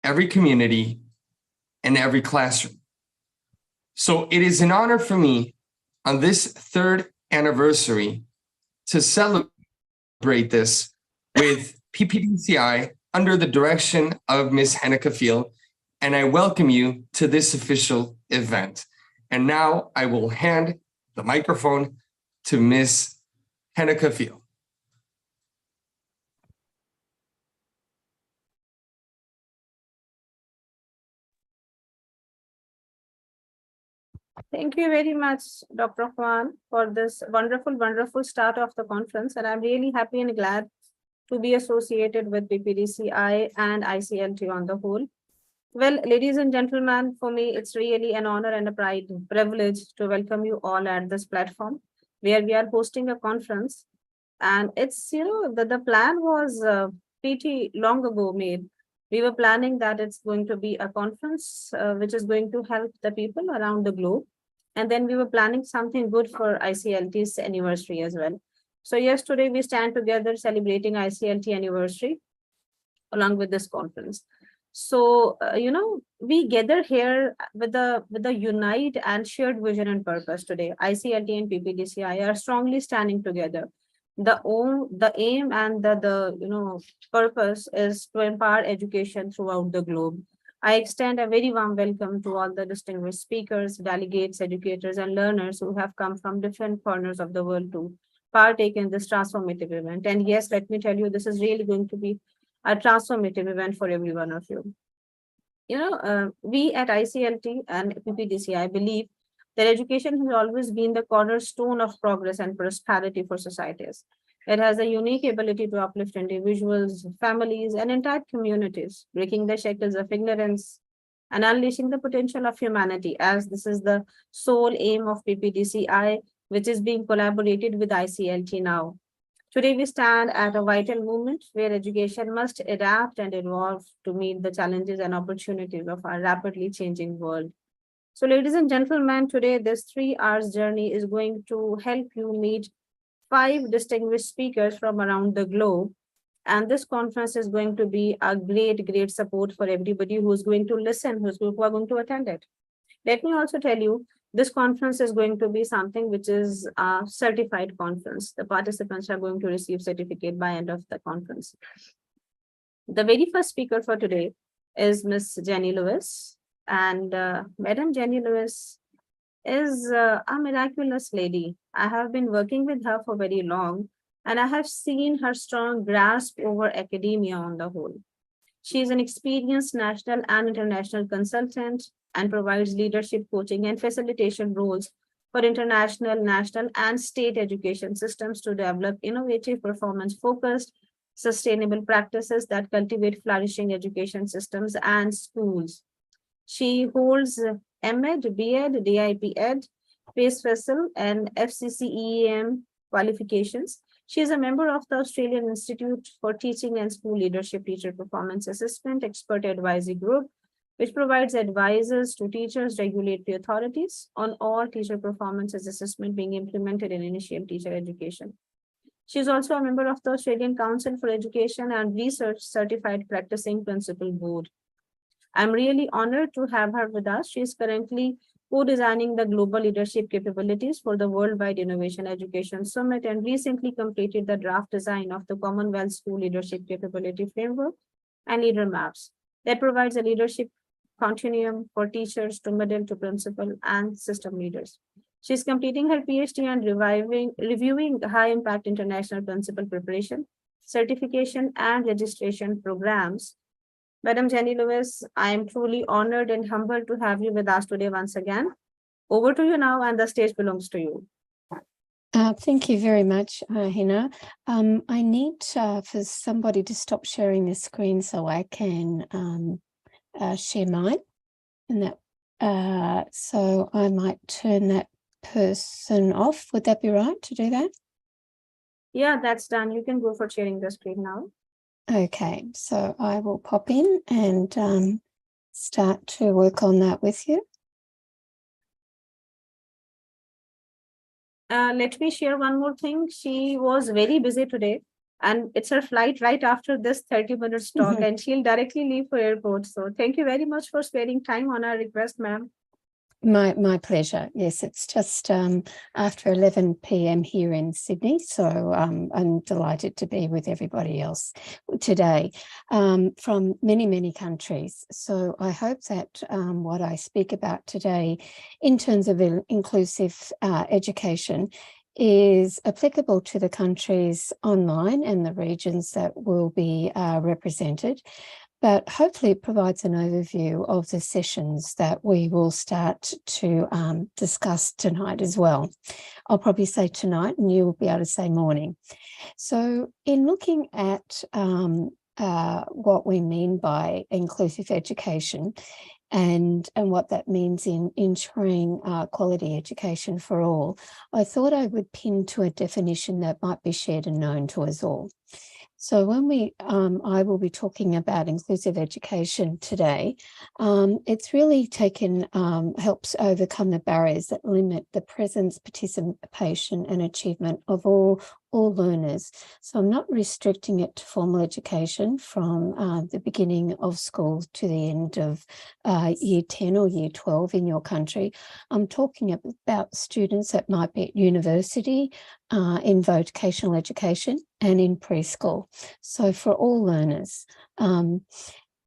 every community, and every classroom. So it is an honor for me on this third anniversary to celebrate this with PPDCI under the direction of Ms. Hanneke Field, and I welcome you to this official event. And now I will hand the microphone to Ms. Hanneke Field. Thank you very much, Dr. Juan, for this wonderful start of the conference. And I'm really happy and glad to be associated with PPDCI and ICLT on the whole. Well, ladies and gentlemen, for me, it's really an honor and a privilege to welcome you all at this platform where we are hosting a conference. And it's, the plan was pretty long ago made. We were planning that it's going to be a conference which is going to help the people around the globe. And then we were planning something good for ICLT's anniversary as well. So yes, today we stand together celebrating ICLT anniversary along with this conference. So, we gather here with the unite and shared vision and purpose today. ICLT and PPDCI are strongly standing together. The aim and the purpose is to empower education throughout the globe. I extend a very warm welcome to all the distinguished speakers, delegates, educators, and learners who have come from different corners of the world to partake in this transformative event. And yes, let me tell you, this is really going to be a transformative event for every one of you. We at ICLT and PPDCI believe that education has always been the cornerstone of progress and prosperity for societies. It has a unique ability to uplift individuals, families, and entire communities, breaking the shackles of ignorance and unleashing the potential of humanity, as this is the sole aim of PPDCI, which is being collaborated with ICLT now. Today, we stand at a vital moment where education must adapt and evolve to meet the challenges and opportunities of our rapidly changing world. So, ladies and gentlemen, today this 3 hours journey is going to help you meet 5 distinguished speakers from around the globe. And this conference is going to be a great support for everybody who's going to listen, who are going to attend it. Let me also tell you, this conference is going to be something which is a certified conference. The participants are going to receive certificate by end of the conference. The very first speaker for today is Miss Jenny Lewis. And Madam Jenny Lewis is a miraculous lady. I have been working with her for very long, and I have seen her strong grasp over academia on the whole. She is an experienced national and international consultant and provides leadership coaching and facilitation roles for international, national, and state education systems to develop innovative, performance-focused, sustainable practices that cultivate flourishing education systems and schools. She holds MEd, BEd, DIP-Ed, PACE-FESL, and FCCEM qualifications. She is a member of the Australian Institute for Teaching and School Leadership Teacher Performance Assessment Expert Advisory Group, which provides advices to teachers, regulatory authorities on all teacher performance assessment being implemented in initial teacher education. She is also a member of the Australian Council for Education and Research Certified Practicing Principal Board. I'm really honored to have her with us. She is currently co-designing the global leadership capabilities for the Worldwide Innovation Education Summit and recently completed the draft design of the Commonwealth School Leadership Capability Framework and Leader Maps that provides a leadership continuum for teachers to middle to principal and system leaders. She's completing her PhD and reviewing high-impact international principal preparation, certification, and registration programs. Madam Jenny Lewis, I am truly honored and humbled to have you with us today once again. Over to you now, and the stage belongs to you. Thank you very much, Hina. I need for somebody to stop sharing the screen so I can share mine. And that, so I might turn that person off. Would that be right to do that? Yeah, that's done. You can go for sharing the screen now. Okay, so I will pop in and start to work on that with you. Let me share one more thing. She was very busy today And it's her flight right after this 30 minutes talk, and she'll directly leave for airport. So thank you very much for sparing time on our request, ma'am. My pleasure. Yes, it's just after 11 p.m. here in Sydney, so I'm delighted to be with everybody else today from many countries. So I hope that what I speak about today in terms of inclusive education is applicable to the countries online and the regions that will be represented. But hopefully it provides an overview of the sessions that we will start to discuss tonight as well. I'll probably say tonight and you will be able to say morning. So in looking at what we mean by inclusive education and what that means in ensuring quality education for all, I thought I would pin to a definition that might be shared and known to us all. So when I will be talking about inclusive education today, it's really helps overcome the barriers that limit the presence, participation and achievement of all learners. So I'm not restricting it to formal education from the beginning of school to the end of year 10 or year 12 in your country. I'm talking about students that might be at university, in vocational education and in preschool. So for all learners. And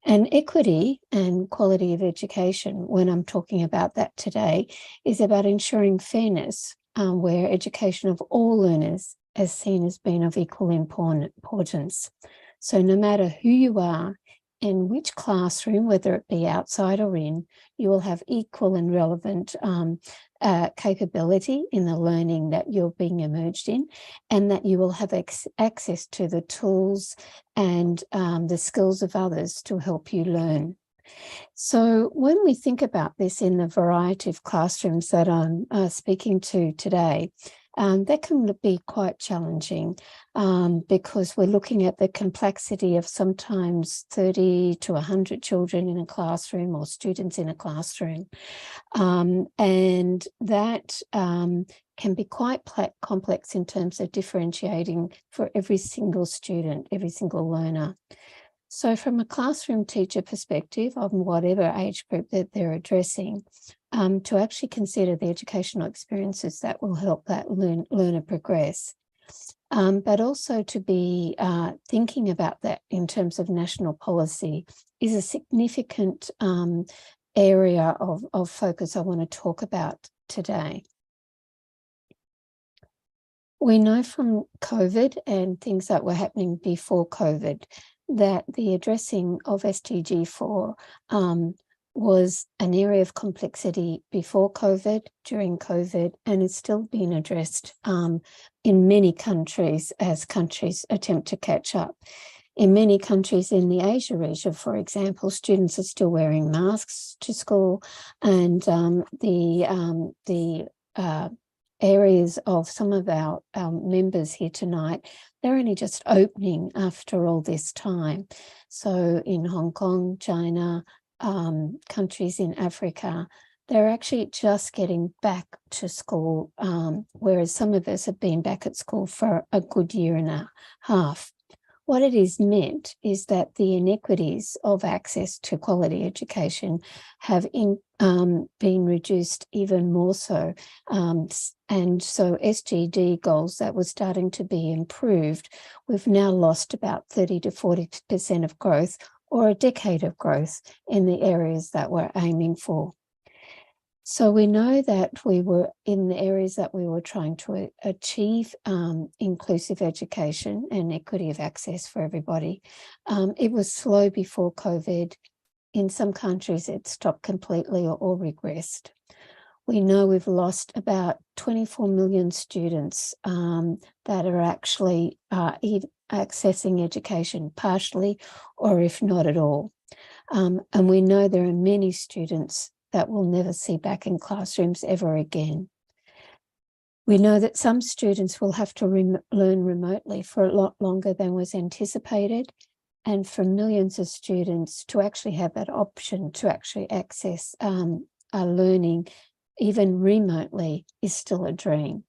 equity and quality of education, when I'm talking about that today, is about ensuring fairness, where education of all learners is seen as being of equal importance. So no matter who you are and which classroom, whether it be outside or in, you will have equal and relevant capability in the learning that you're being immersed in, and that you will have access to the tools and the skills of others to help you learn. So when we think about this in the variety of classrooms that I'm speaking to today, that can be quite challenging because we're looking at the complexity of sometimes 30 to 100 children in a classroom or students in a classroom. And that can be quite complex in terms of differentiating for every single student, every single learner. So from a classroom teacher perspective, of whatever age group that they're addressing, to actually consider the educational experiences that will help that learner progress. But also to be thinking about that in terms of national policy is a significant area of focus I want to talk about today. We know from COVID and things that were happening before COVID that the addressing of SDG 4 was an area of complexity before COVID, during COVID, and it's still being addressed in many countries as countries attempt to catch up. In many countries in the Asia region, for example, students are still wearing masks to school, and the areas of some of our members here tonight, they're only just opening after all this time. So in Hong Kong, China, countries in Africa, they're actually just getting back to school, whereas some of us have been back at school for a good year and a half. What it is meant is that the inequities of access to quality education have been reduced even more so. And so SGD goals that were starting to be improved, we've now lost about 30 to 40% of growth, or a decade of growth in the areas that we're aiming for. So we know that we were in the areas that we were trying to achieve inclusive education and equity of access for everybody. It was slow before COVID. In some countries, it stopped completely or regressed. We know we've lost about 24 million students that are actually accessing education partially, or if not at all. And we know there are many students that we'll never see back in classrooms ever again. We know that some students will have to learn remotely for a lot longer than was anticipated. And for millions of students to actually have that option to actually access learning even remotely is still a dream.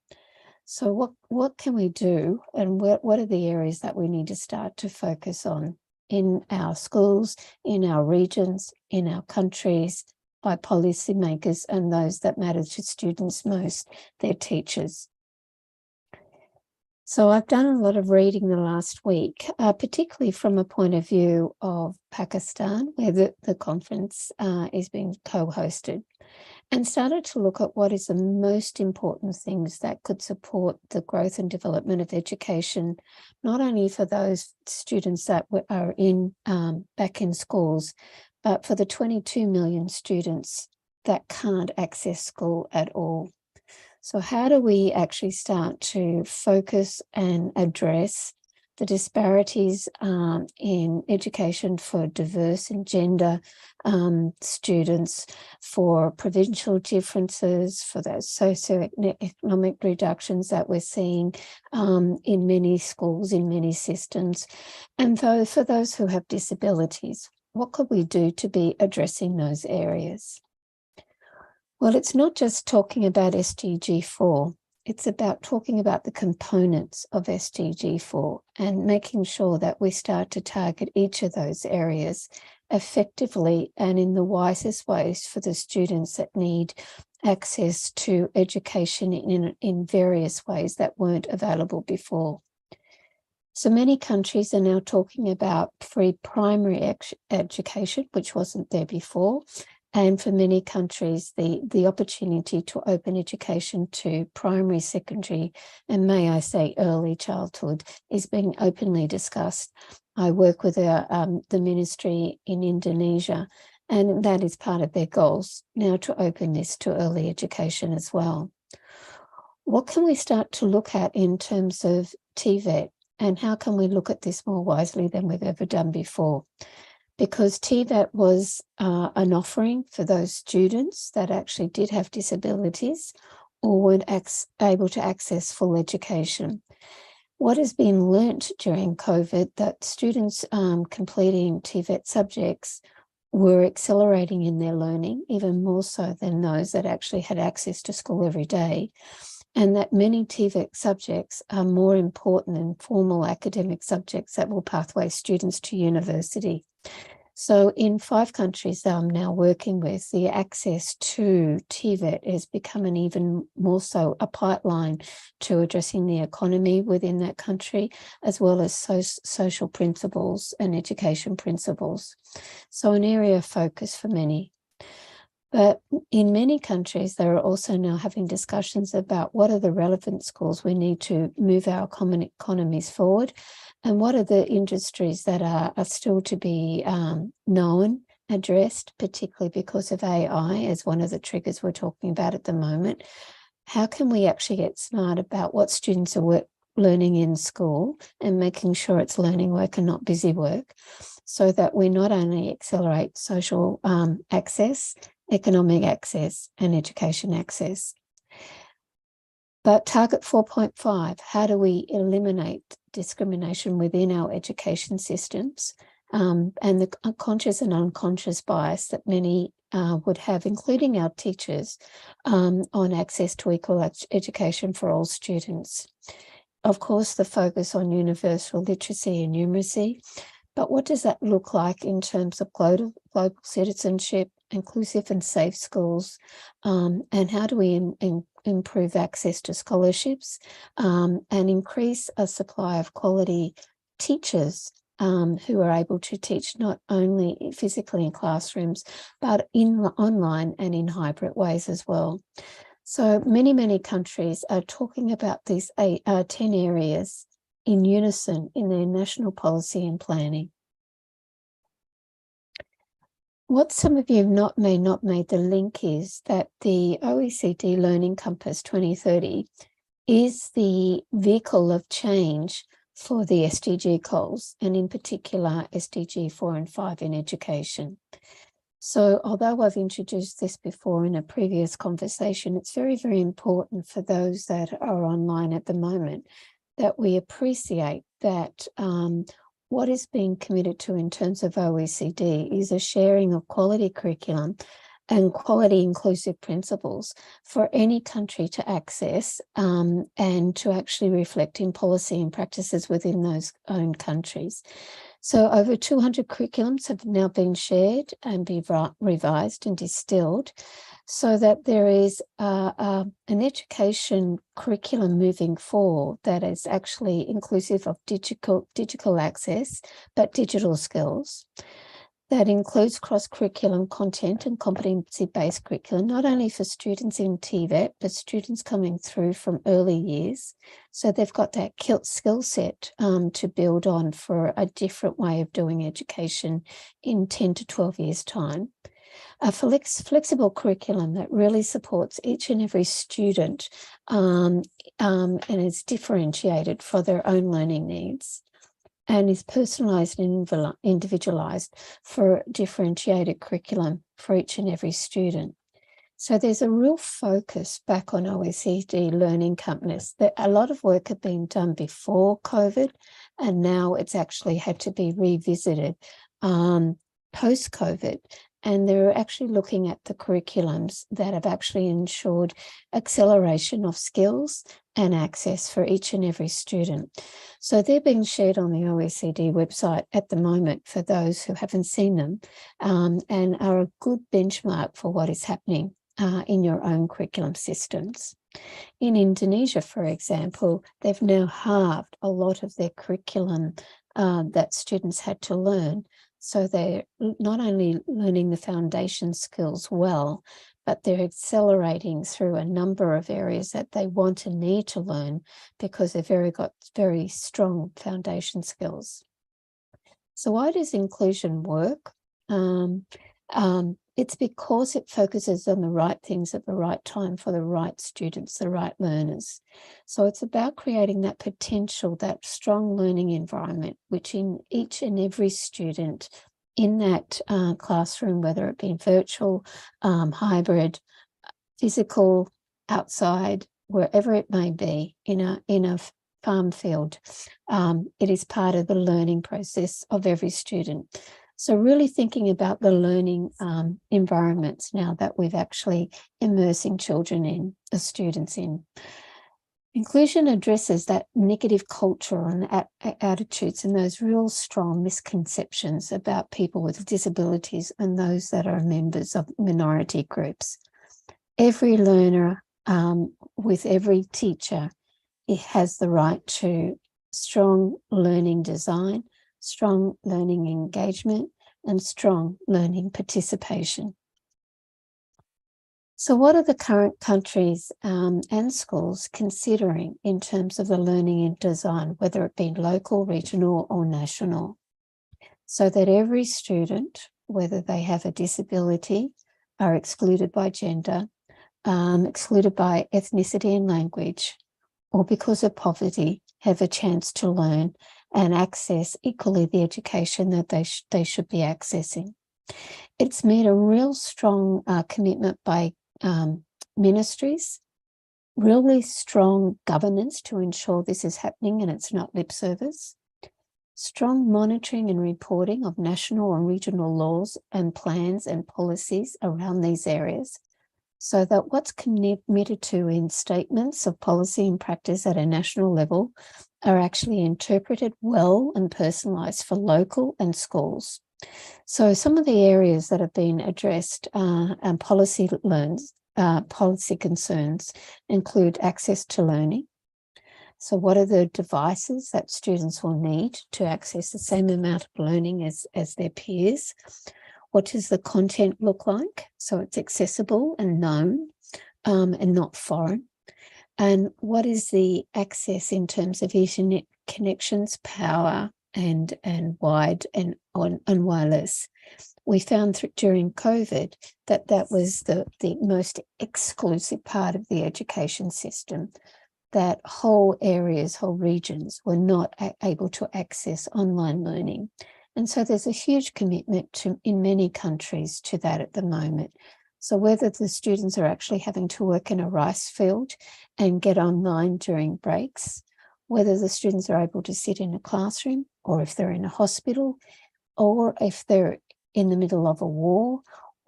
So what can we do, and what are the areas that we need to start to focus on in our schools, in our regions, in our countries, by policymakers and those that matter to students most, their teachers? So I've done a lot of reading the last week, particularly from a point of view of Pakistan, where the conference is being co-hosted, and started to look at what is the most important things that could support the growth and development of education, not only for those students that are back in schools, but for the 22 million students that can't access school at all. So how do we actually start to focus and address the disparities in education for diverse and gender students, for provincial differences, for those socioeconomic reductions that we're seeing in many schools, in many systems, and for those who have disabilities? What could we do to be addressing those areas? Well, it's not just talking about SDG 4. It's about talking about the components of SDG 4 and making sure that we start to target each of those areas effectively and in the wisest ways for the students that need access to education in various ways that weren't available before. So many countries are now talking about free primary education, which wasn't there before. And for many countries, the opportunity to open education to primary, secondary, and may I say early childhood is being openly discussed. I work with the ministry in Indonesia, and that is part of their goals now, to open this to early education as well. What can we start to look at in terms of TVET, and how can we look at this more wisely than we've ever done before? Because TVET was an offering for those students that actually did have disabilities or weren't able to access full education. What has been learnt during COVID, that students completing TVET subjects were accelerating in their learning, even more so than those that actually had access to school every day, and that many TVET subjects are more important than formal academic subjects that will pathway students to university. So in 5 countries that I'm now working with, the access to TVET has become an even more so a pipeline to addressing the economy within that country, as well as social principles and education principles. So an area of focus for many. But in many countries, they are also now having discussions about what are the relevant schools we need to move our economies forward, and what are the industries that are still to be known, addressed, particularly because of AI as one of the triggers we're talking about at the moment. How can we actually get smart about what students are learning in school and making sure it's learning work and not busy work, so that we not only accelerate social access, economic access, and education access? But target 4.5, how do we eliminate discrimination within our education systems and the conscious and unconscious bias that many would have, including our teachers, on access to equal education for all students? Of course, the focus on universal literacy and numeracy, but what does that look like in terms of global citizenship, inclusive and safe schools, and how do we improve access to scholarships and increase a supply of quality teachers who are able to teach not only physically in classrooms, but online and in hybrid ways as well. So many countries are talking about these 10 areas in unison in their national policy and planning. What some of you may not made the link is that the OECD Learning Compass 2030 is the vehicle of change for the SDG goals, and in particular SDG 4 and 5 in education. So although I've introduced this before in a previous conversation, it's very, very important for those that are online at the moment that we appreciate that what is being committed to in terms of OECD is a sharing of quality curriculum and quality inclusive principles for any country to access and to actually reflect in policy and practices within those own countries. So over 200 curriculums have now been shared and be revised and distilled so that there is an education curriculum moving forward that is actually inclusive of digital access, but digital skills. That includes cross-curriculum content and competency-based curriculum, not only for students in TVET, but students coming through from early years. So they've got that skill set to build on for a different way of doing education in 10 to 12 years' time. A flexible curriculum that really supports each and every student and is differentiated for their own learning needs, and is personalised and individualised for differentiated curriculum for each and every student. So there's a real focus back on OECD learning companies. A lot of work had been done before COVID, and now it's actually had to be revisited post-COVID. And they're actually looking at the curriculums that have actually ensured acceleration of skills and access for each and every student. So they're being shared on the OECD website at the moment for those who haven't seen them, and are a good benchmark for what is happening in your own curriculum systems. In Indonesia, for example, they've now halved a lot of their curriculum that students had to learn. So they're not only learning the foundation skills well, but they're accelerating through a number of areas that they want and need to learn because they've got very strong foundation skills. So why does inclusion work? It's because it focuses on the right things at the right time for the right students, the right learners. So it's about creating that potential, that strong learning environment, which in each and every student in that classroom, whether it be virtual, hybrid, physical, outside, wherever it may be, in a farm field, it is part of the learning process of every student. So really thinking about the learning environments now that we've actually immersing children in, the students in. Inclusion addresses that negative culture and attitudes and those real strong misconceptions about people with disabilities and those that are members of minority groups. Every learner with every teacher, it has the right to strong learning design, strong learning engagement, and strong learning participation. So what are the current countries and schools considering in terms of the learning and design, whether it be local, regional, or national, so that every student, whether they have a disability, are excluded by gender, excluded by ethnicity and language, or because of poverty, have a chance to learn and access equally the education that they should be accessing. It's made a real strong commitment by ministries, really strong governance to ensure this is happening and it's not lip service, strong monitoring and reporting of national and regional laws and plans and policies around these areas, so that what's committed to in statements of policy and practice at a national level are actually interpreted well and personalised for local and schools. So some of the areas that have been addressed and policy concerns include access to learning. So what are the devices that students will need to access the same amount of learning as their peers? What does the content look like? So it's accessible and known and not foreign. And what is the access in terms of Ethernet connections, power, and wide and wireless? We found during COVID that was the most exclusive part of the education system, that whole areas, whole regions were not able to access online learning. And so there's a huge commitment in many countries to that at the moment. So whether the students are actually having to work in a rice field and get online during breaks, whether the students are able to sit in a classroom, or if they're in a hospital, or if they're in the middle of a war,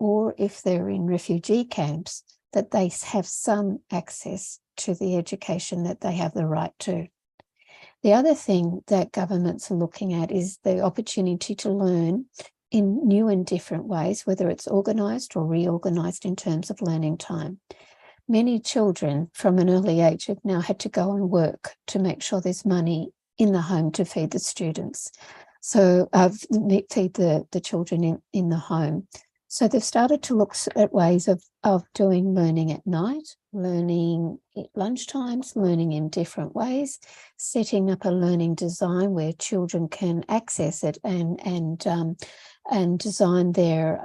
or if they're in refugee camps, that they have some access to the education that they have the right to. The other thing that governments are looking at is the opportunity to learn in new and different ways, whether it's organised or reorganised in terms of learning time. Many children from an early age have now had to go and work to make sure there's money in the home to feed the students. So feed the children in the home. So they've started to look at ways of doing learning at night, learning at lunchtimes, learning in different ways, setting up a learning design where children can access it and design their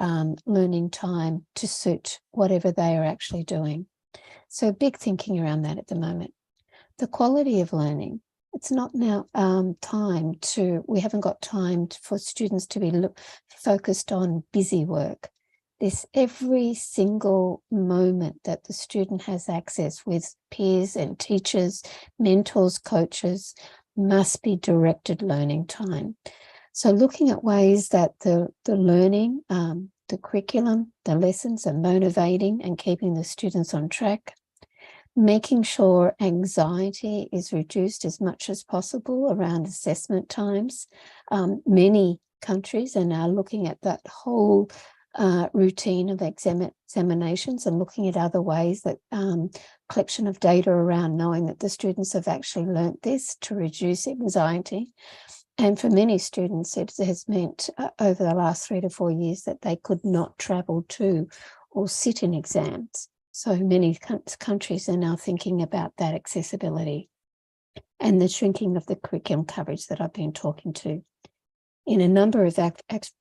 learning time to suit whatever they are actually doing. So big thinking around that at the moment. The quality of learning. It's not now we haven't got time for students to be focused on busy work. Every single moment that the student has access with peers and teachers, mentors, coaches, must be directed learning time. So looking at ways that the learning, the curriculum, the lessons are motivating and keeping the students on track, making sure anxiety is reduced as much as possible around assessment times. Many countries are now looking at that whole routine of examinations and looking at other ways that collection of data around knowing that the students have actually learnt this to reduce anxiety. And for many students, it has meant over the last 3 to 4 years that they could not travel to or sit in exams. So many countries are now thinking about that accessibility and the shrinking of the curriculum coverage that I've been talking to. In a number of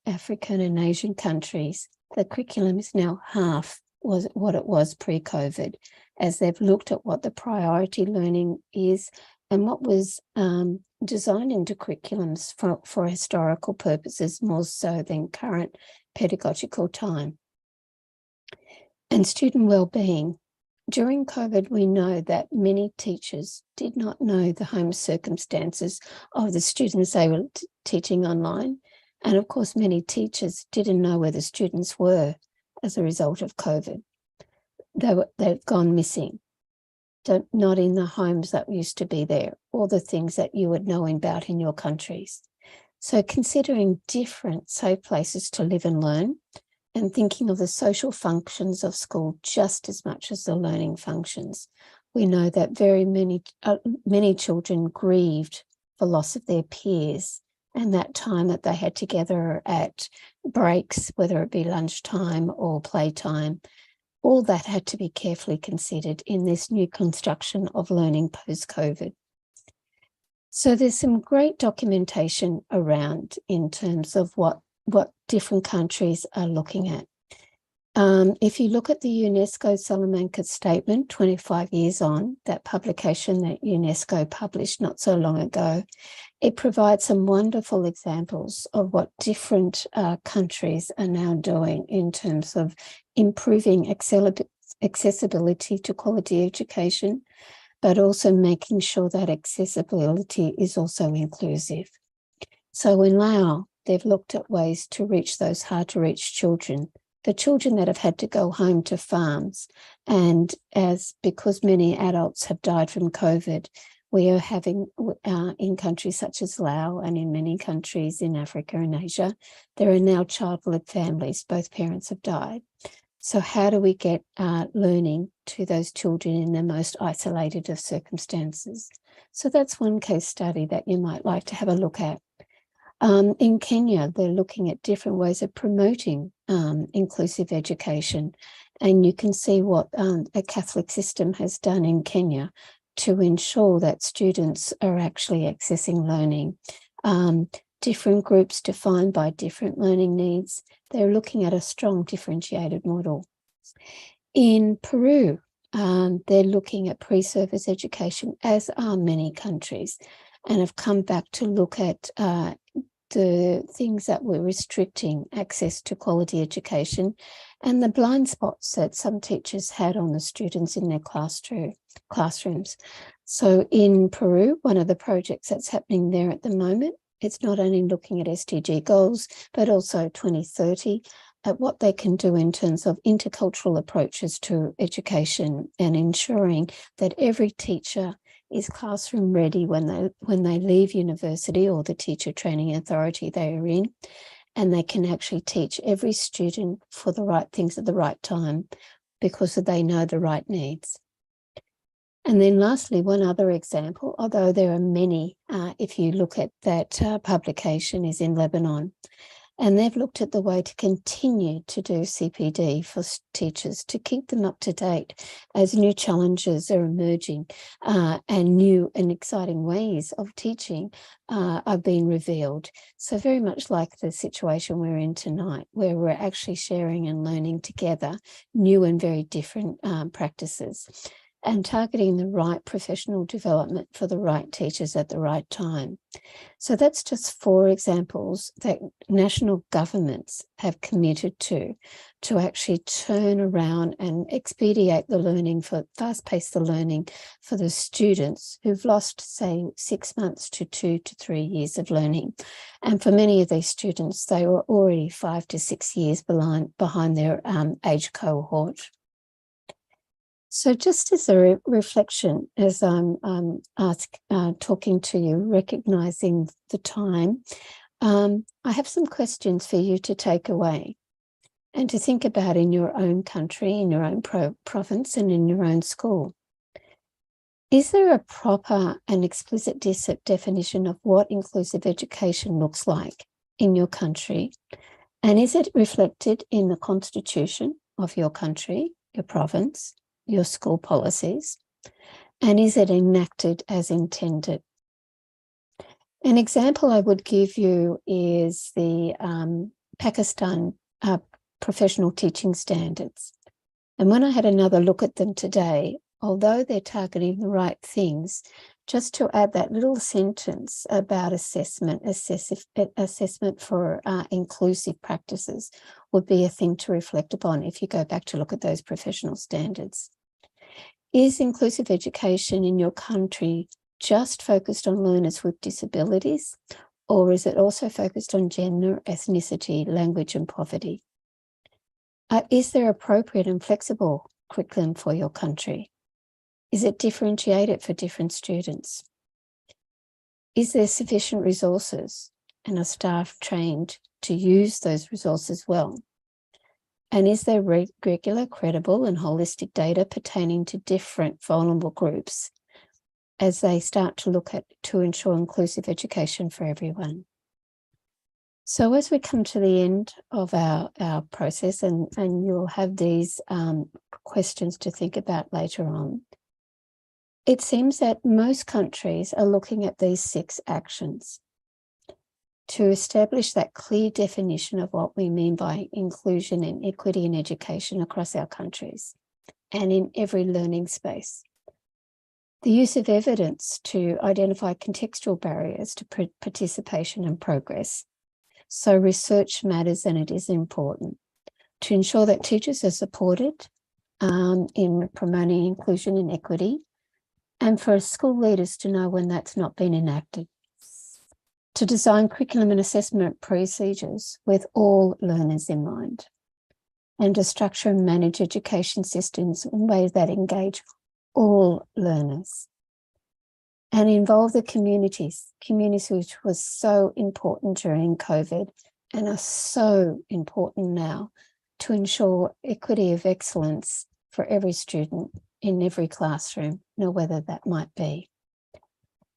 African and Asian countries, the curriculum is now half what it was pre-COVID, as they've looked at what the priority learning is and what was designed into curriculums for historical purposes more so than current pedagogical time. And student wellbeing. During COVID, we know that many teachers did not know the home circumstances of the students they were teaching online. And of course, many teachers didn't know where the students were as a result of COVID. They've gone missing, not in the homes that used to be there, or the things that you would know about in your countries. So considering different safe places to live and learn, and thinking of the social functions of school just as much as the learning functions. We know that very many children grieved for loss of their peers and that time that they had together at breaks, whether it be lunchtime or playtime. All that had to be carefully considered in this new construction of learning post-COVID. So there's some great documentation around in terms of what different countries are looking at. If you look at the UNESCO Salamanca Statement 25 years on, that publication that UNESCO published not so long ago, it provides some wonderful examples of what different countries are now doing in terms of improving accessibility to quality education, but also making sure that accessibility is also inclusive. So in Laos, they've looked at ways to reach those hard-to-reach children, the children that have had to go home to farms. And because many adults have died from COVID, we are having, in countries such as Laos and in many countries in Africa and Asia, there are now childless families, both parents have died. So how do we get learning to those children in the most isolated of circumstances? So that's one case study that you might like to have a look at. In Kenya, they're looking at different ways of promoting inclusive education. And you can see what a Catholic system has done in Kenya to ensure that students are actually accessing learning. Different groups defined by different learning needs. They're looking at a strong differentiated model. In Peru, they're looking at pre-service education, as are many countries, and have come back to look at the things that were restricting access to quality education and the blind spots that some teachers had on the students in their classrooms. So in Peru, one of the projects that's happening there at the moment, it's not only looking at SDG goals, but also 2030 at what they can do in terms of intercultural approaches to education and ensuring that every teacher is classroom ready when they leave university or the teacher training authority they are in, and they can actually teach every student for the right things at the right time because they know the right needs. And then lastly, one other example, although there are many, if you look at that publication, is in Lebanon. And they've looked at the way to continue to do CPD for teachers, to keep them up to date as new challenges are emerging and new and exciting ways of teaching are being revealed. So very much like the situation we're in tonight, where we're actually sharing and learning together new and very different practices, and targeting the right professional development for the right teachers at the right time. So that's just 4 examples that national governments have committed to actually turn around and expedite the learning, for fast-pace the learning for the students who've lost, say, 6 months to 2 to 3 years of learning. And for many of these students, they were already 5 to 6 years behind their age cohort. So just as a reflection, as I'm talking to you, recognizing the time, I have some questions for you to take away and to think about in your own country, in your own province, and in your own school. Is there a proper and explicit definition of what inclusive education looks like in your country? And is it reflected in the constitution of your country, your province, your school policies? And is it enacted as intended? An example I would give you is the Pakistan professional teaching standards. And when I had another look at them today, although they're targeting the right things, just to add that little sentence about assessment for inclusive practices would be a thing to reflect upon if you go back to look at those professional standards. Is inclusive education in your country just focused on learners with disabilities, or is it also focused on gender, ethnicity, language, and poverty? Is there appropriate and flexible curriculum for your country? Is it differentiated for different students? Is there sufficient resources and are staff trained to use those resources well? And is there regular, credible, and holistic data pertaining to different vulnerable groups as they start to look at to ensure inclusive education for everyone? So as we come to the end of our process, and you'll have these questions to think about later on, it seems that most countries are looking at these 6 actions to establish that clear definition of what we mean by inclusion and equity in education across our countries and in every learning space. The use of evidence to identify contextual barriers to participation and progress. So research matters, and it is important to ensure that teachers are supported in promoting inclusion and equity, and for school leaders to know when that's not been enacted. To design curriculum and assessment procedures with all learners in mind, and to structure and manage education systems in ways that engage all learners and involve the communities which was so important during COVID and are so important now to ensure equity of excellence for every student in every classroom, know whether that might be.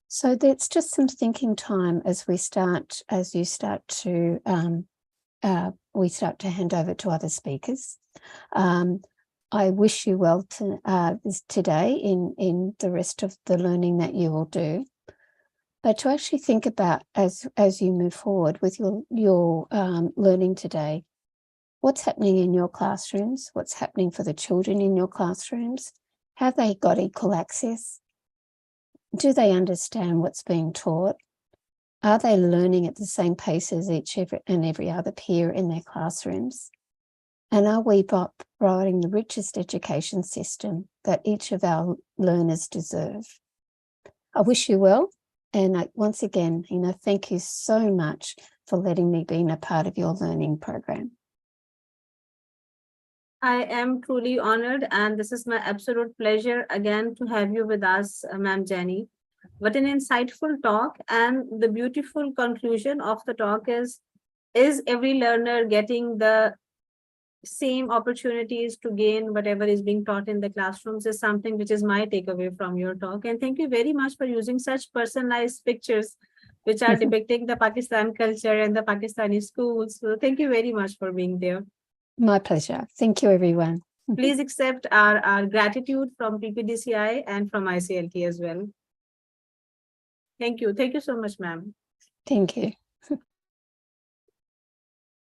So that's just some thinking time as we start to hand over to other speakers. I wish you well today in the rest of the learning that you will do. But to actually think about as you move forward with your learning today, what's happening in your classrooms, what's happening for the children in your classrooms, have they got equal access? Do they understand what's being taught? Are they learning at the same pace as every other peer in their classrooms? And are we providing the richest education system that each of our learners deserve? I wish you well. And once again, thank you so much for letting me be a part of your learning program. I am truly honored, and this is my absolute pleasure again to have you with us, Ma'am Jenny. What an insightful talk, and the beautiful conclusion of the talk is every learner getting the same opportunities to gain whatever is being taught in the classrooms is something which is my takeaway from your talk. And thank you very much for using such personalized pictures which are depicting the Pakistan culture and the Pakistani schools. So thank you very much for being there. My pleasure. Thank you, everyone. Please accept our gratitude from PPDCI and from ICLT as well. Thank you. Thank you so much, ma'am. Thank you.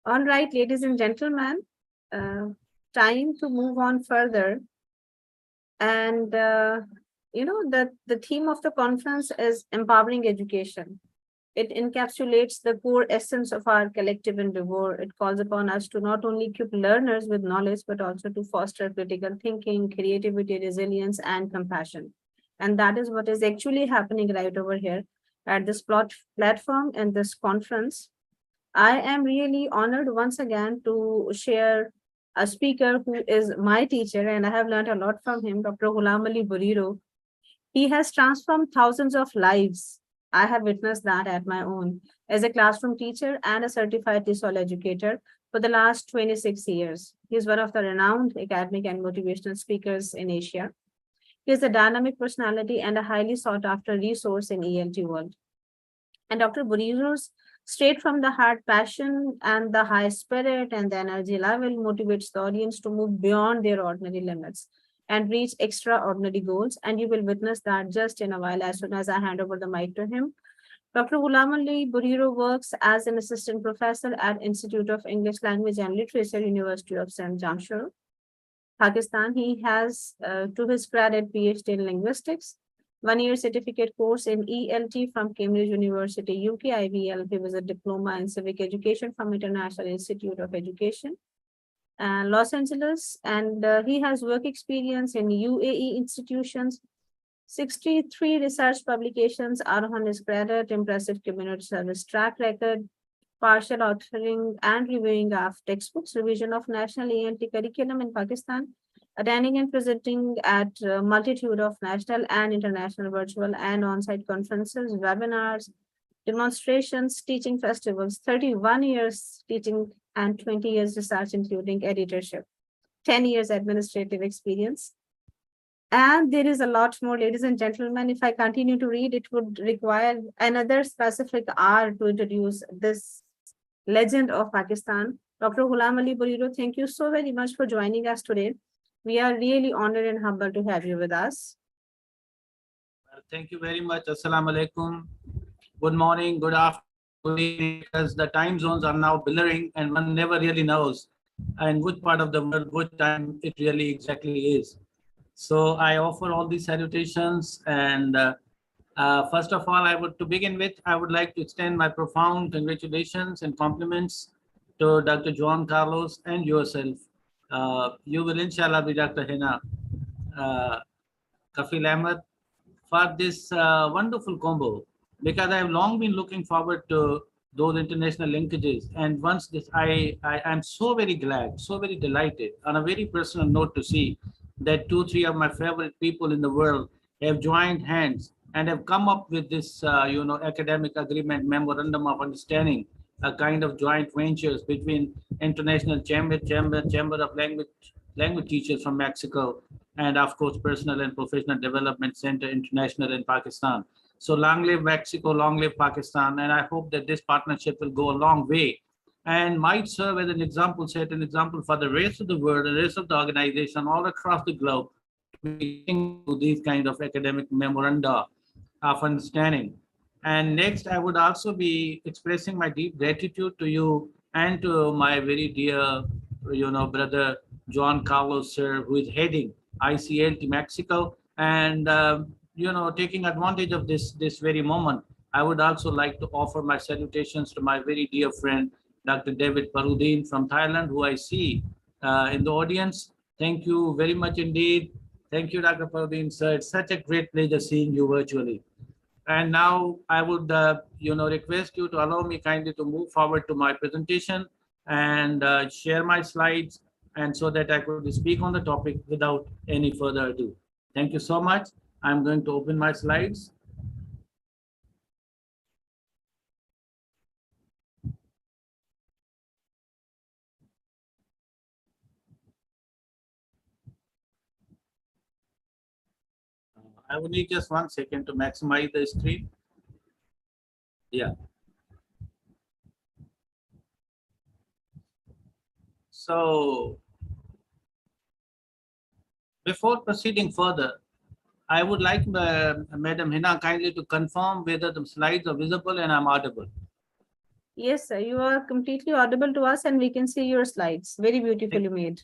All right, ladies and gentlemen, time to move on further. And, the theme of the conference is empowering education. It encapsulates the core essence of our collective endeavor. It calls upon us to not only equip learners with knowledge, but also to foster critical thinking, creativity, resilience, and compassion. And that is what is actually happening right over here at this platform and this conference. I am really honored once again to share a speaker who is my teacher, and I have learned a lot from him, Dr. Ghulam Ali Buriro. He has transformed thousands of lives. I have witnessed that at my own as a classroom teacher and a certified TESOL educator for the last 26 years. He is one of the renowned academic and motivational speakers in Asia. He is a dynamic personality and a highly sought after resource in ELT world. And Dr. Buriro's straight from the heart passion and the high spirit and the energy level motivates the audience to move beyond their ordinary limits and reach extraordinary goals. And you will witness that just in a while as soon as I hand over the mic to him. Dr. Ghulam Ali Buriro works as an assistant professor at Institute of English Language and Literature, University of St. Jamshedpur, Pakistan. He has, to his credit, PhD in linguistics, 1-year certificate course in ELT from Cambridge University, UK, IVL. He was a diploma in civic education from International Institute of Education, Los Angeles, and he has work experience in UAE institutions. 63 research publications are on his credit, impressive community service track record, partial authoring and reviewing of textbooks, revision of national ELT curriculum in Pakistan, attending and presenting at a multitude of national and international virtual and on-site conferences, webinars, demonstrations, teaching festivals, 31 years teaching and 20 years research, including editorship, 10 years administrative experience. And there is a lot more, ladies and gentlemen. If I continue to read, it would require another specific hour to introduce this legend of Pakistan. Dr. Ghulam Ali Buriro, thank you so very much for joining us today. We are really honored and humbled to have you with us. Well, thank you very much. Assalamu alaikum. Good morning, good afternoon, good evening, because the time zones are now blurring and one never really knows in which part of the world, which time it really exactly is. So I offer all these salutations, and first of all, to begin with, I would like to extend my profound congratulations and compliments to Dr. Juan Carlos and yourself. You will inshallah be Dr. Hina Kafil Ahmed for this wonderful combo, because I have long been looking forward to those international linkages. And once this, I am so very glad, so very delighted on a very personal note to see that 2-3 of my favorite people in the world have joined hands and have come up with this, academic agreement, memorandum of understanding, a kind of joint ventures between International Chamber of Language Teachers from Mexico, and of course, Personal and Professional Development Center International in Pakistan. So long live Mexico, long live Pakistan, and I hope that this partnership will go a long way and might serve as an example, set an example for the rest of the world, the rest of the organization all across the globe to be these kind of academic memoranda of understanding. And next, I would also be expressing my deep gratitude to you and to my very dear, brother Juan Carlos, sir, who is heading ICLT Mexico, and taking advantage of this very moment, I would also like to offer my salutations to my very dear friend, Dr. David Parudin from Thailand, who I see in the audience. Thank you very much indeed. Thank you, Dr. Parudin, sir. It's such a great pleasure seeing you virtually. And now I would, request you to allow me kindly to move forward to my presentation and share my slides and so that I could speak on the topic without any further ado. Thank you so much. I'm going to open my slides. I will need just 1 second to maximize the screen. Yeah. So before proceeding further, I would like Madam Hina kindly to confirm whether the slides are visible and I'm audible. Yes, sir, you are completely audible to us and we can see your slides. Very beautifully made.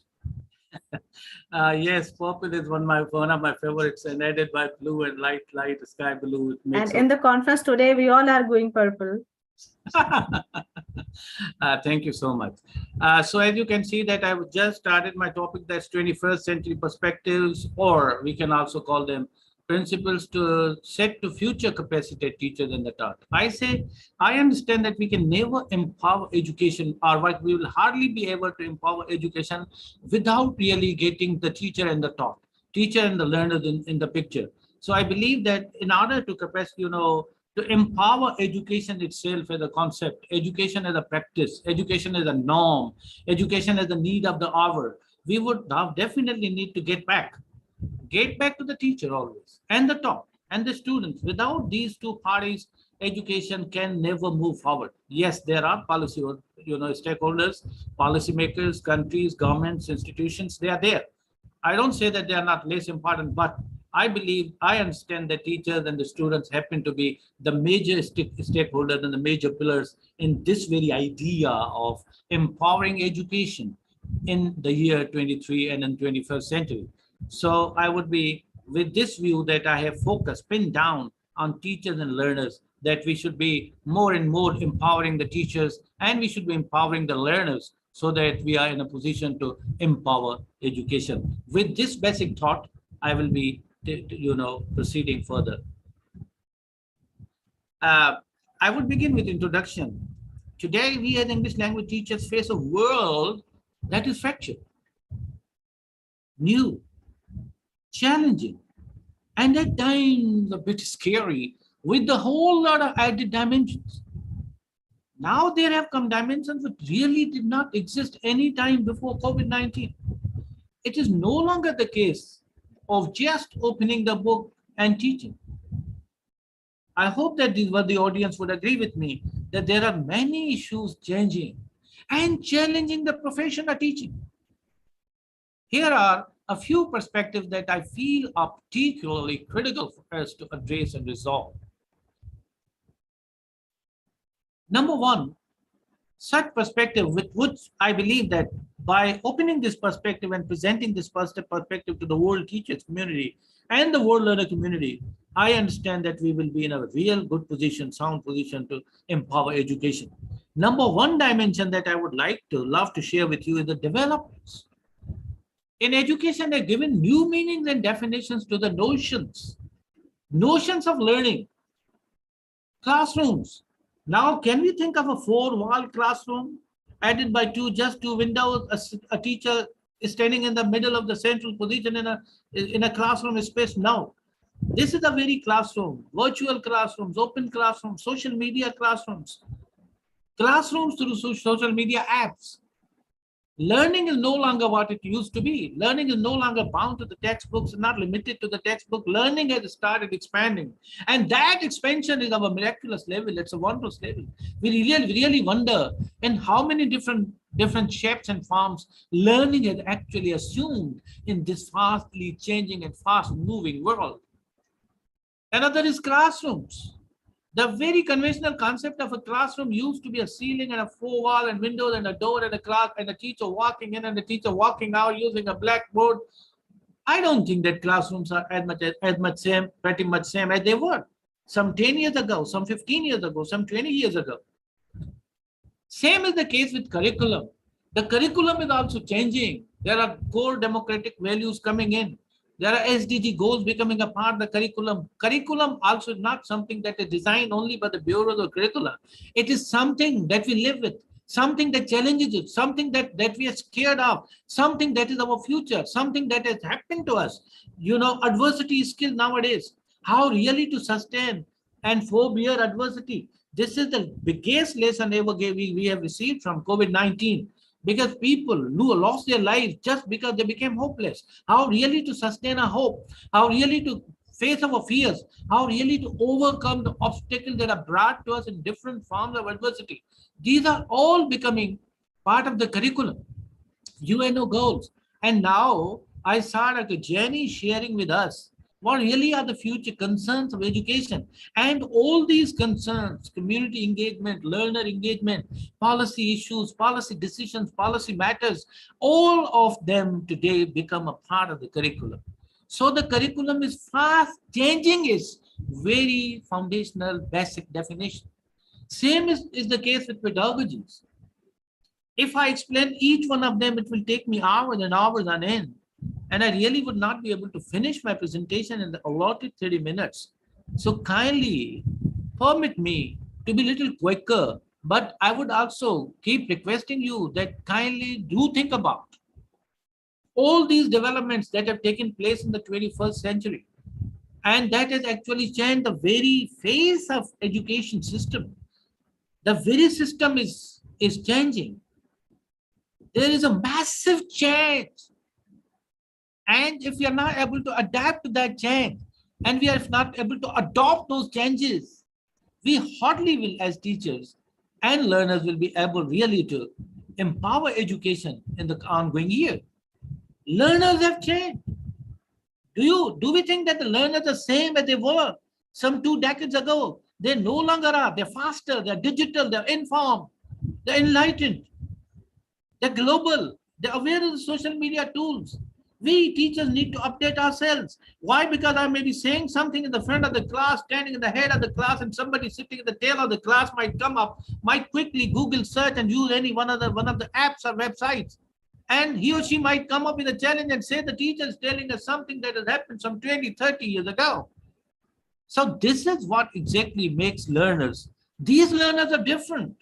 Yes, purple is one of my favorites, and added by blue and light sky blue. It makes And in the conference today, we all are going purple. Thank you so much. So as you can see that I've just started my topic, that's 21st century perspectives, or we can also call them principles to set to future capacitate teachers and the taught. I understand that we can never empower education, or what we will hardly be able to empower education without really getting the teacher and the taught, teacher and the learners in the picture. So I believe that in order to capacity, to empower education itself as a concept, education as a practice, education as a norm, education as a need of the hour, we would now definitely need to get back to the teacher always, and the top, and the students. Without these two parties, education can never move forward. Yes, there are policy, stakeholders, policymakers, countries, governments, institutions, they are there. I don't say that they are not less important, but I understand that teachers and the students happen to be the major stakeholders and the major pillars in this very idea of empowering education in the year 23 and in 21st century. So I would be with this view that I have focused, pinned down on teachers and learners, that we should be more and more empowering the teachers, and we should be empowering the learners, so that we are in a position to empower education. With this basic thought, I will be, proceeding further. I would begin with introduction. Today, we as English language teachers face a world that is fractured, new, challenging, and at times a bit scary, with a whole lot of added dimensions. Now there have come dimensions that really did not exist any time before COVID-19. It is no longer the case of just opening the book and teaching. I hope that the audience would agree with me that there are many issues changing and challenging the profession of teaching. Here are a few perspectives that I feel are particularly critical for us to address and resolve. Number one, such perspective with which I believe that by opening this perspective and presenting this perspective to the world teachers community and the world learner community, I understand that we will be in a real good position, sound position to empower education. Number one dimension that I would love to share with you is the developments. In education, they're given new meanings and definitions to the notions of learning. Classrooms. Now, can we think of a 4-wall classroom added by just two windows, a teacher is standing in the middle of the central position in a classroom space? No. This is a very classroom, virtual classrooms, open classrooms, social media classrooms through social media apps. Learning is no longer what it used to be. Learning is no longer bound to the textbooks, not limited to the textbook. Learning has started expanding. And that expansion is of a miraculous level. It's a wondrous level. We really wonder in how many different shapes and forms learning has actually assumed in this fastly changing and fast moving world. Another is classrooms. The very conventional concept of a classroom used to be a ceiling and a 4-wall and windows and a door and a class and a teacher walking in and a teacher walking out using a blackboard. I don't think that classrooms are pretty much same as they were some 10 years ago, some 15 years ago, some 20 years ago. Same is the case with curriculum. The curriculum is also changing. There are core democratic values coming in. There are SDG goals becoming a part of the curriculum. Curriculum also is not something that is designed only by the bureaus of curricula. It is something that we live with, something that challenges us, something that we are scared of, something that is our future, something that has happened to us. Adversity is skill nowadays. How really to sustain and forbear adversity. This is the biggest lesson ever we have received from COVID-19, because people who lost their lives just because they became hopeless. How really to sustain a hope, how really to face our fears, how really to overcome the obstacles that are brought to us in different forms of adversity. These are all becoming part of the curriculum, UNO goals. And now I saw like a Jenny sharing with us what really are the future concerns of education, and all these concerns, community engagement, learner engagement, policy issues, policy decisions, policy matters, all of them today become a part of the curriculum. So the curriculum is fast changing its very foundational basic definition. Same is the case with pedagogies. If I explain each one of them, it will take me hours and hours on end. And I really would not be able to finish my presentation in the allotted 30 minutes. So kindly permit me to be a little quicker, but I would also keep requesting you that kindly do think about all these developments that have taken place in the 21st century. And that has actually changed the very face of education system. The very system is changing. There is a massive change. And if we are not able to adapt to that change, and we are not able to adopt those changes, we hardly will, as teachers and learners, will be able really to empower education in the ongoing year. Learners have changed. Do we think that the learners are the same as they were some 2 decades ago? They no longer are. They're faster, they're digital, they're informed, they're enlightened, they're global, they're aware of the social media tools. We teachers need to update ourselves. Why? Because I may be saying something in the front of the class, standing in the head of the class, and somebody sitting at the tail of the class might come up, might quickly Google search and use any one of the apps or websites. And he or she might come up with a challenge and say the teacher is telling us something that has happened some 20, 30 years ago. So this is what exactly makes learners. These learners are different,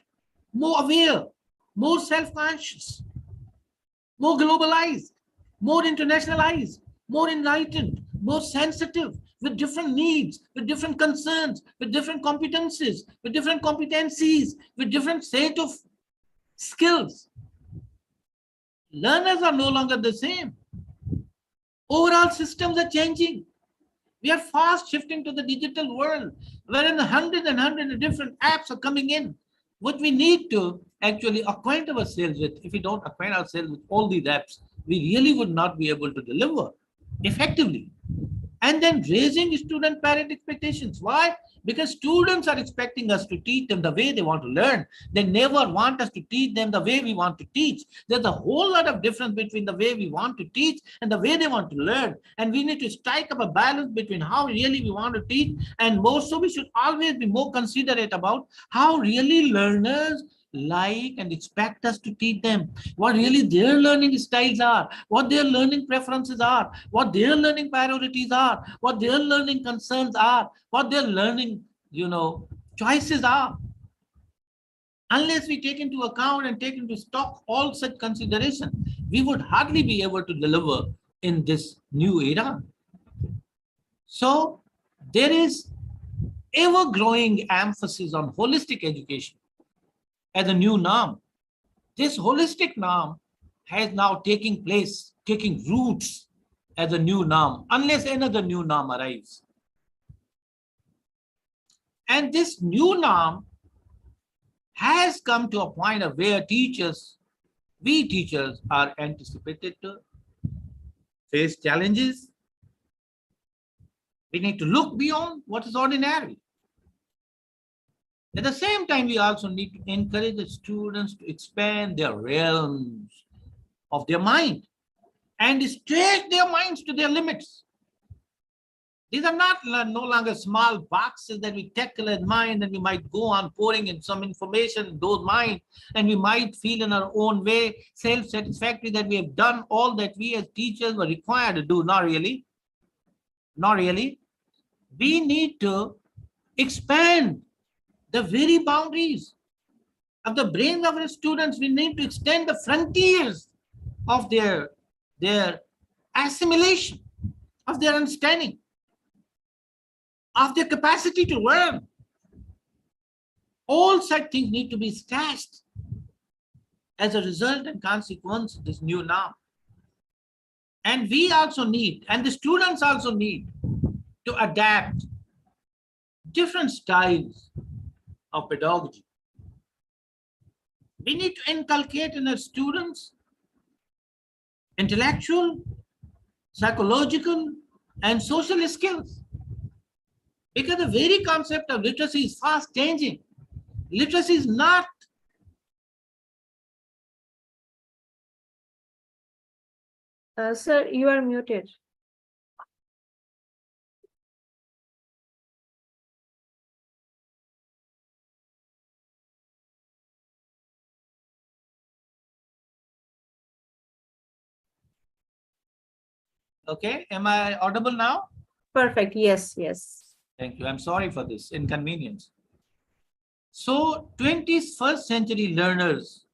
more aware, more self-conscious, more globalized, more internationalized, more enlightened, more sensitive, with different needs, with different concerns, with different competencies, with different set of skills. Learners are no longer the same. Overall systems are changing. We are fast shifting to the digital world, wherein hundreds and hundreds of different apps are coming in. What we need to actually acquaint ourselves with, if we don't acquaint ourselves with all these apps, we really would not be able to deliver effectively. And then raising student parent expectations. Why? Because students are expecting us to teach them the way they want to learn. They never want us to teach them the way we want to teach. There's a whole lot of difference between the way we want to teach and the way they want to learn. And we need to strike up a balance between how really we want to teach, and more so we should always be more considerate about how really learners like and expect us to teach them, what really their learning styles are, what their learning preferences are, what their learning priorities are, what their learning concerns are, what their learning, choices are. Unless we take into account and take into stock all such consideration, we would hardly be able to deliver in this new era. So there is ever-growing emphasis on holistic education as a new norm. This holistic norm has now taking roots as a new norm, unless another new norm arrives. And this new norm has come to a point of where we teachers are anticipated to face challenges. We need to look beyond what is ordinary. At the same time, we also need to encourage the students to expand their realms of their mind and stretch their minds to their limits. These are no longer small boxes that we tackle in mind, and we might go on pouring in some information in those minds, and we might feel in our own way self-satisfactory that we have done all that we as teachers were required to do. Not really. Not really. We need to expand the very boundaries of the brains of our students. We need to extend the frontiers of their assimilation, of their understanding, of their capacity to learn. All such things need to be stashed as a result and consequence of this new norm. And we also need, and the students also need, to adapt different styles of pedagogy. We need to inculcate in our students intellectual, psychological, and social skills. Because the very concept of literacy is fast changing. Literacy is not Sir, you are muted. okay. Am I audible now? Perfect. Yes, yes. Thank you. I'm sorry for this inconvenience. So 21st century learners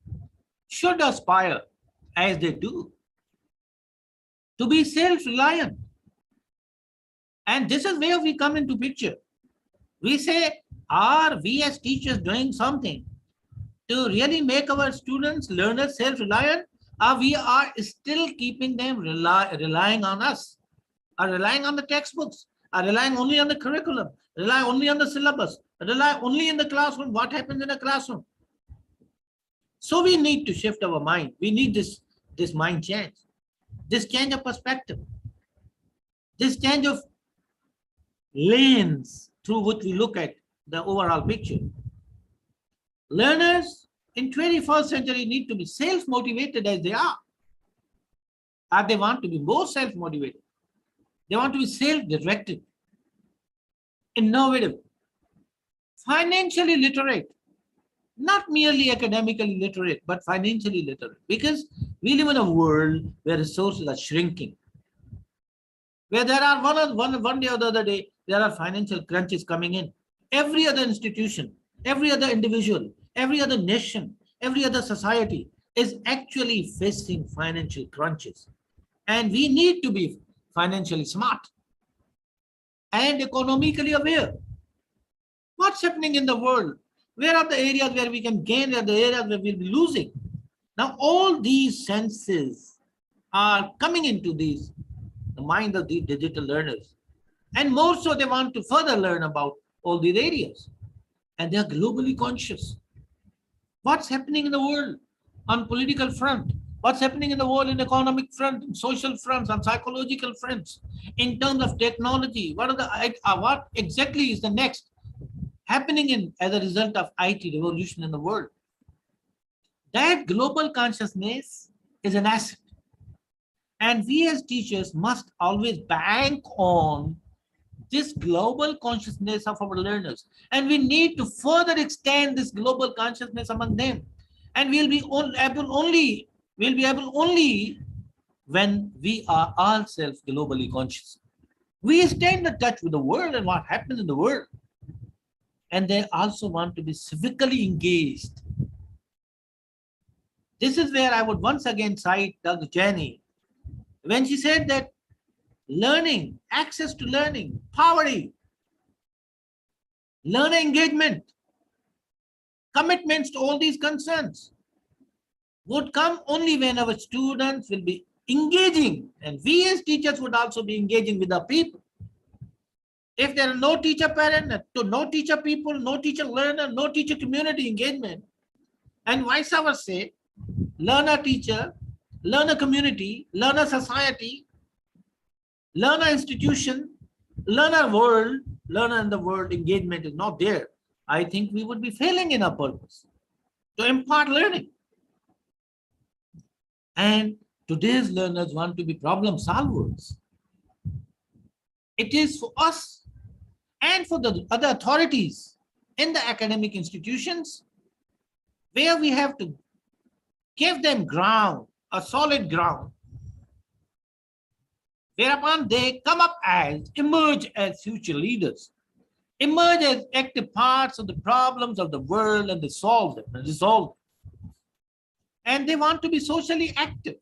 should aspire, as they do, to be self-reliant. And this is where we come into picture. We say, are we as teachers doing something to really make our students, learners self-reliant? Or we are still keeping them relying on us, are relying on the textbooks, are relying only on the curriculum, rely only on the syllabus, rely only in the classroom, what happens in the classroom. So we need to shift our mind. We need this mind change, this change of perspective, this change of lens through which we look at the overall picture. Learners in 21st century need to be self-motivated as they are. Or they want to be more self-motivated. They want to be self-directed, innovative, financially literate, not merely academically literate, but financially literate. Because we live in a world where resources are shrinking, where there are one day or the other day, there are financial crunches coming in. Every other institution, every other individual, every other nation, every other society is actually facing financial crunches. And we need to be financially smart and economically aware. What's happening in the world? Where are the areas where we can gain, where are the areas where we'll be losing? Now, all these senses are coming into the mind of the digital learners. And more so, they want to further learn about all these areas. And they are globally conscious. What's happening in the world on political front? What's happening in the world in economic front, in social fronts, on psychological fronts, in terms of technology? What exactly is the next happening as a result of IT revolution in the world? That global consciousness is an asset. And we as teachers must always bank on this global consciousness of our learners. And we need to further extend this global consciousness among them. And we'll be able only when we are ourselves globally conscious. We stay in touch with the world and what happens in the world. And they also want to be civically engaged. This is where I would once again cite Dr. Jenny when she said that learning, access to learning, poverty, learner engagement, commitments to all these concerns would come only when our students will be engaging, and we as teachers would also be engaging with our people. If there are no teacher parent, no teacher people, no teacher learner, no teacher community engagement, and vice versa, learner teacher, learner community, learner society, learner institution, learner world, learner in the world engagement is not there, I think we would be failing in our purpose to impart learning. And today's learners want to be problem solvers. It is for us and for the other authorities in the academic institutions where we have to give them ground, a solid ground, whereupon they come up emerge as future leaders. emerge as active parts of the problems of the world and they solve them and resolve them. And they want to be socially active.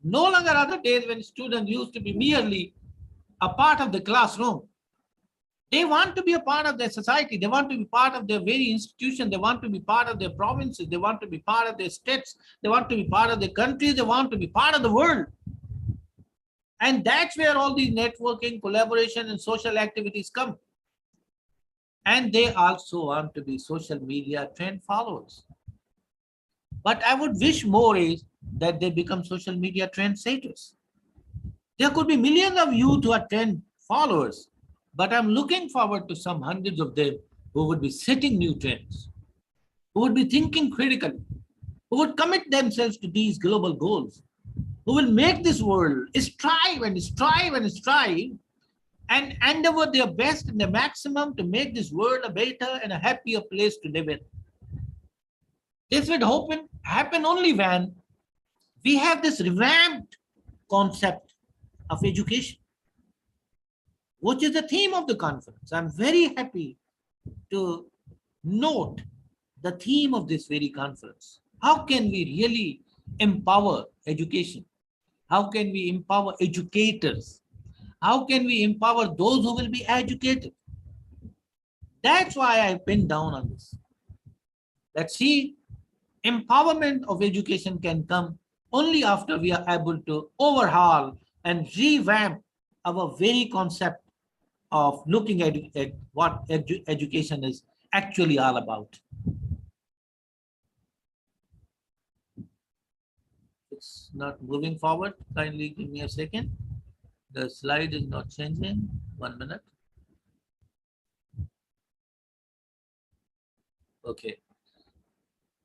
No longer are the days when students used to be merely a part of the classroom. They want to be a part of their society. They want to be part of their very institution. They want to be part of their provinces. They want to be part of their states. They want to be part of their countries. They want to be part of the world. And that's where all these networking, collaboration, and social activities come. And they also want to be social media trend followers. But I would wish more is that they become social media trend setters. There could be millions of youth who are trend followers, but I'm looking forward to some hundreds of them who would be setting new trends, who would be thinking critically, who would commit themselves to these global goals, who will make this world strive and strive and strive and endeavor their best and their maximum to make this world a better and a happier place to live in. This would happen only when we have this revamped concept of education, which is the theme of the conference. I'm very happy to note the theme of this very conference. How can we really empower education? How can we empower educators? How can we empower those who will be educated? That's why I pinned down on this. Let's see, empowerment of education can come only after we are able to overhaul and revamp our very concept of looking at what education is actually all about. It's not moving forward. Kindly give me a second. The slide is not changing. 1 minute. Okay.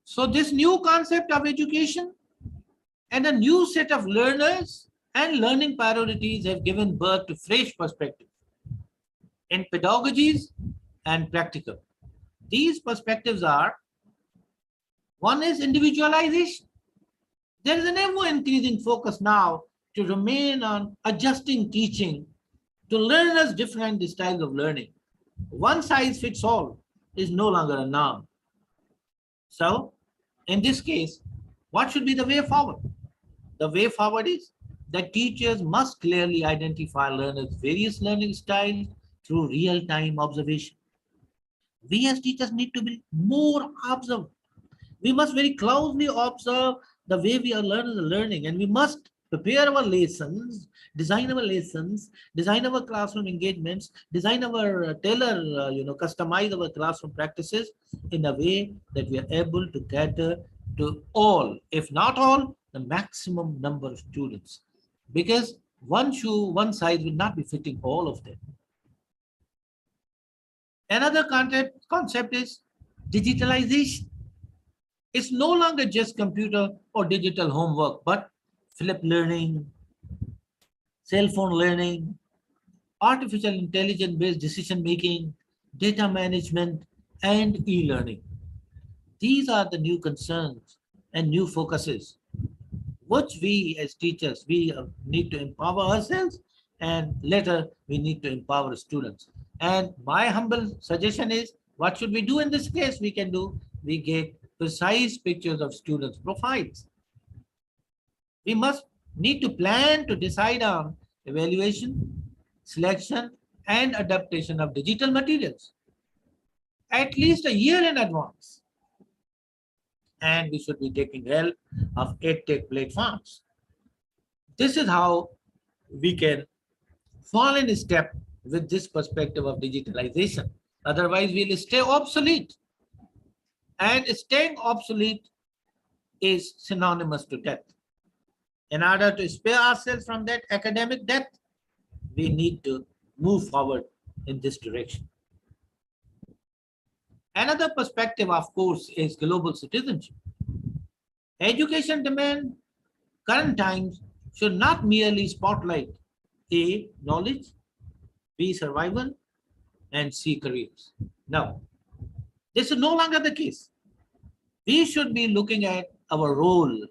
So this new concept of education and a new set of learners and learning priorities have given birth to fresh perspectives in pedagogies and practical. These perspectives are, one is individualization. There is an ever increasing focus now to remain on adjusting teaching to learners' different styles of learning. One size fits all is no longer a norm. So in this case, what should be the way forward? The way forward is that teachers must clearly identify learners' various learning styles through real-time observation. We as teachers need to be more observant. We must very closely observe the way we are learning, and we must prepare our lessons, design our classroom engagements, design our customize our classroom practices in a way that we are able to cater to all, if not all, the maximum number of students. Because one shoe, one size will not be fitting all of them. Another concept is digitalization. It's no longer just computer or digital homework, but flipped learning, cell phone learning, artificial intelligence-based decision-making, data management, and e-learning. These are the new concerns and new focuses, which we as teachers, we need to empower ourselves, and later we need to empower students. And my humble suggestion is, what should we do in this case? We get precise pictures of students' profiles. We must need to plan to decide on evaluation, selection, and adaptation of digital materials at least a year in advance. And we should be taking help of EdTech platforms. This is how we can fall in step with this perspective of digitalization. Otherwise, we'll stay obsolete. And staying obsolete is synonymous to death. In order to spare ourselves from that academic death, we need to move forward in this direction. Another perspective, of course, is global citizenship. Education demand current times should not merely spotlight A, knowledge, B, survival, and C, careers. No, this is no longer the case. We should be looking at our role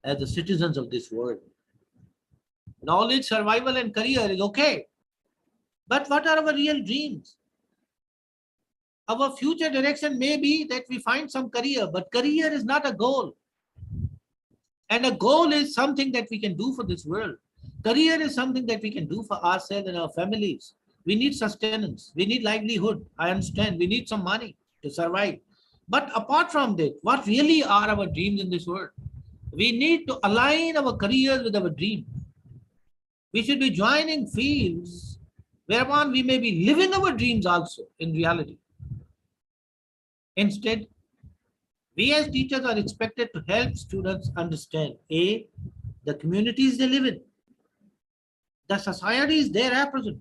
as the citizens of this world. Knowledge, survival, and career is okay. But what are our real dreams? Our future direction may be that we find some career, but career is not a goal. And a goal is something that we can do for this world. Career is something that we can do for ourselves and our families. We need sustenance. We need livelihood. I understand. We need some money to survive. But apart from that, what really are our dreams in this world? We need to align our careers with our dream. We should be joining fields whereupon we may be living our dreams also in reality. Instead, we as teachers are expected to help students understand A, the communities they live in, the societies they represent,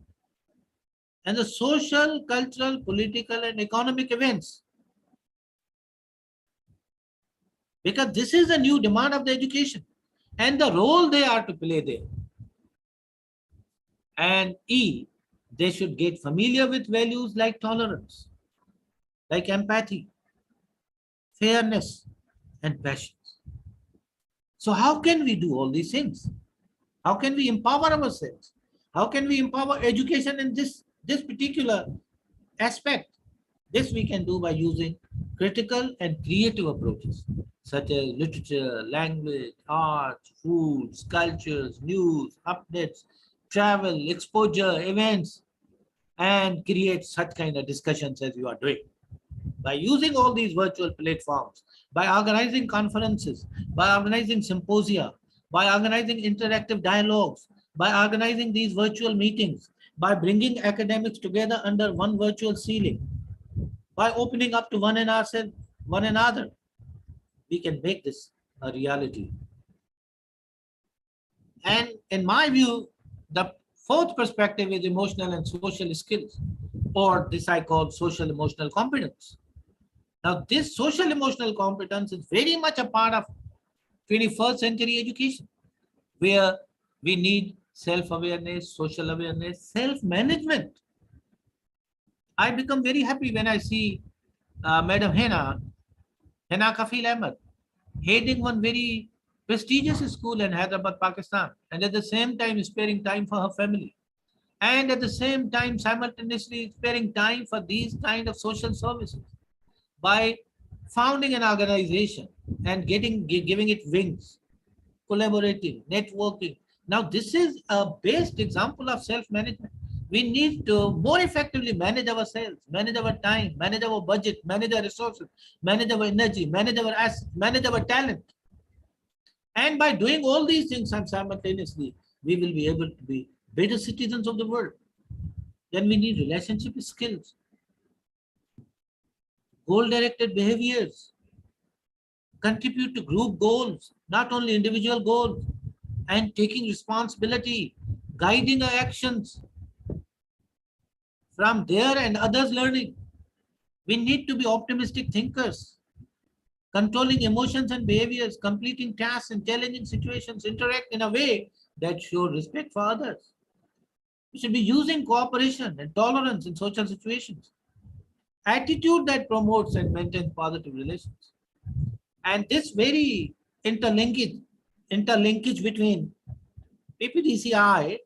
and the social, cultural, political, and economic events. Because this is a new demand of the education and the role they are to play there. And E, they should get familiar with values like tolerance, like empathy, fairness, and passions. So how can we do all these things? How can we empower ourselves? How can we empower education in this particular aspect? This we can do by using critical and creative approaches, such as literature, language, art, foods, cultures, news, updates, travel, exposure, events, and create such kind of discussions as you are doing. By using all these virtual platforms, by organizing conferences, by organizing symposia, by organizing interactive dialogues, by organizing these virtual meetings, by bringing academics together under one virtual ceiling, by opening up to one another, we can make this a reality. And in my view, the fourth perspective is emotional and social skills, or this I call social emotional competence. Now, this social emotional competence is very much a part of 21st century education, where we need self-awareness, social awareness, self-management. I become very happy when I see Madam Hena Kafil Ahmed, heading one very prestigious school in Hyderabad, Pakistan, and at the same time sparing time for her family. And at the same time, simultaneously sparing time for these kind of social services by founding an organization and giving it wings, collaborating, networking. Now, this is a best example of self-management. We need to more effectively manage ourselves, manage our time, manage our budget, manage our resources, manage our energy, manage our assets, manage our talent. And by doing all these things simultaneously, we will be able to be better citizens of the world. Then we need relationship skills, goal-directed behaviors, contribute to group goals, not only individual goals, and taking responsibility, guiding our actions from there and others learning. We need to be optimistic thinkers, controlling emotions and behaviors, completing tasks in challenging situations, interact in a way that shows respect for others. We should be using cooperation and tolerance in social situations, attitude that promotes and maintains positive relations. And this very interlinkage between PPDCI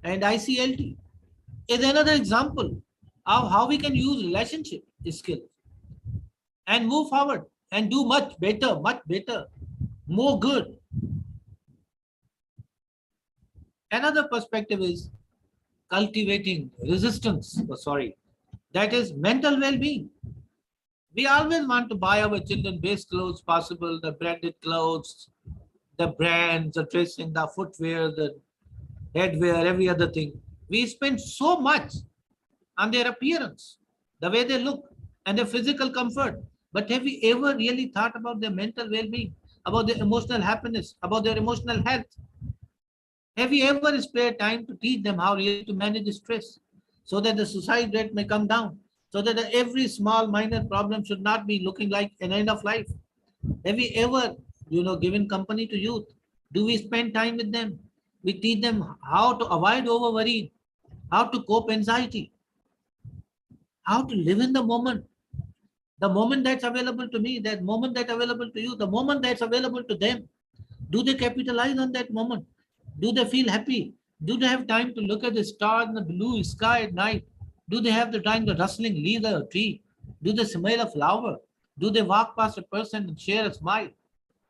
and ICLT is another example of how we can use relationship skills and move forward and do much better, more good. Another perspective is cultivating resistance, that is mental well-being. We always want to buy our children best clothes possible, the branded clothes, the brands, the dressing, the footwear, the headwear, every other thing. We spend so much on their appearance, the way they look, and their physical comfort. But have we ever really thought about their mental well-being, about their emotional happiness, about their emotional health? Have we ever spared time to teach them how really to manage stress so that the suicide rate may come down, so that every small minor problem should not be looking like an end of life? Have we ever, given company to youth? Do we spend time with them? We teach them how to avoid over worry, how to cope anxiety, how to live in the moment that's available to me, that moment that's available to you, the moment that's available to them. Do they capitalize on that moment? Do they feel happy? Do they have time to look at the stars in the blue sky at night? Do they have the time to rustling leaves of a tree? Do they smell a flower? Do they walk past a person and share a smile?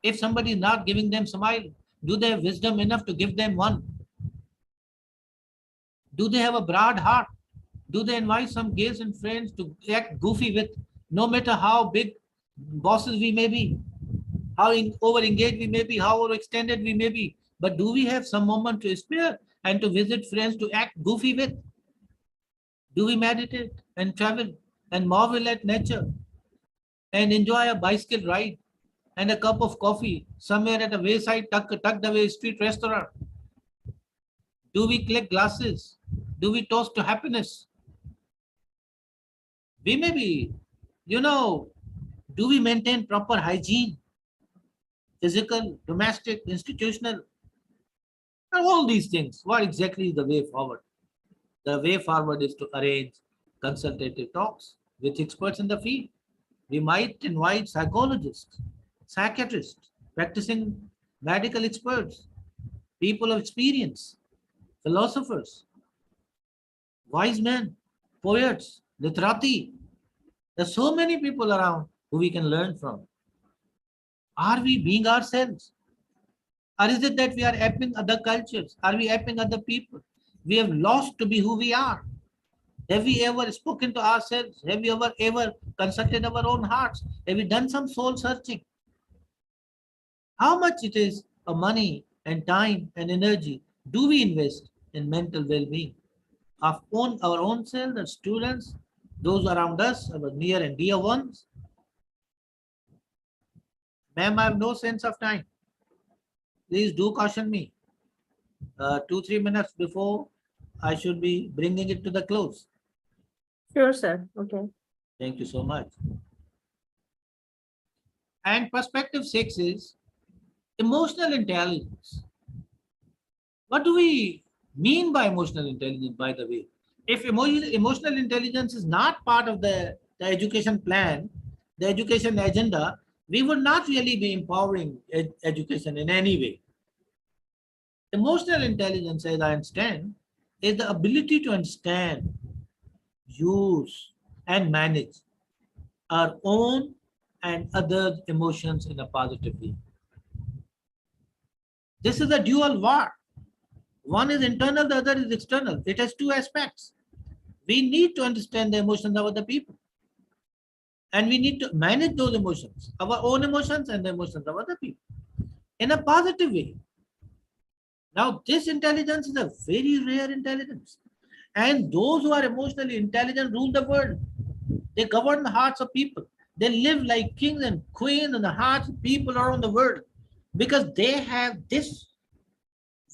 If somebody is not giving them smile, do they have wisdom enough to give them one? Do they have a broad heart? Do they invite some gays and friends to act goofy with, no matter how big bosses we may be, how over engaged we may be, how overextended we may be, but do we have some moment to spare and to visit friends to act goofy with? Do we meditate and travel and marvel at nature and enjoy a bicycle ride and a cup of coffee somewhere at a wayside tucked away street restaurant? Do we collect glasses? Do we toast to happiness? We may be, do we maintain proper hygiene? Physical, domestic, institutional, and all these things. What exactly is the way forward? The way forward is to arrange consultative talks with experts in the field. We might invite psychologists, psychiatrists, practicing medical experts, people of experience, philosophers, wise men, poets, literati. There's so many people around who we can learn from. Are we being ourselves? Or is it that we are apping other cultures? Are we apping other people? We have lost to be who we are. Have we ever spoken to ourselves? Have we ever consulted our own hearts? Have we done some soul searching? How much it is of money and time and energy do we invest in mental well-being of our own selves, the students, those around us, our near and dear ones? Ma'am, I have no sense of time. Please do caution me. 2-3 minutes before I should be bringing it to the close. Sure, sir. Okay. Thank you so much. And perspective 6 is emotional intelligence. What do we mean by emotional intelligence, by the way? If emotional intelligence is not part of the education plan, the education agenda, we would not really be empowering education in any way. Emotional intelligence, as I understand, is the ability to understand, use, and manage our own and other emotions in a positive way. This is a dual war. One is internal, the other is external. It has two aspects. We need to understand the emotions of other people. And we need to manage those emotions, our own emotions and the emotions of other people, in a positive way. Now, this intelligence is a very rare intelligence. And those who are emotionally intelligent rule the world. They govern the hearts of people. They live like kings and queens in the hearts of people around the world because they have this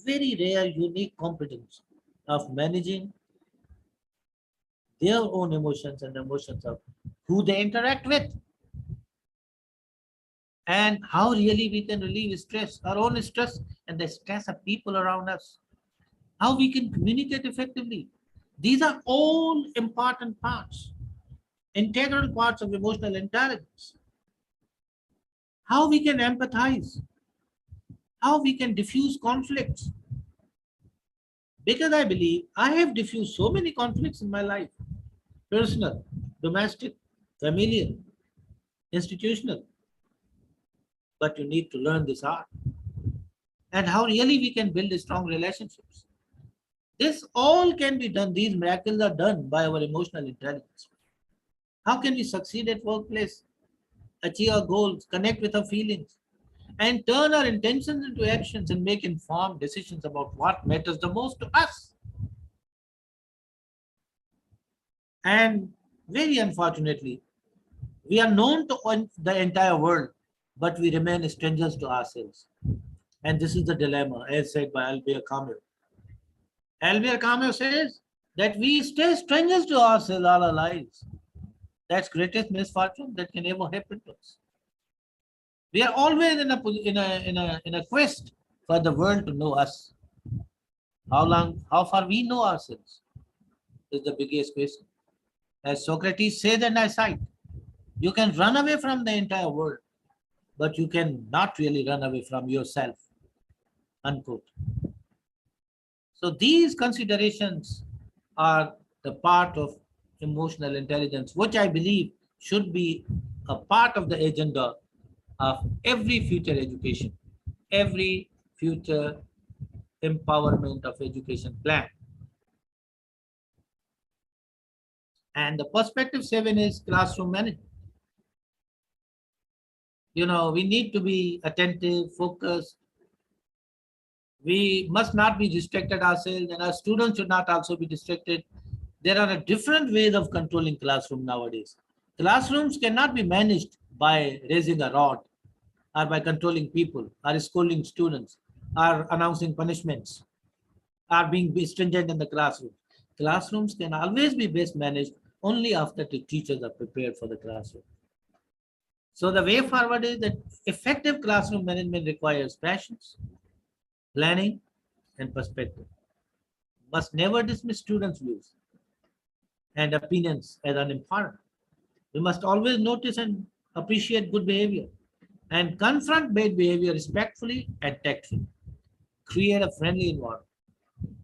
very rare, unique competence of managing their own emotions and the emotions of who they interact with. And how really we can relieve stress, our own stress and the stress of people around us. How we can communicate effectively. These are all important parts, integral parts of emotional intelligence. How we can empathize, how we can diffuse conflicts. Because I believe I have diffused so many conflicts in my life, personal, domestic, familial, institutional. But you need to learn this art and how really we can build strong relationships. This all can be done. These miracles are done by our emotional intelligence. How can we succeed at workplace, achieve our goals, connect with our feelings, and turn our intentions into actions and make informed decisions about what matters the most to us? And very unfortunately, we are known to the entire world, but we remain strangers to ourselves. And this is the dilemma, as said by Albert Camus. Albert Camus says that we stay strangers to ourselves all our lives. That's greatest misfortune that can ever happen to us. We are always in a quest for the world to know us. How far we know ourselves is the biggest question. As Socrates said, and I cite, you can run away from the entire world, but you can not really run away from yourself. Unquote. So these considerations are the part of emotional intelligence, which I believe should be a part of the agenda of every future education, every future empowerment of education plan. And the perspective 7 is classroom management. We need to be attentive, focused. We must not be distracted ourselves, and our students should not also be distracted. There are different ways of controlling classroom nowadays. Classrooms cannot be managed by raising a rod, or by controlling people, or scolding students, or announcing punishments, or being stringent in the classroom. Classrooms can always be best managed only after the teachers are prepared for the classroom. So the way forward is that effective classroom management requires passions, planning, and perspective. Must never dismiss students' views and opinions as unimportant. We must always notice and appreciate good behavior and confront bad behavior respectfully and tactfully. Create a friendly environment.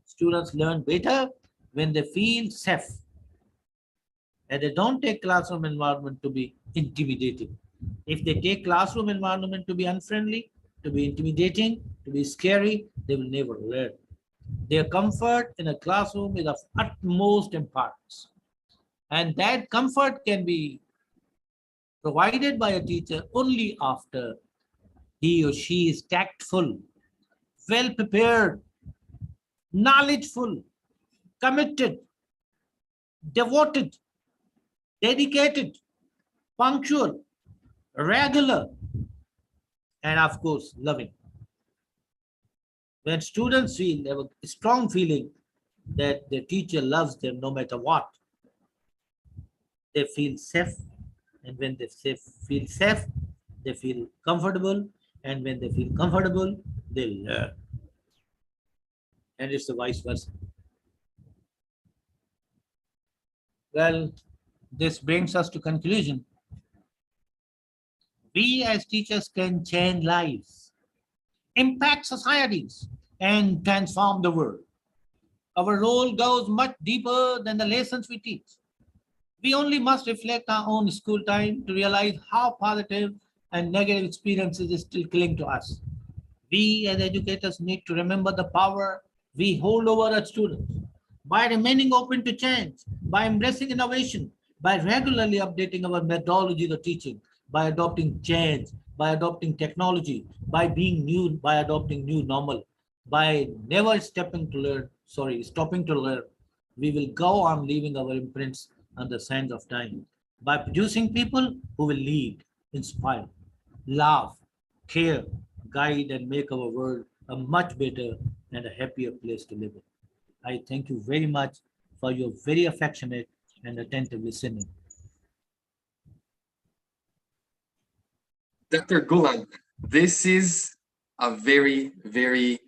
Students learn better when they feel safe, and they don't take classroom environment to be intimidating. If they take classroom environment to be unfriendly, to be intimidating, to be scary, they will never learn. Their comfort in a classroom is of utmost importance. And that comfort can be provided by a teacher only after he or she is tactful, well prepared, knowledgeful, committed, devoted, dedicated, punctual, regular, and of course, loving. When students feel, they have a strong feeling that their teacher loves them no matter what, they feel safe. And when they feel safe, they feel comfortable. And when they feel comfortable, they learn. And it's the vice versa. Well, this brings us to conclusion. We as teachers can change lives, impact societies, and transform the world. Our role goes much deeper than the lessons we teach. We only must reflect our own school time to realize how positive and negative experiences still cling to us. We as educators need to remember the power we hold over our students by remaining open to change, by embracing innovation, by regularly updating our methodologies of teaching, by adopting change, by adopting technology, by adopting new normal, by never stopping to learn. We will go on leaving our imprints on the sands of time by producing people who will lead, inspire, laugh, care, guide, and make our world a much better and a happier place to live in. I thank you very much for your very affectionate and attentive listening. Dr. Gulam, this is a very, very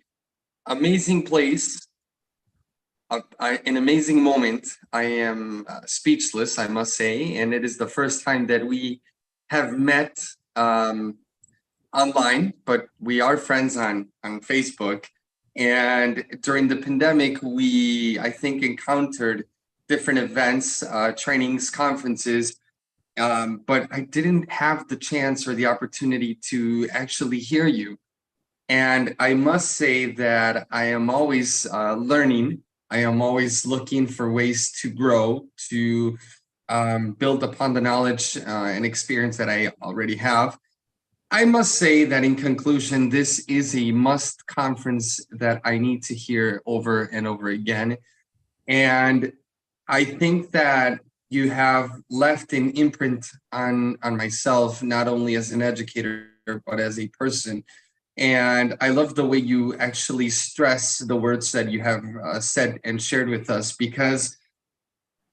amazing place, an amazing moment. I am speechless, I must say, and it is the first time that we have met online, but we are friends on Facebook. And during the pandemic, we, I think, encountered different events, trainings, conferences, but I didn't have the chance or the opportunity to actually hear you. And I must say that I am always learning. I am always looking for ways to grow, to build upon the knowledge and experience that I already have. I must say that in conclusion, this is a must conference that I need to hear over and over again. And I think that you have left an imprint on myself, not only as an educator, but as a person. And I love the way you actually stress the words that you have said and shared with us, because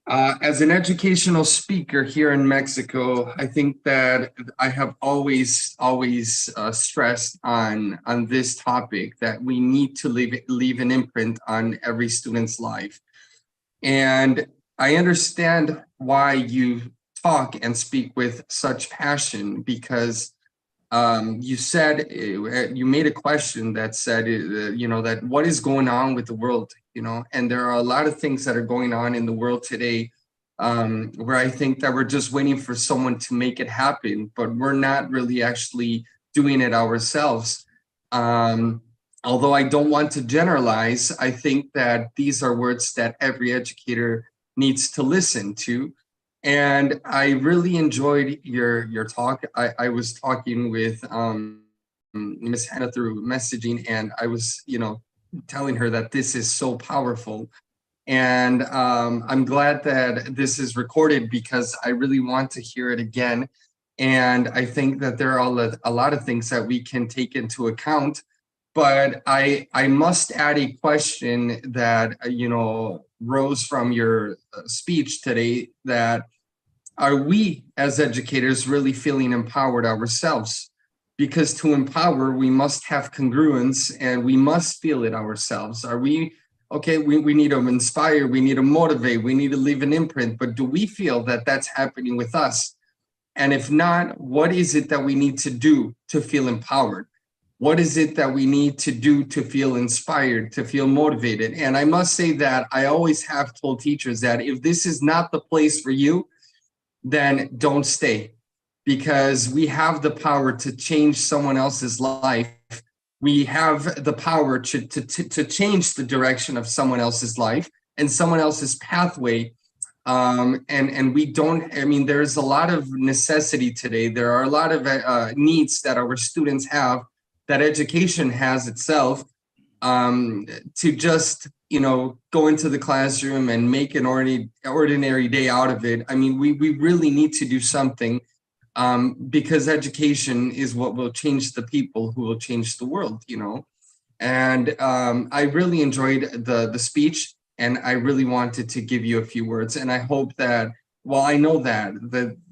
as an educational speaker here in Mexico, I think that I have always stressed on this topic, that we need to leave an imprint on every student's life. And I understand why you talk and speak with such passion, because You said, you made a question that said, that what is going on with the world, and there are a lot of things that are going on in the world today, where I think that we're just waiting for someone to make it happen, but we're not really actually doing it ourselves. Although I don't want to generalize, I think that these are words that every educator needs to listen to. And I really enjoyed your talk. I was talking with Miss Hannah through messaging, and I was, telling her that this is so powerful. And I'm glad that this is recorded because I really want to hear it again. And I think that there are a lot of things that we can take into account. But I must add a question that, rose from your speech today, that are we as educators really feeling empowered ourselves? Because to empower, we must have congruence and we must feel it ourselves. Are we, okay, we need to inspire, we need to motivate, we need to leave an imprint, but do we feel that that's happening with us? And if not, what is it that we need to do to feel empowered? What is it that we need to do to feel inspired, to feel motivated? And I must say that I always have told teachers that if this is not the place for you, then don't stay, because we have the power to change someone else's life. We have the power to change the direction of someone else's life and someone else's pathway. And we don't, there's a lot of necessity today. There are a lot of needs that our students have, that education has itself, to just, go into the classroom and make an ordinary day out of it. We really need to do something, because education is what will change the people who will change the world, And I really enjoyed the speech, and I really wanted to give you a few words. And I hope that, well, I know that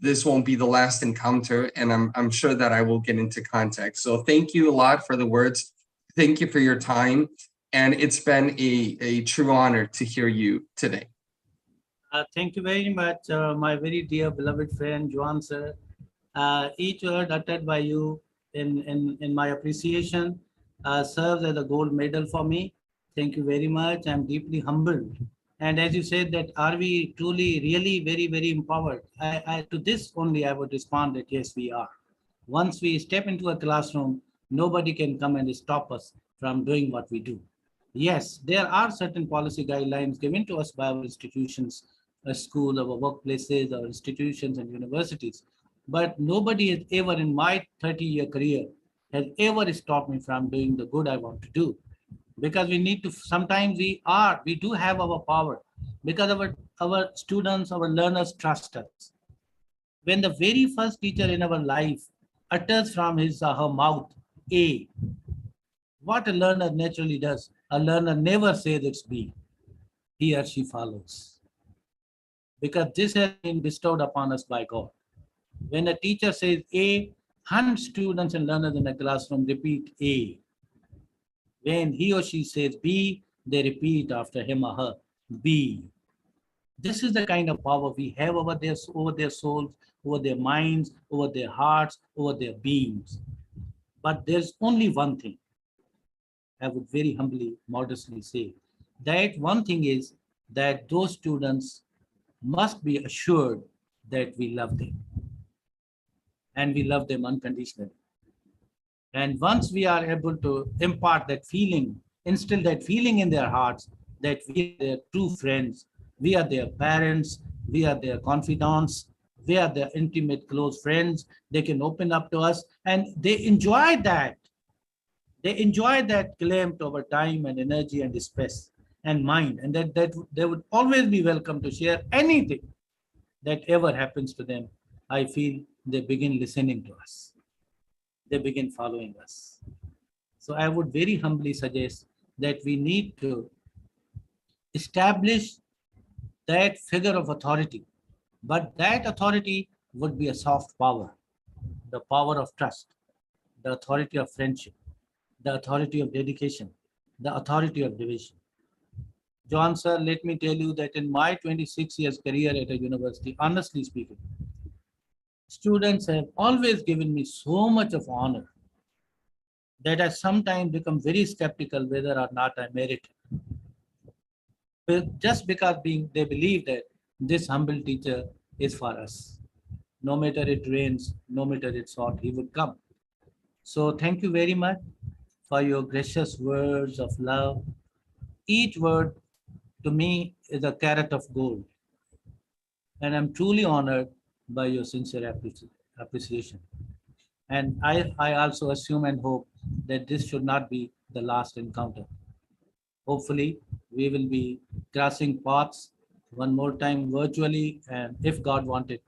this won't be the last encounter, and I'm sure that I will get into contact. So thank you a lot for the words. Thank you for your time. And it's been a true honor to hear you today. Thank you very much, my very dear beloved friend, Joan sir. Each word uttered by you in my appreciation serves as a gold medal for me. Thank you very much. I'm deeply humbled. And as you said, that are we truly, really very, very empowered? To this only I would respond that yes, we are. Once we step into a classroom, nobody can come and stop us from doing what we do. Yes, there are certain policy guidelines given to us by our institutions, a school, our workplaces, our institutions and universities. But nobody has ever in my 30-year career has ever stopped me from doing the good I want to do. Because we need to, sometimes we do have our power, because our students, our learners trust us. When the very first teacher in our life utters from his or her mouth A, what a learner naturally does, a learner never says it's B. He or she follows. Because this has been bestowed upon us by God. When a teacher says A, 100 students and learners in a classroom repeat A. When he or she says B, they repeat after him or her B. This is the kind of power we have over their souls, over their minds, over their hearts, over their beings. But there's only one thing I would very humbly, modestly say. That one thing is that those students must be assured that we love them. And we love them unconditionally. And once we are able to impart that feeling, instill that feeling in their hearts, that we are their true friends, we are their parents, we are their confidants, we are their intimate close friends, they can open up to us, and they enjoy that. They enjoy that claim over time and energy and space and mind, and that they would always be welcome to share anything that ever happens to them. I feel they begin listening to us. They begin following us. So I would very humbly suggest that we need to establish that figure of authority, but that authority would be a soft power, the power of trust, the authority of friendship, the authority of dedication, the authority of division. John sir, let me tell you that in my 26 years career at a university, honestly speaking, students have always given me so much of honor that I sometimes become very skeptical whether or not I merit it. But just because they believe that this humble teacher is for us. No matter it rains, no matter it's hot, he would come. So thank you very much for your gracious words of love. Each word to me is a carat of gold. And I'm truly honored by your sincere appreciation. And I also assume and hope that this should not be the last encounter. Hopefully, we will be crossing paths one more time virtually, and if God wanted,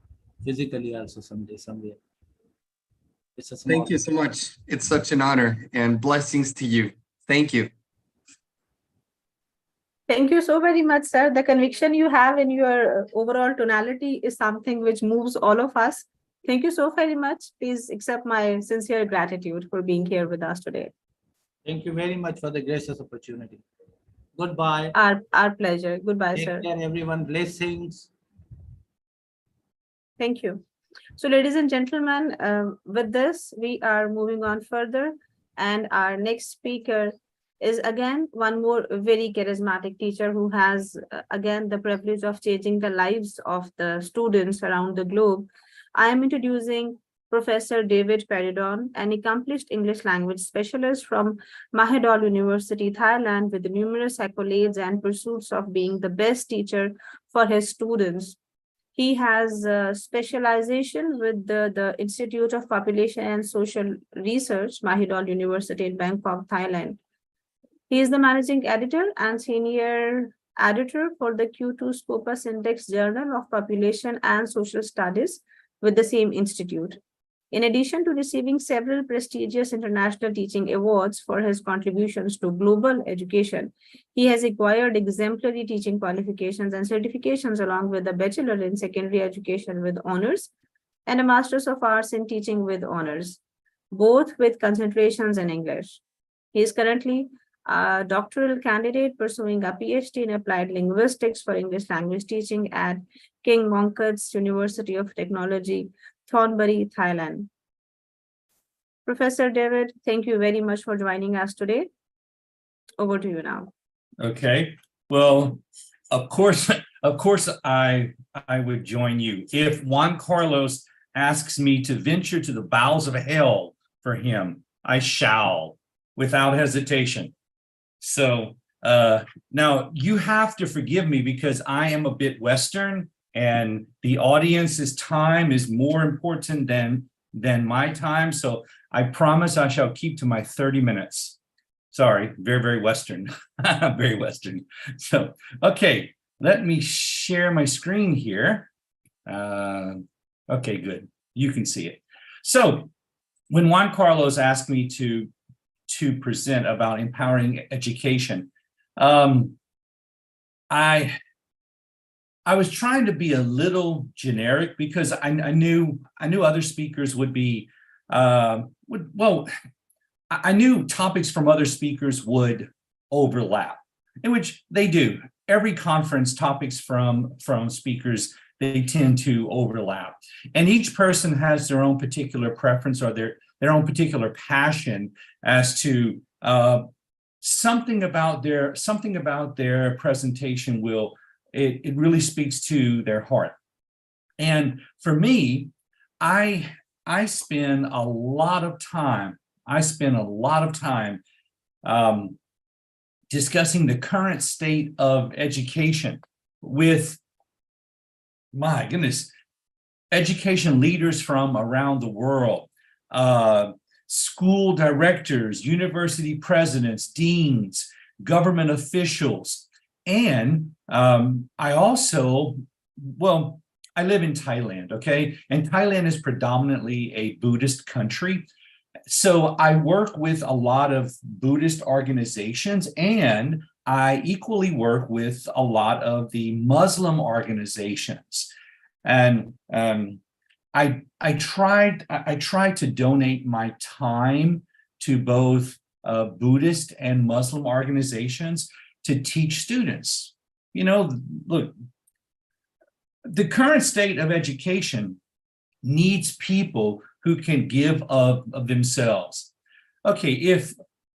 physically also someday, somewhere. It's a small. Thank you so much. It's such an honor, and blessings to you. Thank you. Thank you so very much, sir. The conviction you have in your overall tonality is something which moves all of us. Thank you so very much. Please accept my sincere gratitude for being here with us today. Thank you very much for the gracious opportunity. Goodbye. Our pleasure. Goodbye, sir. Take care, everyone. Blessings. Thank you. So, ladies and gentlemen, with this, we are moving on further. And our next speaker is again one more very charismatic teacher who has again the privilege of changing the lives of the students around the globe. I am introducing Professor David Peridon, an accomplished English language specialist from Mahidol University, Thailand, with numerous accolades and pursuits of being the best teacher for his students. He has a specialization with the Institute of Population and Social Research, Mahidol University in Bangkok, Thailand. He is the managing editor and senior editor for the Q2 Scopus Index Journal of Population and Social Studies with the same institute. In addition to receiving several prestigious international teaching awards for his contributions to global education, he has acquired exemplary teaching qualifications and certifications along with a Bachelor in Secondary Education with honors and a Master's of Arts in Teaching with honors, both with concentrations in English. He is currently a doctoral candidate pursuing a PhD in Applied Linguistics for English language teaching at King Mongkut's University of Technology, Thonburi, Thailand. Professor David, thank you very much for joining us today. Over to you now. Okay. Well, of course, I would join you. If Juan Carlos asks me to venture to the bowels of hell for him, I shall, without hesitation. So now you have to forgive me because I am a bit Western and the audience's time is more important than my time. So I promise I shall keep to my 30 minutes. Sorry, very, very Western, very Western. So, okay, let me share my screen here. Okay, good. You can see it. So when Juan Carlos asked me to present about empowering education, I was trying to be a little generic because I knew other speakers would be I knew topics from other speakers would overlap, in which they do. Every conference, topics from speakers, they tend to overlap, and each person has their own particular preference or their own particular passion as to something about their presentation will. It really speaks to their heart. And for me, I spend a lot of time discussing the current state of education with, my goodness, education leaders from around the world, school directors, university presidents, deans, government officials. And I also, I live in Thailand, okay? And Thailand is predominantly a Buddhist country. So I work with a lot of Buddhist organizations, and I equally work with a lot of the Muslim organizations. And I tried to donate my time to both Buddhist and Muslim organizations to teach students. You know, look, the current state of education needs people who can give of themselves. Okay, if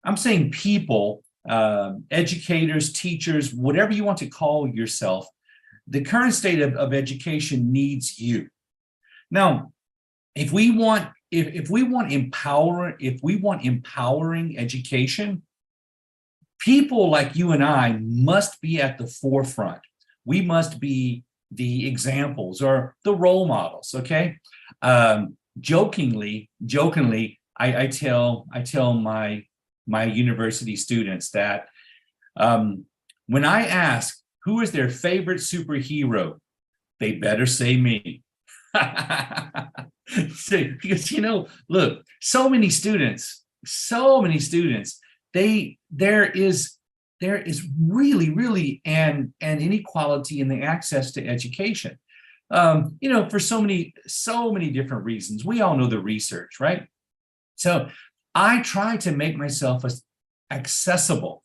I'm saying people, educators, teachers, whatever you want to call yourself, the current state of education needs you. Now, if we want empowering education, people like you and I must be at the forefront. We must be the examples or the role models. Okay, jokingly, I tell my university students that when I ask who is their favorite superhero, they better say me. Because look, so many students, there is really an inequality in the access to education. For so many different reasons. We all know the research, right? So I try to make myself accessible.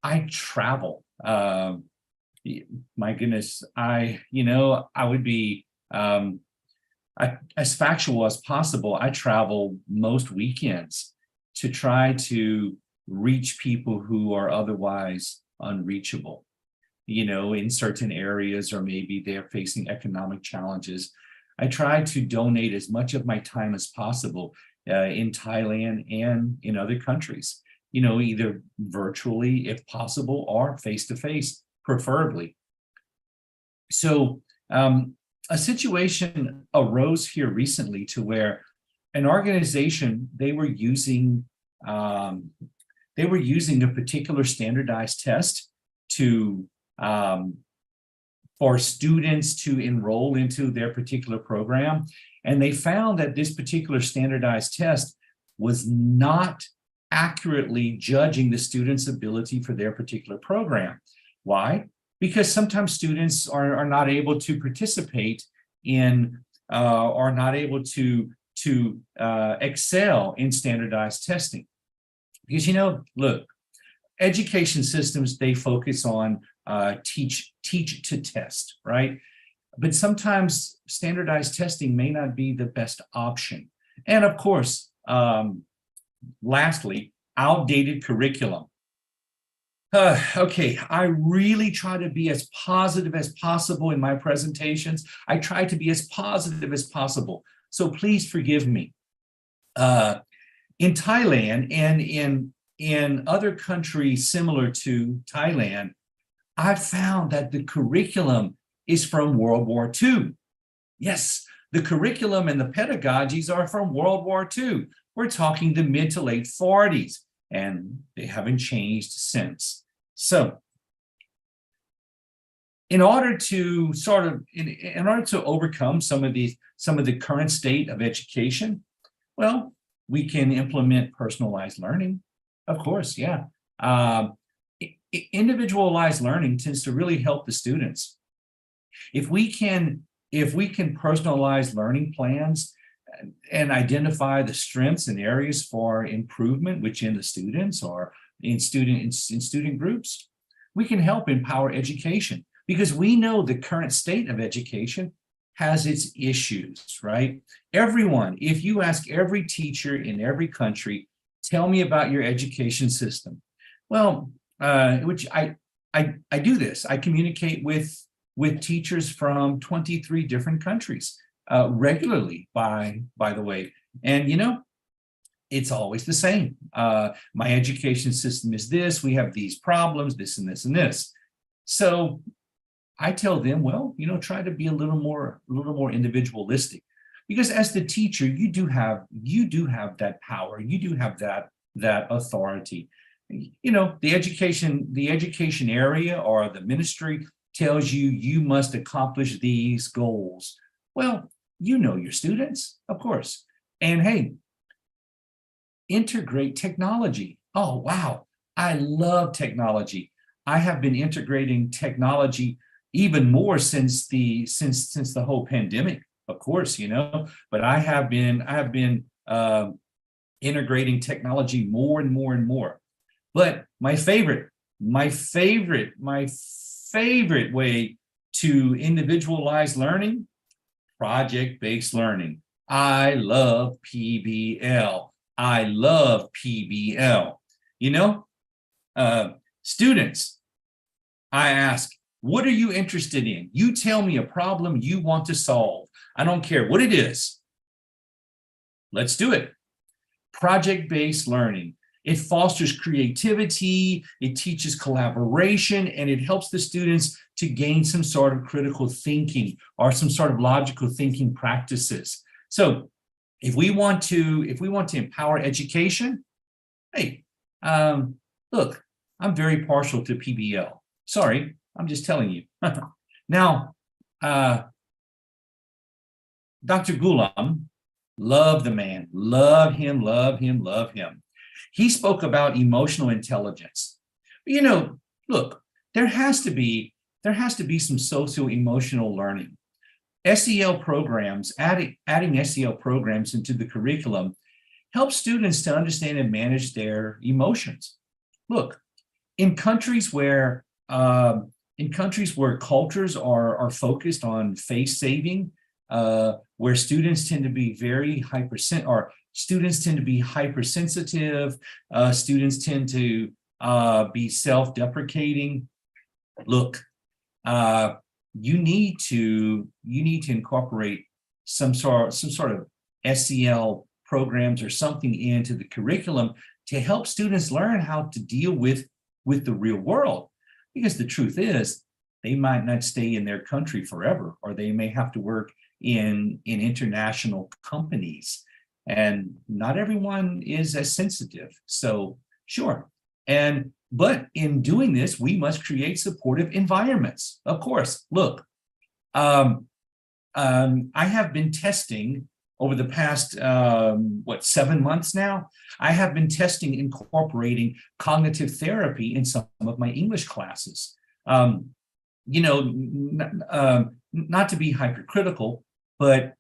I travel. My goodness, I would be as factual as possible. I travel most weekends to try to reach people who are otherwise unreachable, in certain areas, or maybe they're facing economic challenges. I try to donate as much of my time as possible in Thailand and in other countries, either virtually if possible or face-to-face, preferably. So a situation arose here recently to where an organization, they were using a particular standardized test for students to enroll into their particular program. And they found that this particular standardized test was not accurately judging the students' ability for their particular program. Why? Because sometimes students are not able to participate in are not able to excel in standardized testing. Because look, education systems, they focus on teach to test, right? But sometimes standardized testing may not be the best option. And of course, lastly, outdated curriculum. Okay, I really try to be as positive as possible in my presentations. I try to be as positive as possible. So please forgive me. In Thailand and in other countries similar to Thailand, I've found that the curriculum is from World War II. Yes, the curriculum and the pedagogies are from World War II. We're talking the mid to late 40s, and they haven't changed since. So in order to overcome some of the current state of education, well, we can implement personalized learning. Of course, yeah. Individualized learning tends to really help the students. If we can personalize learning plans and identify the strengths and areas for improvement within the students or in student groups, we can help empower education, because we know the current state of education has its issues, right? Everyone, if you ask every teacher in every country, tell me about your education system. Well, which I do this. I communicate with teachers from 23 different countries regularly, by the way. And it's always the same. My education system is this. We have these problems, this and this and this. So I tell them, well, try to be a little more individualistic, because as the teacher, you do have that power. You do have that authority. The education area or the ministry tells you must accomplish these goals. Well, your students, of course. And hey, integrate technology. Oh, wow. I love technology. I have been integrating technology even more since the whole pandemic, of course, but I have been integrating technology more and more and more. But my favorite way to individualize learning, project-based learning. I love PBL. I love PBL. You know, students, I ask, what are you interested in? You tell me a problem you want to solve. I don't care what it is. Let's do it. Project-based learning. It fosters creativity, it teaches collaboration, and it helps the students to gain some sort of critical thinking or some sort of logical thinking practices. So if we want to empower education, hey, look, I'm very partial to PBL. Sorry, I'm just telling you. Now, Dr. Ghulam, love the man, love him, love him, love him. He spoke about emotional intelligence. You know, look, there has to be some socio-emotional learning. SEL programs, adding SEL programs into the curriculum helps students to understand and manage their emotions. Look, in countries where cultures are focused on face saving, where students tend to be students tend to be hypersensitive, students tend to be self-deprecating. Look, you need to incorporate some sort of SEL programs or something into the curriculum to help students learn how to deal with the real world. Because the truth is, they might not stay in their country forever, or they may have to work in international companies. And not everyone is as sensitive. So sure. But in doing this, we must create supportive environments. Of course, look, I have been testing over the past, 7 months now. I have been testing incorporating cognitive therapy in some of my English classes. You know, not to be hypercritical, but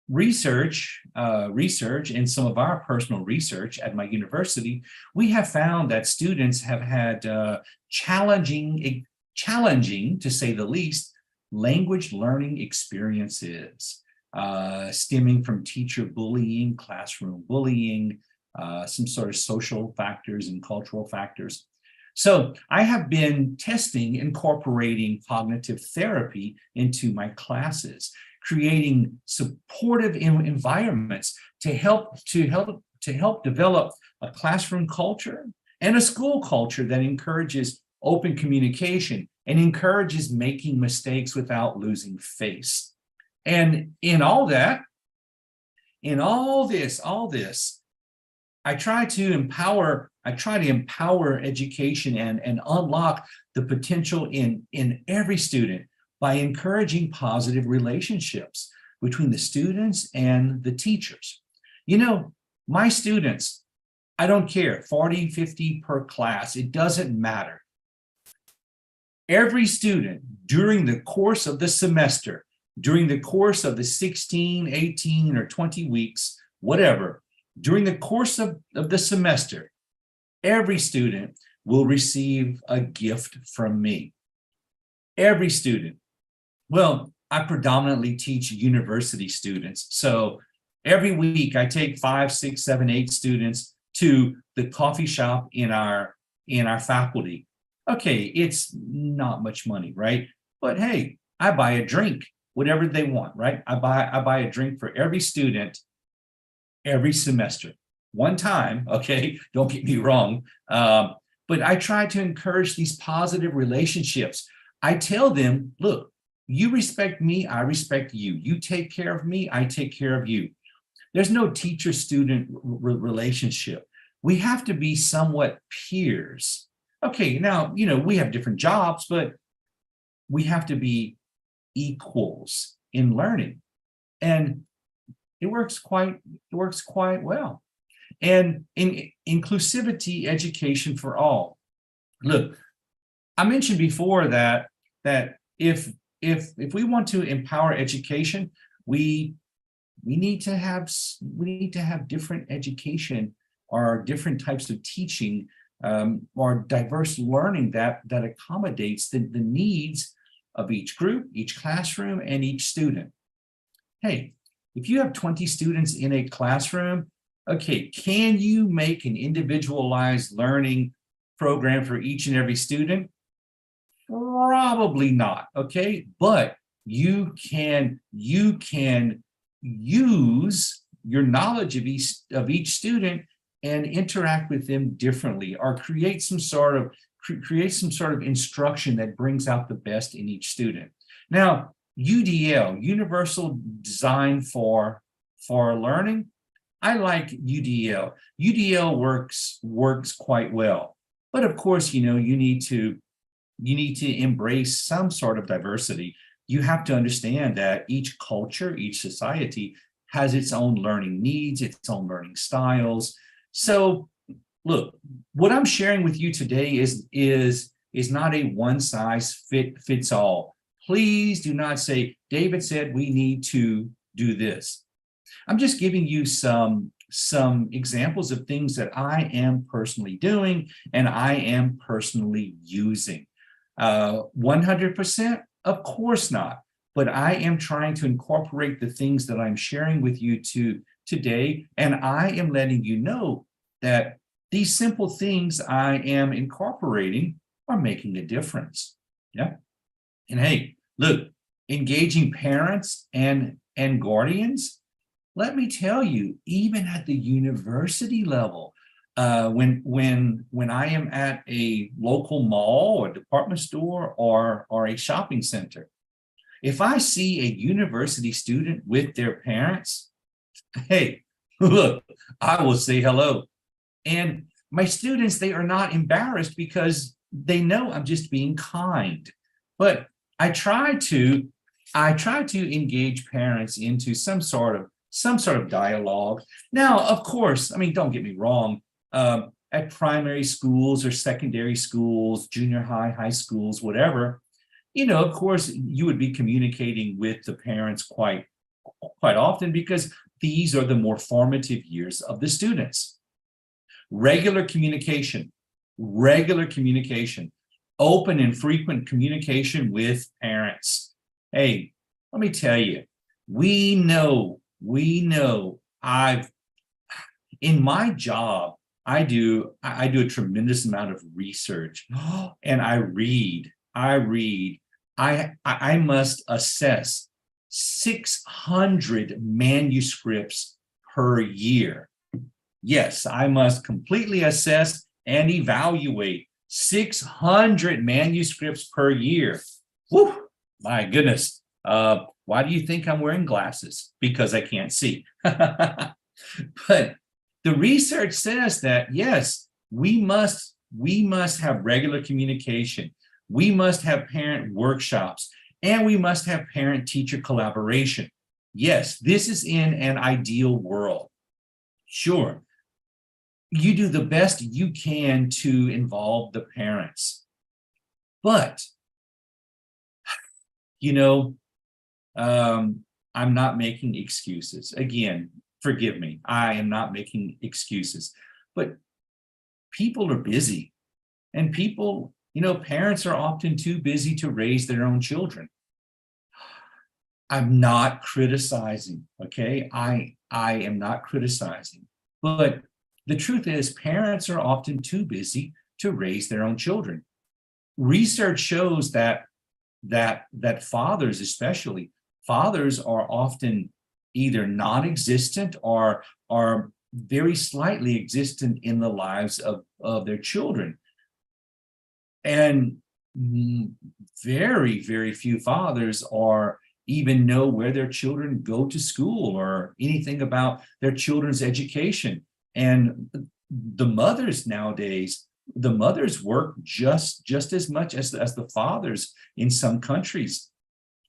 research and some of our personal research at my university, we have found that students have had challenging to say the least, language learning experiences stemming from teacher bullying, classroom bullying, some sort of social factors and cultural factors. So I have been testing incorporating cognitive therapy into my classes, creating supportive environments to help develop a classroom culture and a school culture that encourages open communication and encourages making mistakes without losing face. And in all this, I try to empower education and unlock the potential in every student by encouraging positive relationships between the students and the teachers. You know, my students, I don't care, 40, 50 per class, it doesn't matter. Every student during the course of the semester, during the course of the 16, 18, or 20 weeks, whatever, during the course of the semester, every student will receive a gift from me. Every student. Well, I predominantly teach university students. So every week I take 5, 6, 7, 8 students to the coffee shop in our faculty. Okay, it's not much money, right? But hey, I buy a drink, whatever they want, right? I buy a drink for every student every semester. One time, okay, don't get me wrong, but I try to encourage these positive relationships. I tell them, look, you respect me, I respect you. You take care of me, I take care of you. There's no teacher-student relationship. We have to be somewhat peers. Okay, now, you know, we have different jobs, but we have to be equals in learning. And it works quite well. And in inclusivity education for all. Look, I mentioned before that if we want to empower education, we need to have different education or different types of teaching or diverse learning that accommodates the needs of each group, each classroom, and each student. Hey, If you have 20 students in a classroom, okay, can you make an individualized learning program for each and every student? Probably not, okay? But you can use your knowledge of each student and interact with them differently, or create some sort of instruction that brings out the best in each student. Now, UDL, Universal Design for Learning, I like UDL. UDL works quite well, but of course, you need to embrace some sort of diversity. You have to understand that each culture, each society has its own learning needs, its own learning styles. So look, what I'm sharing with you today is not a one size fits all. Please do not say, David said we need to do this. I'm just giving you some examples of things that I am personally doing and I am personally using. 100%? Of course not. But I am trying to incorporate the things that I'm sharing with you today, and I am letting you know that these simple things I am incorporating are making a difference. Yeah. And hey, look, engaging parents and guardians, let me tell you, even at the university level, when I am at a local mall or department store or a shopping center, if I see a university student with their parents, hey, look, I will say hello. And my students, they are not embarrassed because they know I'm just being kind. But I try to engage parents into some sort of dialogue. Now, of course, I mean, don't get me wrong. At primary schools or secondary schools, junior high, high schools, whatever, of course, you would be communicating with the parents quite often because these are the more formative years of the students. Regular communication, open and frequent communication with parents. Hey, let me tell you, we know, in my job, I do a tremendous amount of research and I read. I must assess 600 manuscripts per year. Yes, I must completely assess and evaluate 600 manuscripts per year. Whew, my goodness. Why do you think I'm wearing glasses? Because I can't see. But the research says that, yes, we must have regular communication. We must have parent workshops, and we must have parent-teacher collaboration. Yes, this is in an ideal world. Sure, you do the best you can to involve the parents. But, I'm not making excuses. Again, forgive me, I am not making excuses. But people are busy, and people, parents are often too busy to raise their own children. I'm not criticizing, okay? I am not criticizing. But the truth is, parents are often too busy to raise their own children. Research shows that fathers, especially, fathers are often either non-existent or are very slightly existent in the lives of their children. And very, very few fathers even know where their children go to school or anything about their children's education. And the mothers nowadays, the mothers work just as much as the fathers in some countries.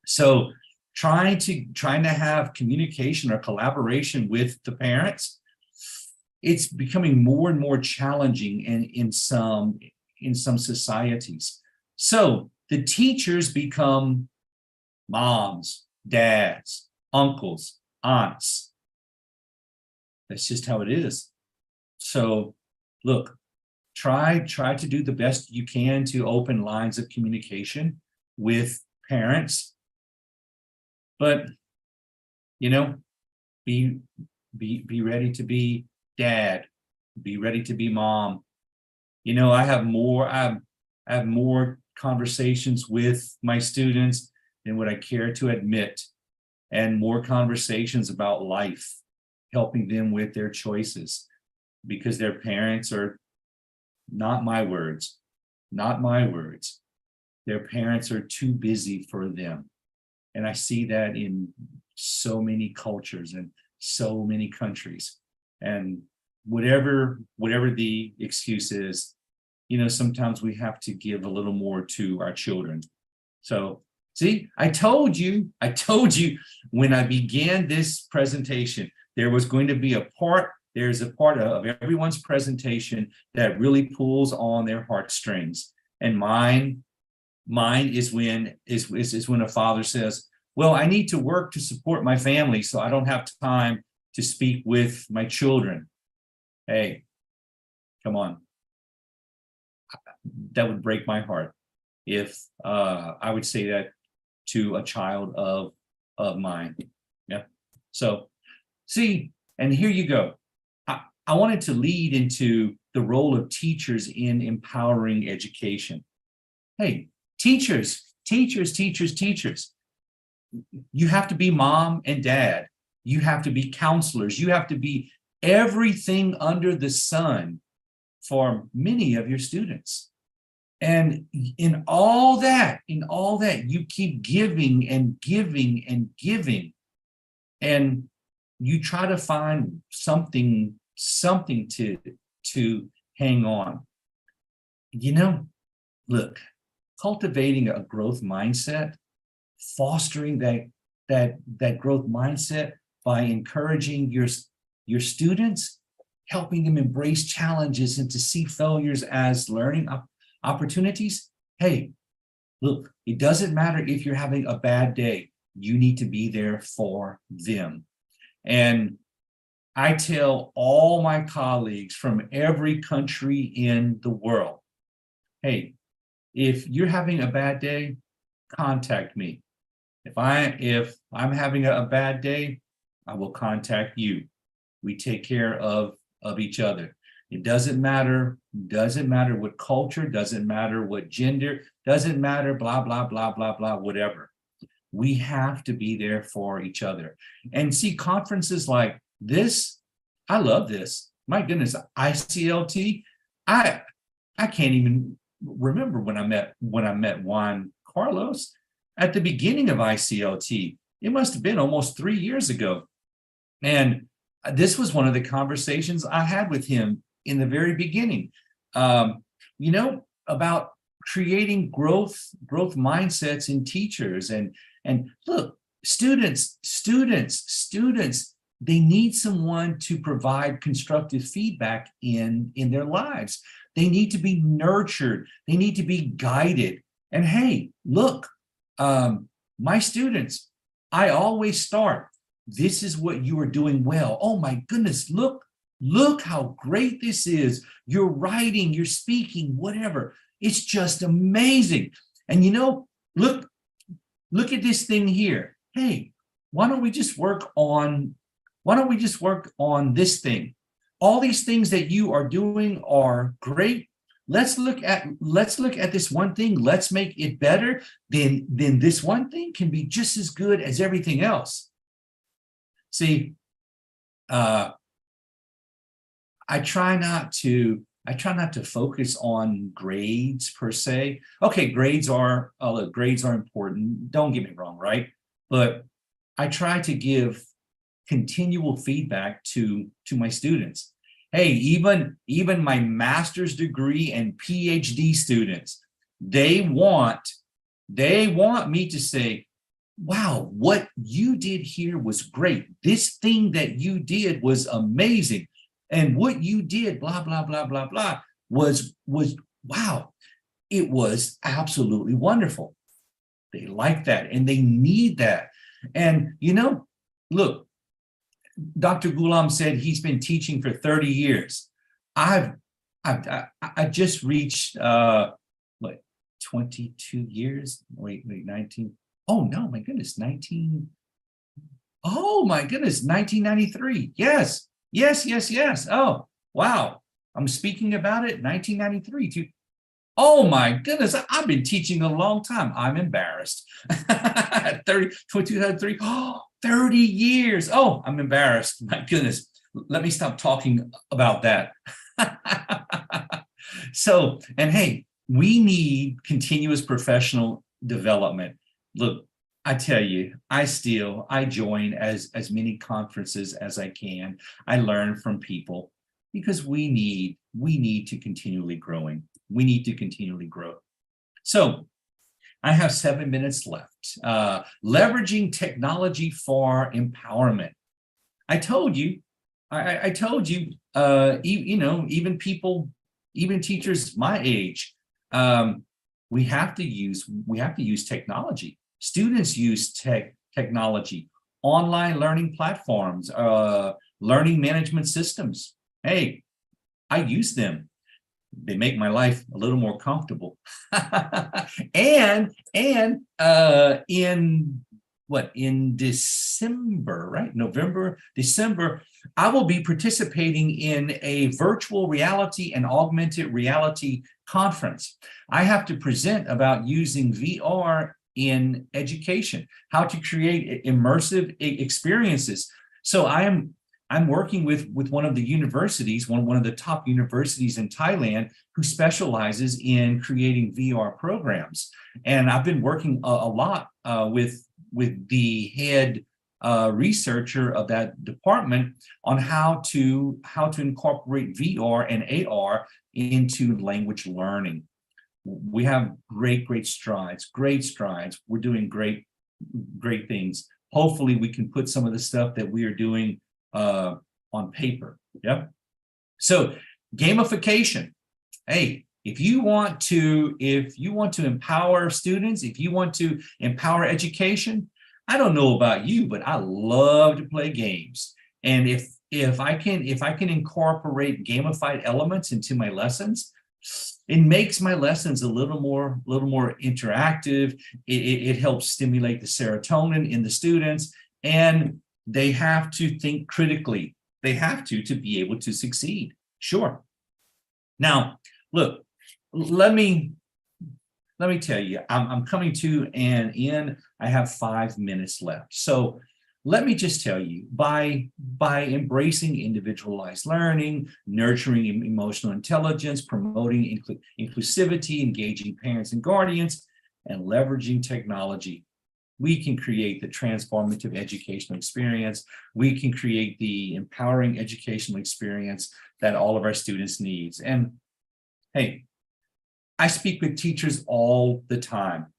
So trying to have communication or collaboration with the parents, it's becoming more and more challenging in some societies. So the teachers become moms, dads, uncles, aunts. That's just how it is. So look, try to do the best you can to open lines of communication with parents. But, Be ready to be dad. Be ready to be mom. You know, I have more conversations with my students than what I care to admit, and more conversations about life, helping them with their choices, because their parents are, not my words, not my words, their parents are too busy for them. And I see that in so many cultures and so many countries. And whatever the excuse is, you know, sometimes we have to give a little more to our children. So see, I told you when I began this presentation, there was going to be there's a part of everyone's presentation that really pulls on their heartstrings. And mine is when a father says, well, I need to work to support my family, so I don't have time to speak with my children. Hey, come on. That would break my heart if I would say that to a child of mine. Yeah. So see, and here you go. I wanted to lead into the role of teachers in empowering education. Hey, teachers. You have to be mom and dad. You have to be counselors. You have to be everything under the sun for many of your students. And in all that, you keep giving and giving and giving. And you try to find something to hang on. You know, look, cultivating a growth mindset, fostering that growth mindset by encouraging your students, helping them embrace challenges and to see failures as learning opportunities. Hey, look, it doesn't matter if you're having a bad day, you need to be there for them. And I tell all my colleagues from every country in the world, hey, if you're having a bad day, contact me. If I'm having a bad day, I will contact you. We take care of each other. It doesn't matter what culture, doesn't matter what gender, doesn't matter, blah, blah, blah, blah, blah, whatever. We have to be there for each other. And see, conferences like this, I love this. My goodness, ICLT, I can't even remember when I met Juan Carlos at the beginning of ICLT. It must have been almost 3 years ago. And this was one of the conversations I had with him in the very beginning, you know, about creating growth mindsets in teachers. And look, students, they need someone to provide constructive feedback in their lives. They need to be nurtured. They need to be guided. And hey, look, my students, I always start, this is what you are doing well. Oh my goodness, look how great this is. You're writing, you're speaking, whatever. It's just amazing. And you know, look at this thing here. Hey, why don't we just work on this thing? All these things that you are doing are great. Let's look at this one thing. Let's make it better. Then this one thing can be just as good as everything else. See, I try not to focus on grades per se. Okay, grades are important. Don't get me wrong, right? But I try to give continual feedback to my students. Hey, even my master's degree and PhD students, they want me to say, wow, what you did here was great. This thing that you did was amazing. And what you did, blah, blah, blah, blah, blah, was wow. It was absolutely wonderful. They like that and they need that. And, you know, look, Dr. Ghulam said he's been teaching for 30 years. I just reached, 22 years? Wait, 19. Oh no, my goodness, 19. Oh my goodness, 1993. Yes, yes, yes, yes. Oh, wow. I'm speaking about it, 1993. Oh my goodness, I've been teaching a long time. I'm embarrassed. 2003, oh, 30 years. Oh, I'm embarrassed. My goodness. Let me stop talking about that. So, and hey, we need continuous professional development. Look, I tell you, I join as many conferences as I can. I learn from people because we need to continually growing. We need to continually grow. So I have 7 minutes left. Leveraging technology for empowerment. I told you, I told you, you know, even people, even teachers my age, we have to use technology. Students use technology, online learning platforms, learning management systems. Hey, I use them. They make my life a little more comfortable. and in December, right? November, December, I will be participating in a virtual reality and augmented reality conference. I have to present about using VR in education, how to create immersive experiences. So I'm working with one of the universities, one of the top universities in Thailand, who specializes in creating VR programs. And I've been working a lot with the head researcher of that department on how to incorporate VR and AR into language learning. We have great strides. We're doing great things. Hopefully we can put some of the stuff that we are doing on paper. Yep. So gamification. Hey, if you want to empower students, if you want to empower education, I don't know about you, but I love to play games. And if I can incorporate gamified elements into my lessons, it makes my lessons a little more interactive. It helps stimulate the serotonin in the students, and they have to think critically. They have to be able to succeed. Sure. Now, look, let me tell you, I'm coming to an end. I have 5 minutes left. So let me just tell you, by embracing individualized learning, nurturing emotional intelligence, promoting inclusivity, engaging parents and guardians, and leveraging technology, we can create the transformative educational experience. We can create the empowering educational experience that all of our students need. And hey, I speak with teachers all the time.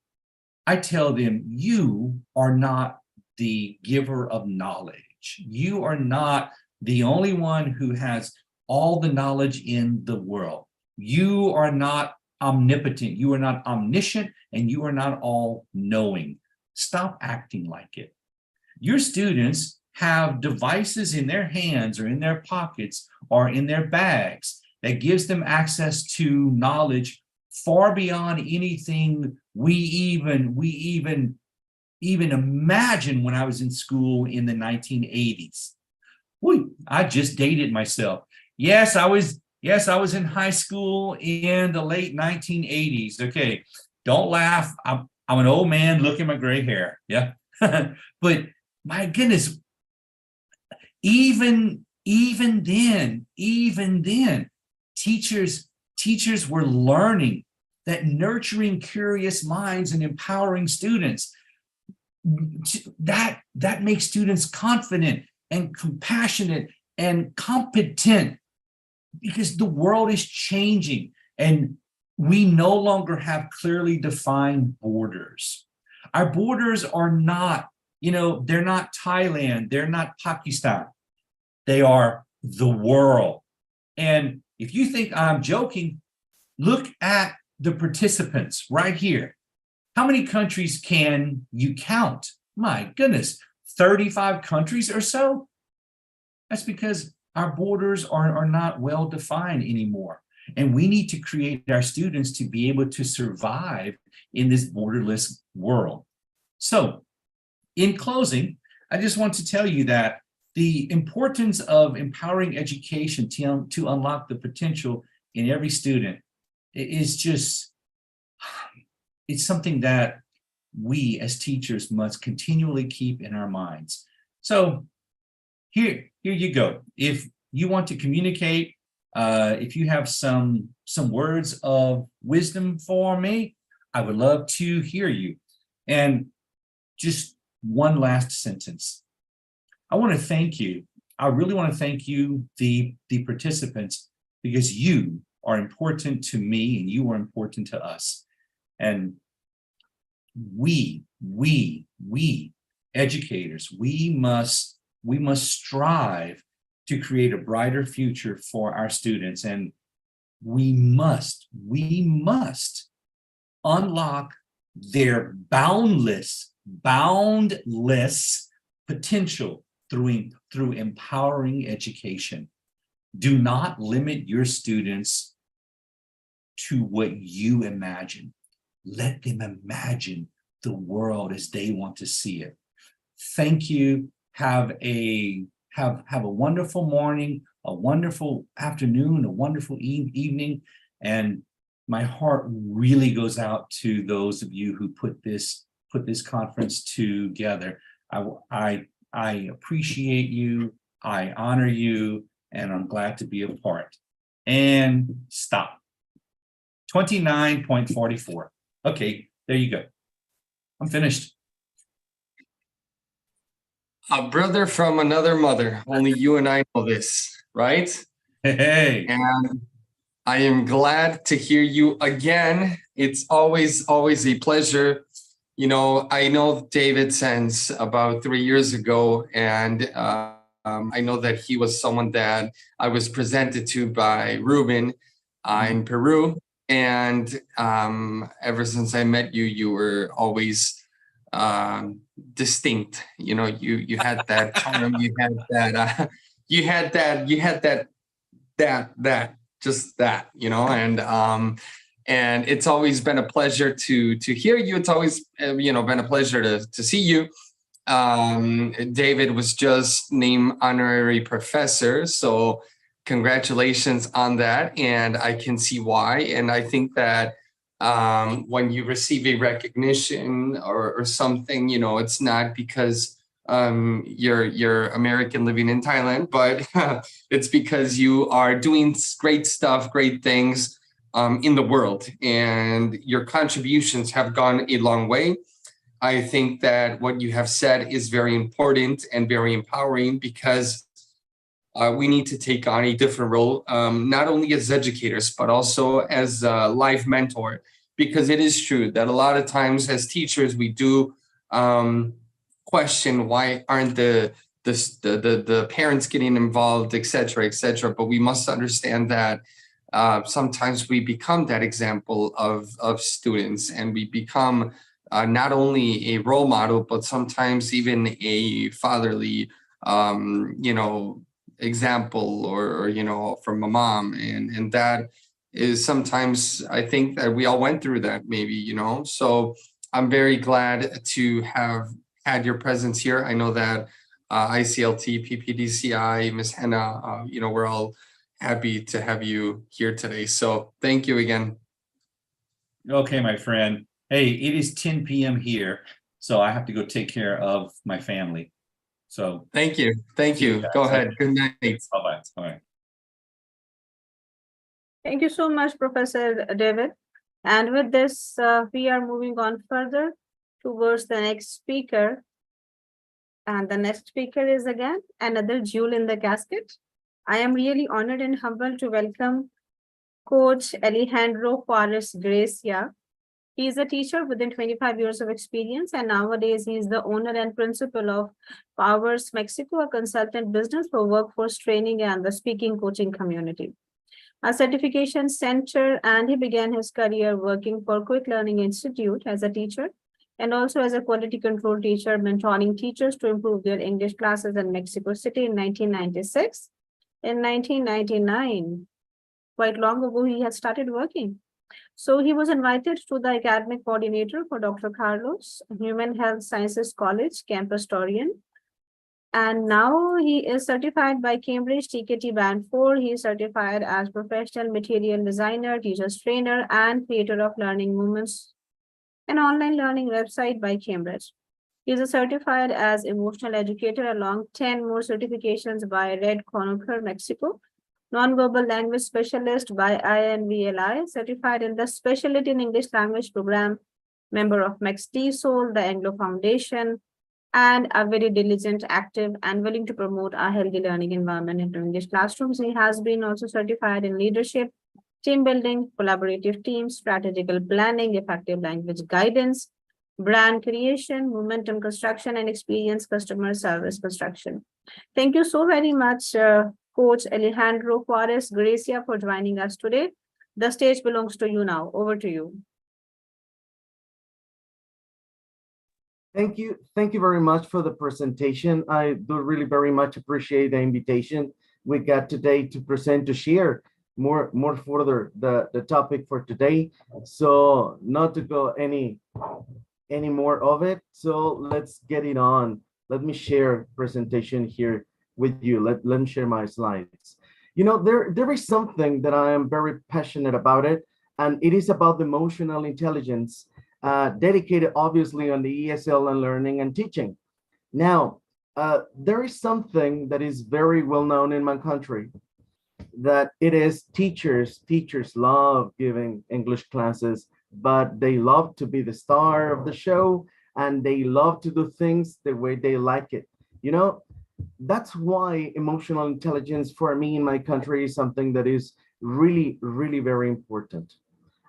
I tell them, you are not the giver of knowledge. You are not the only one who has all the knowledge in the world. You are not omnipotent. You are not omniscient, and you are not all-knowing. Stop acting like it. Your students have devices in their hands or in their pockets or in their bags that gives them access to knowledge far beyond anything we even imagine when I was in school in the 1980s. I just dated myself. Yes, I was in high school in the late 1980s. Okay, don't laugh. I'm an old man. Look at my gray hair. Yeah. But my goodness, even then, teachers were learning that nurturing curious minds and empowering students, that makes students confident and compassionate and competent, because the world is changing and we no longer have clearly defined borders. Our borders are not, they're not Thailand, they're not Pakistan. They are the world. And if you think I'm joking, look at the participants right here. How many countries can you count? My goodness, 35 countries or so? That's because our borders are not well defined anymore. And we need to create our students to be able to survive in this borderless world. So in closing, I just want to tell you that the importance of empowering education to unlock the potential in every student is just, it's something that we as teachers must continually keep in our minds. So here you go. If you want to communicate, if you have some words of wisdom for me, I would love to hear you. And just one last sentence. I want to thank you. I really want to thank you, the participants, because you are important to me and you are important to us. And we educators, we must strive to create a brighter future for our students. And we must unlock their boundless potential through empowering education. Do not limit your students to what you imagine. Let them imagine the world as they want to see it. Thank you. Have a wonderful morning, a wonderful afternoon, a wonderful evening. And my heart really goes out to those of you who put this conference together. I appreciate you, I honor you, and I'm glad to be a part. And stop. 29.44. Okay, there you go. I'm finished. A brother from another mother. Only you and I know this, right? Hey. And I am glad to hear you again. It's always a pleasure. You know, I know David since about 3 years ago, and I know that he was someone that I was presented to by Ruben in Peru. And ever since I met you, you were always distinct. You know, you had that charm, you had that just that, you know, and it's always been a pleasure to hear you. It's always been a pleasure to see you. David was just named honorary professor, so congratulations on that, and I can see why. And I think that when you receive a recognition or something, you know, it's not because you're American living in Thailand, but it's because you are doing great stuff, great things in the world, and your contributions have gone a long way. I think that what you have said is very important and very empowering, because we need to take on a different role, not only as educators, but also as a life mentor, because it is true that a lot of times as teachers, we do question why aren't the parents getting involved, et cetera, but we must understand that sometimes we become that example of students, and we become not only a role model, but sometimes even a fatherly, example, or from a mom. And that is sometimes, I think that we all went through that, maybe, so I'm very glad to have had your presence here. I know that ICLT, PPDCI, Ms. Henna, we're all happy to have you here today. So thank you again. Okay, my friend. Hey, it is 10 p.m. here, so I have to go take care of my family. So thank you. Go ahead. Good night. Bye-bye. All right. Thank you so much, Professor David. And with this, we are moving on further towards the next speaker. And the next speaker is again another jewel in the casket. I am really honored and humbled to welcome Coach Alejandro Juarez Gracia. He is a teacher within 25 years of experience, and nowadays he is the owner and principal of Powers Mexico, a consultant business for workforce training and the speaking coaching community, a certification center, and he began his career working for Quick Learning Institute as a teacher and also as a quality control teacher, mentoring teachers to improve their English classes in Mexico City in 1996. In 1999, quite long ago, he had started working. So he was invited to the academic coordinator for Dr. Carlos, Human Health Sciences College, campus historian, And now he is certified by Cambridge TKT Band 4. He is certified as professional material designer, teacher's trainer, and creator of Learning Movements, an online learning website by Cambridge. He is certified as emotional educator along 10 more certifications by Red Conocer, Mexico. Nonverbal language specialist by INVLI, certified in the specialty in English language program, member of MEX-TESOL, the Anglo Foundation, and a very diligent, active, and willing to promote a healthy learning environment into English classrooms. He has been also certified in leadership, team building, collaborative teams, strategical planning, effective language guidance, brand creation, momentum construction, and experience customer service construction. Thank you so very much, Coach Alejandro Juarez Gracia, for joining us today. The stage belongs to you now. Over to you. Thank you. Thank you very much for the presentation. I do really very much appreciate the invitation we got today to present, to share more further the topic for today. So not to go any more of it. So let's get it on. Let me share presentation here with you. Let me share my slides. You know, there is something that I am very passionate about it, and it is about the emotional intelligence, dedicated obviously on the ESL and learning and teaching. Now, there is something that is very well known in my country, that it is teachers love giving English classes, but they love to be the star of the show, and they love to do things the way they like it. You know, that's why emotional intelligence for me in my country is something that is really, really very important.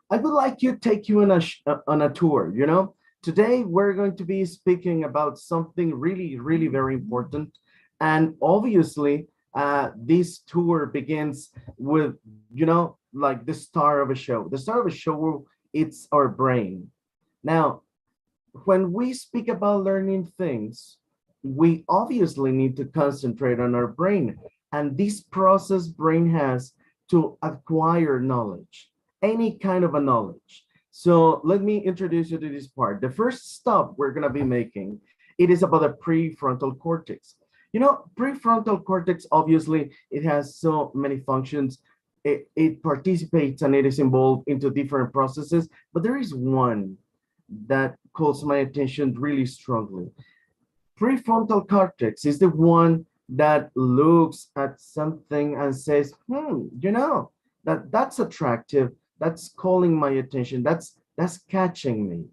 I would like to take you on a tour. You know, today we're going to be speaking about something really, really very important. And obviously, this tour begins with, you know, like the star of a show. The star of a show, it's our brain. Now, when we speak about learning things, we obviously need to concentrate on our brain. And this process brain has to acquire knowledge, any kind of a knowledge. So let me introduce you to this part. The first stop we're going to be making, it is about the prefrontal cortex. You know, prefrontal cortex, obviously, it has so many functions. It participates and it is involved into different processes, but there is one that calls my attention really strongly. Prefrontal cortex is the one that looks at something and says, you know, that's attractive, that's calling my attention, that's catching me.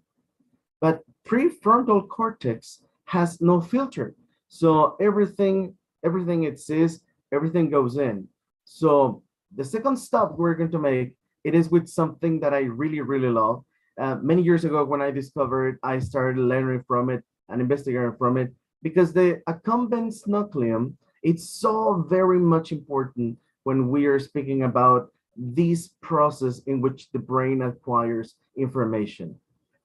But prefrontal cortex has no filter. So everything it says, everything goes in. So the second stop we're going to make, it is with something that I really, really love. Many years ago, when I discovered it, I started learning from it and investigating from it, because the accumbens nucleum, it's so very much important when we are speaking about this process in which the brain acquires information.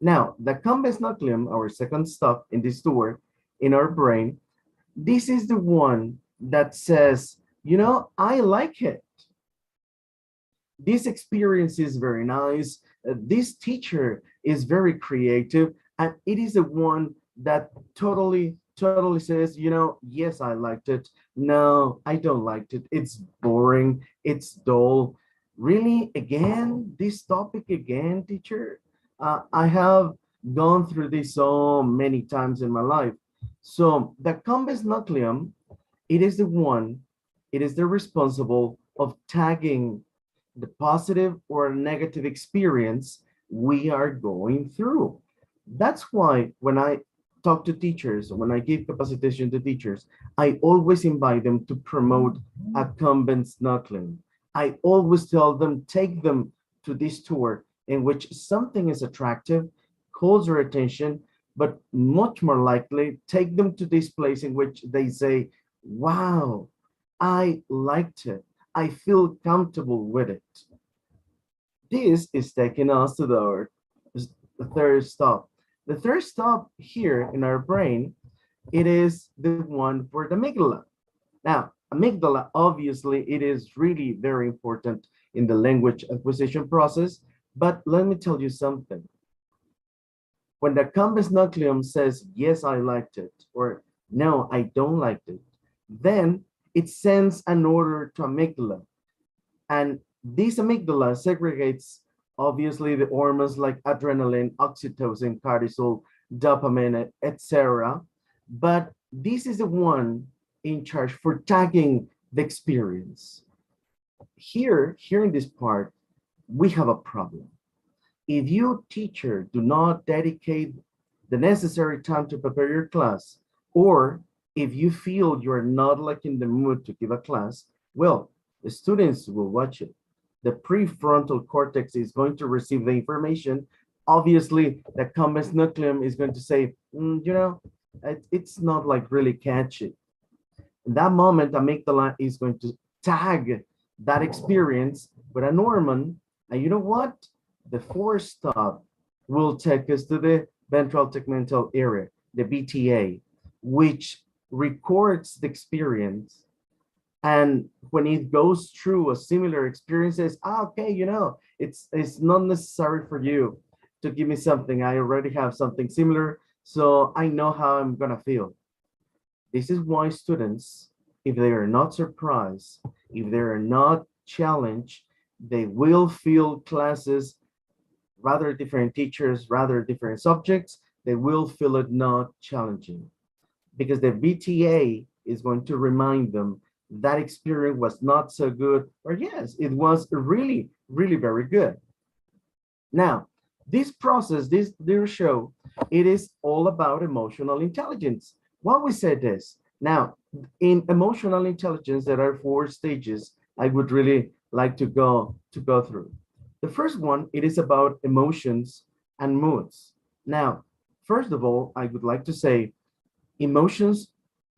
Now, the accumbens nucleum, our second stop in this tour in our brain, this is the one that says, you know, I like it. This experience is very nice. This teacher is very creative, and it is the one that totally says, you know, yes, I liked it. No, I don't like it. It's boring. It's dull. Really, again, this topic again, teacher? I have gone through this so many times in my life. So the accumbens nucleum, it is the one, it is the responsible of tagging the positive or negative experience we are going through. That's why when I talk to teachers, when I give capacitation to teachers, I always invite them to promote accumbens nucleum. I always tell them, take them to this tour in which something is attractive, calls their attention, but much more likely, take them to this place in which they say, wow, I liked it. I feel comfortable with it. This is taking us to the third stop. The third stop here in our brain, it is the one for the amygdala. Now, amygdala, obviously, it is really very important in the language acquisition process, but let me tell you something. When the accumbens nucleum says, yes, I liked it, or No, I don't like it. Then it sends an order to amygdala. And this amygdala segregates, obviously, the hormones like adrenaline, oxytocin, cortisol, dopamine, etc. But this is the one in charge for tagging the experience. Here in this part, we have a problem. If you, teacher, do not dedicate the necessary time to prepare your class, or if you feel you're not like in the mood to give a class, well, the students will watch it. The prefrontal cortex is going to receive the information. Obviously, the cumbens nucleum is going to say, it's not like really catchy. In that moment, amygdala is going to tag that experience with a hormone. And you know what? The fourth stop will take us to the ventral tegmental area, the VTA, which records the experience. And when it goes through a similar experience, says, okay, it's not necessary for you to give me something. I already have something similar, so I know how I'm gonna feel. This is why students, if they are not surprised, if they are not challenged, they will feel classes, rather different teachers, rather different subjects, they will feel it not challenging, because the VTA is going to remind them that experience was not so good, or yes, it was really, really very good. Now, this process, this show, it is all about emotional intelligence. Why we said this? Now, in emotional intelligence, there are 4 stages I would really like to go through. The first one, it is about emotions and moods. Now, first of all, I would like to say emotions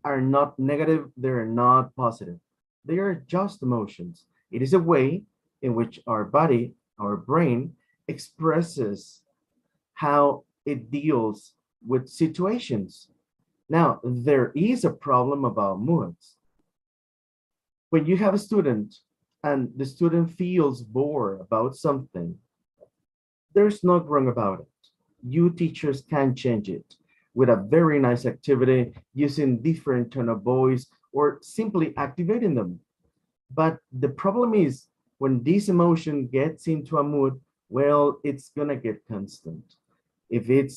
are not negative, they're not positive. They are just emotions. It is a way in which our body, our brain, expresses how it deals with situations. Now, there is a problem about moods. When you have a student and the student feels bored about something, there's nothing wrong about it. You teachers can change it with a very nice activity, using different tone of voice, or simply activating them. But the problem is, when this emotion gets into a mood, well, it's gonna get constant. If it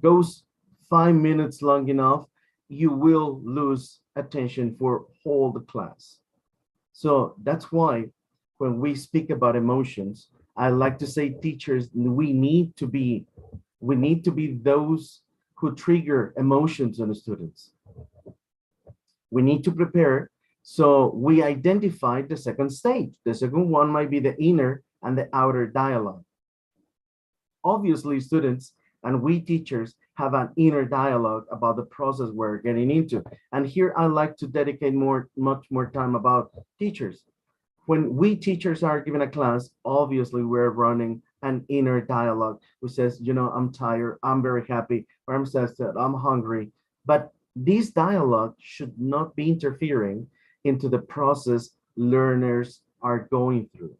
goes 5 minutes long enough, you will lose attention for whole the class. So that's why when we speak about emotions, I like to say, teachers, we need to be those who trigger emotions in the students. We need to prepare. So we identified the second stage. The second one might be the inner and the outer dialogue. Obviously, students and we teachers have an inner dialogue about the process we're getting into. And here I like to dedicate much more time about teachers. When we teachers are given a class, obviously we're running an inner dialogue which says, I'm tired, I'm very happy, or I'm sad, I'm hungry. But this dialogue should not be interfering into the process learners are going through.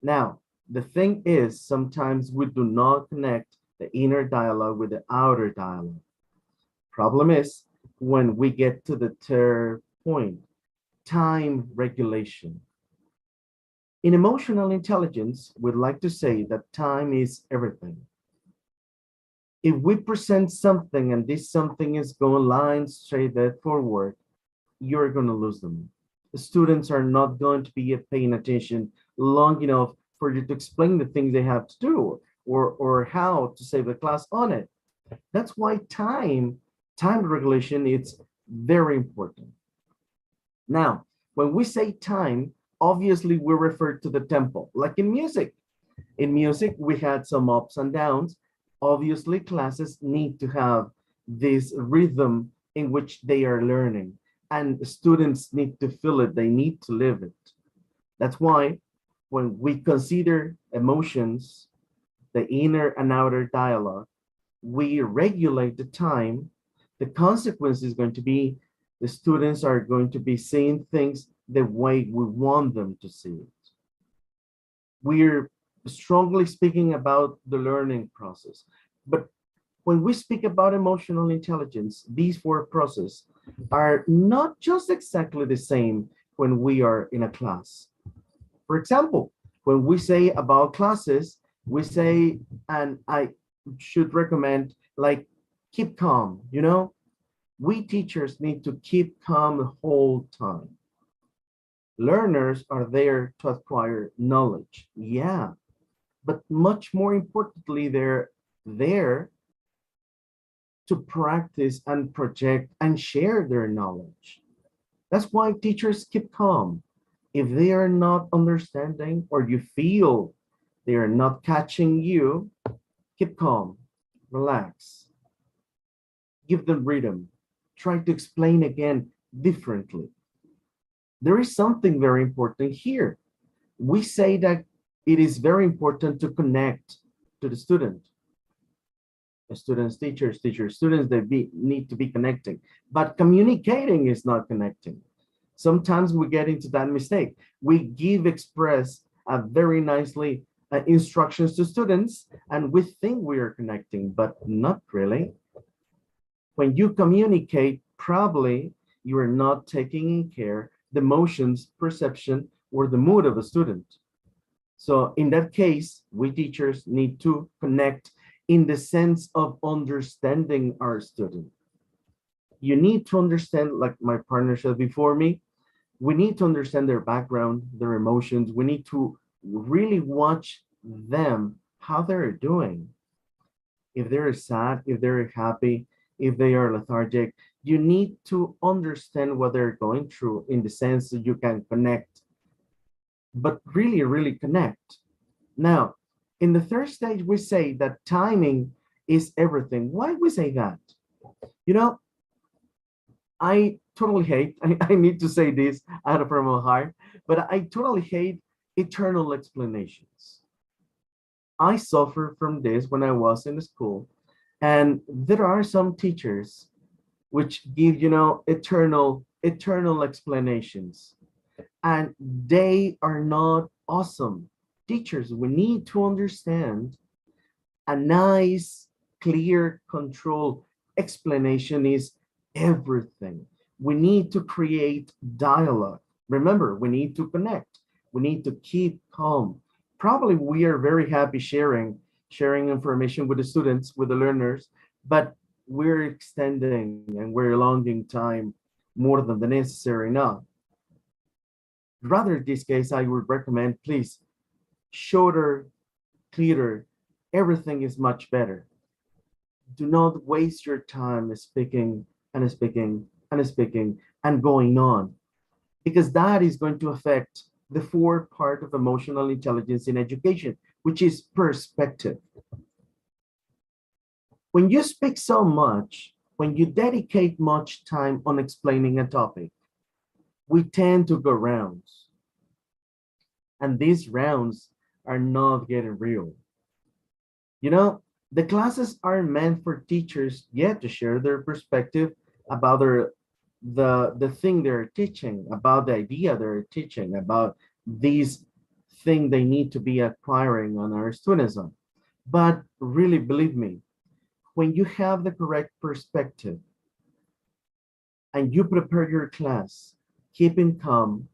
Now, the thing is, sometimes we do not connect the inner dialogue with the outer dialogue. Problem is, when we get to the third point, time regulation. In emotional intelligence, we'd like to say that time is everything. If we present something and this something is going line straight forward, you're going to lose them. The students are not going to be paying attention long enough for you to explain the things they have to do, or how to save the class on it. That's why time regulation is very important. Now, when we say time, obviously we refer to the tempo, like in music. In music, we had some ups and downs. Obviously, classes need to have this rhythm in which they are learning, and students need to feel it, they need to live it. That's why when we consider emotions, the inner and outer dialogue, we regulate the time. The consequence is going to be the students are going to be seeing things the way we want them to see it. We're strongly speaking about the learning process. But when we speak about emotional intelligence, these 4 processes, are not just exactly the same when we are in a class. For example, when we say about classes, we say, and I should recommend, like, keep calm, you know? We teachers need to keep calm the whole time. Learners are there to acquire knowledge, yeah, but much more importantly, they're there to practice and project and share their knowledge. That's why teachers keep calm. If they are not understanding or you feel they are not catching you, keep calm, relax, give them rhythm, try to explain again differently. There is something very important here. We say that it is very important to connect to the student. The students, teachers, students, they need to be connecting, but communicating is not connecting. Sometimes we get into that mistake. We express very nicely instructions to students, and we think we are connecting, but not really. When you communicate, probably you are not taking in care the emotions, perception, or the mood of a student. So in that case, we teachers need to connect in the sense of understanding our student. You need to understand, like my partner said before me, we need to understand their background, their emotions. We need to really watch them, how they're doing. If they're sad, if they're happy, if they are lethargic, you need to understand what they're going through in the sense that you can connect, but really, really connect. Now, in the third stage, we say that timing is everything. Why we say that? You know, I totally hate, I need to say this out of my heart, but I totally hate eternal explanations. I suffer from this when I was in school, and there are some teachers which give, you know, eternal explanations, and they are not awesome. Teachers, we need to understand a nice, clear, controlled explanation is everything. We need to create dialogue. Remember, we need to connect. We need to keep calm. Probably we are very happy sharing information with the students, with the learners, but we're extending and we're elongating time more than the necessary now. Rather, in this case, I would recommend, please, shorter, clearer, everything is much better. Do not waste your time speaking and speaking and speaking and going on, because that is going to affect the fourth part of emotional intelligence in education, which is perspective. When you speak so much, when you dedicate much time on explaining a topic, we tend to go rounds. And these rounds are not getting real. You know, the classes are meant for teachers, yet to share their perspective about the thing they're teaching, about the idea they're teaching, about these thing they need to be acquiring on our students on. But really, believe me, when you have the correct perspective and you prepare your class, keeping calm,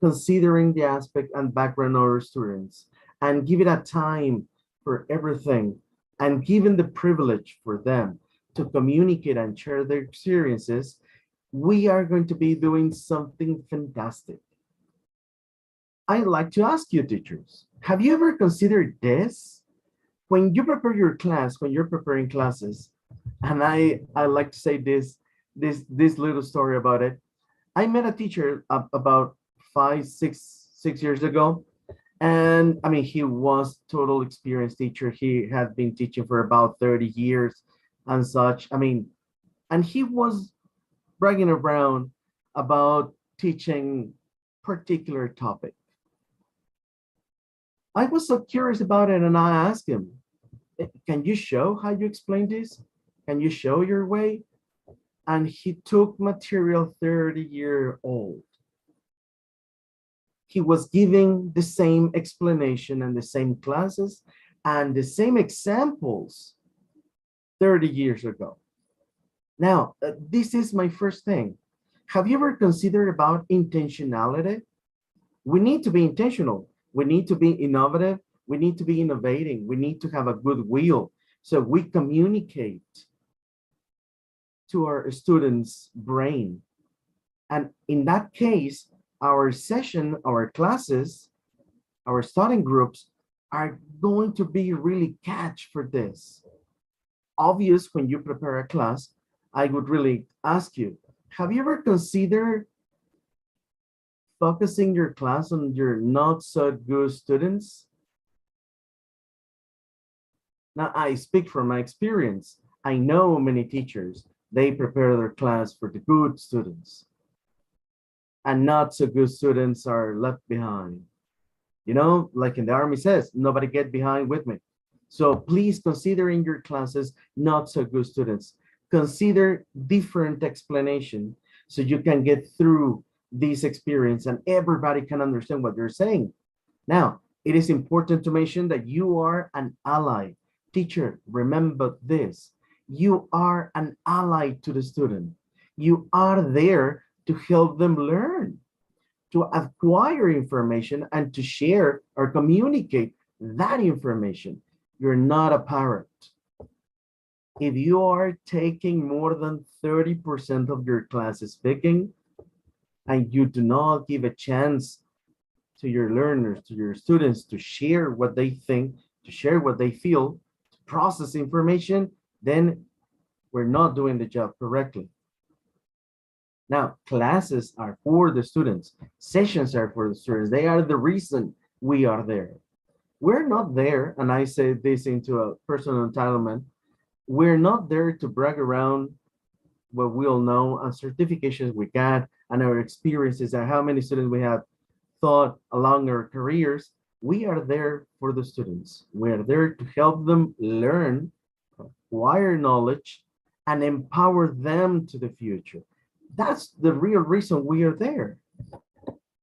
considering the aspect and background of our students, and give it a time for everything, and given the privilege for them to communicate and share their experiences, we are going to be doing something fantastic. I'd like to ask you, teachers, have you ever considered this? When you prepare your class, when you're preparing classes, and I like to say this little story about it. I met a teacher about 6 years ago. And I mean, he was total experienced teacher. He had been teaching for about 30 years and such. I mean, and he was bragging around about teaching particular topic. I was so curious about it, and I asked him, can you show how you explain this? Can you show your way? And he took material 30-year-old. He was giving the same explanation and the same classes and the same examples 30 years ago. Now, this is my first thing. Have you ever considered about intentionality? We need to be intentional. We need to be innovative. We need to be innovating. We need to have a good will. So we communicate to our students' brain. And in that case, our session, our classes, our studying groups are going to be really catch for this. Obvious when you prepare a class, I would really ask you, have you ever considered focusing your class on your not so good students? Now, I speak from my experience. I know many teachers, they prepare their class for the good students, and not so good students are left behind. You know, like in the Army says, nobody get behind with me. So please consider in your classes not so good students. Consider different explanation so you can get through this experience and everybody can understand what you're saying. Now, it is important to mention that you are an ally. Teacher, remember this. You are an ally to the student. You are there to help them learn, to acquire information and to share or communicate that information. You're not a parrot. If you are taking more than 30% of your class speaking, and you do not give a chance to your learners, to your students to share what they think, to share what they feel, to process information, then we're not doing the job correctly. Now, classes are for the students. Sessions are for the students. They are the reason we are there. We're not there, and I say this into a personal entitlement, we're not there to brag around what we all know and certifications we got and our experiences and how many students we have taught along our careers. We are there for the students. We are there to help them learn, acquire knowledge, and empower them to the future. That's the real reason we are there.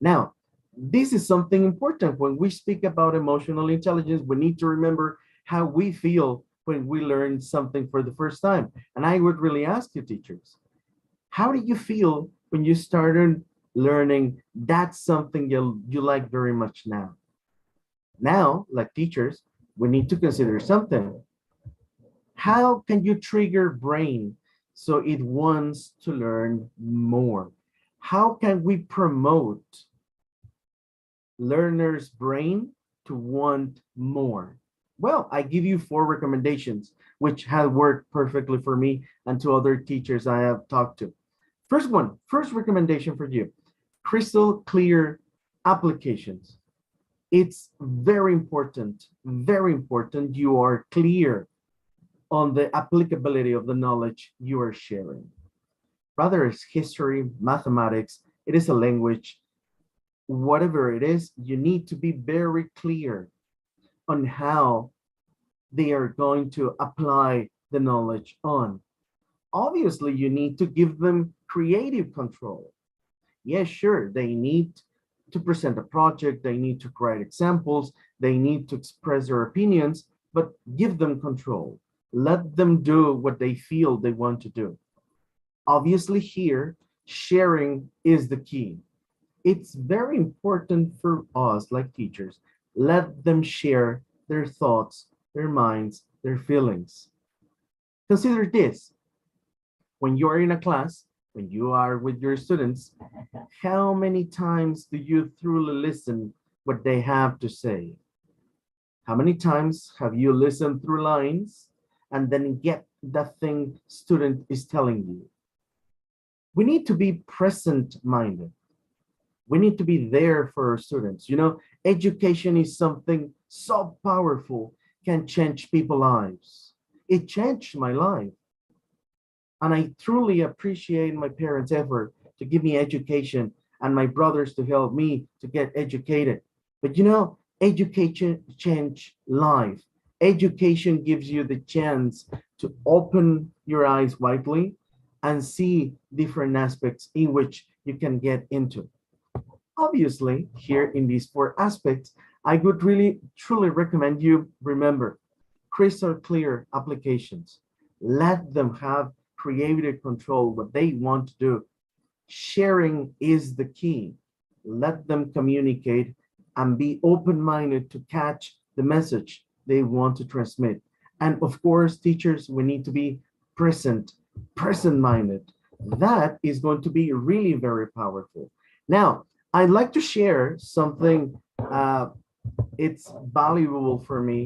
Now, this is something important. When we speak about emotional intelligence, we need to remember how we feel when we learn something for the first time. And I would really ask you, teachers, how do you feel when you started learning that's something you like very much now? Now, like teachers, we need to consider something. How can you trigger brain so it wants to learn more? How can we promote learner's brain to want more? Well, I give you 4 recommendations, which have worked perfectly for me and to other teachers I have talked to. First recommendation for you, crystal clear applications. It's very important you are clear on the applicability of the knowledge you are sharing. Whether it's history, mathematics, it is a language, whatever it is, you need to be very clear on how they are going to apply the knowledge on. Obviously, you need to give them creative control. Yes, sure, they need to present a project, they need to write examples, they need to express their opinions, but give them control. Let them do what they feel they want to do. Obviously here, sharing is the key. It's very important for us like teachers, let them share their thoughts, their minds, their feelings. Consider this, when you are in a class, when you are with your students, how many times do you truly listen what they have to say? How many times have you listened through lines and then get that thing student is telling you? We need to be present-minded. We need to be there for our students. You know, education is something so powerful, can change people's lives. It changed my life. And I truly appreciate my parents' effort to give me education and my brothers to help me to get educated. But you know, education changes life. Education gives you the chance to open your eyes widely and see different aspects in which you can get into. Obviously, here in these 4 aspects, I would really truly recommend you remember crystal clear applications. Let them have creative control what they want to do. Sharing is the key. Let them communicate and be open-minded to catch the message they want to transmit. And of course, teachers, we need to be present-minded. That is going to be really very powerful. Now, I'd like to share something it's valuable for me.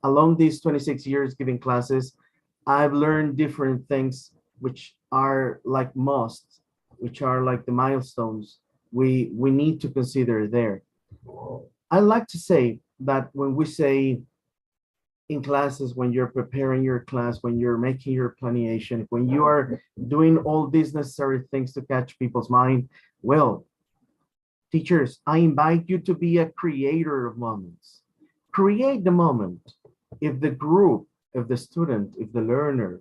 Along these 26 years giving classes, I've learned different things which are like musts, which are like the milestones we need to consider there. I like to say that when we say in classes, when you're preparing your class, when you're making your planning, when you are doing all these necessary things to catch people's mind, well, teachers, I invite you to be a creator of moments. Create the moment. If the group, if the student, if the learner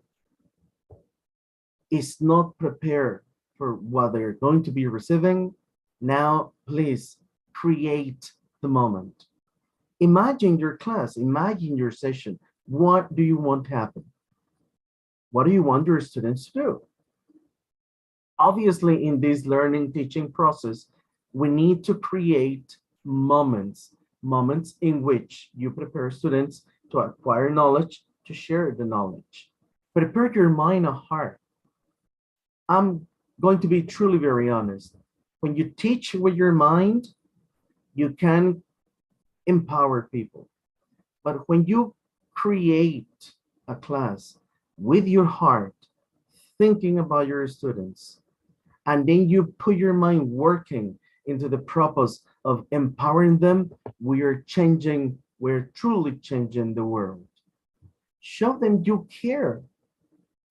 is not prepared for what they're going to be receiving, now please create the moment. Imagine your class, imagine your session. What do you want to happen? What do you want your students to do? Obviously, in this learning teaching process, we need to create moments in which you prepare students to acquire knowledge, to share the knowledge. Prepare your mind and heart. I'm going to be truly very honest. When you teach with your mind, you can empower people. But when you create a class with your heart, thinking about your students, and then you put your mind working into the purpose of empowering them, we're truly changing the world. Show them you care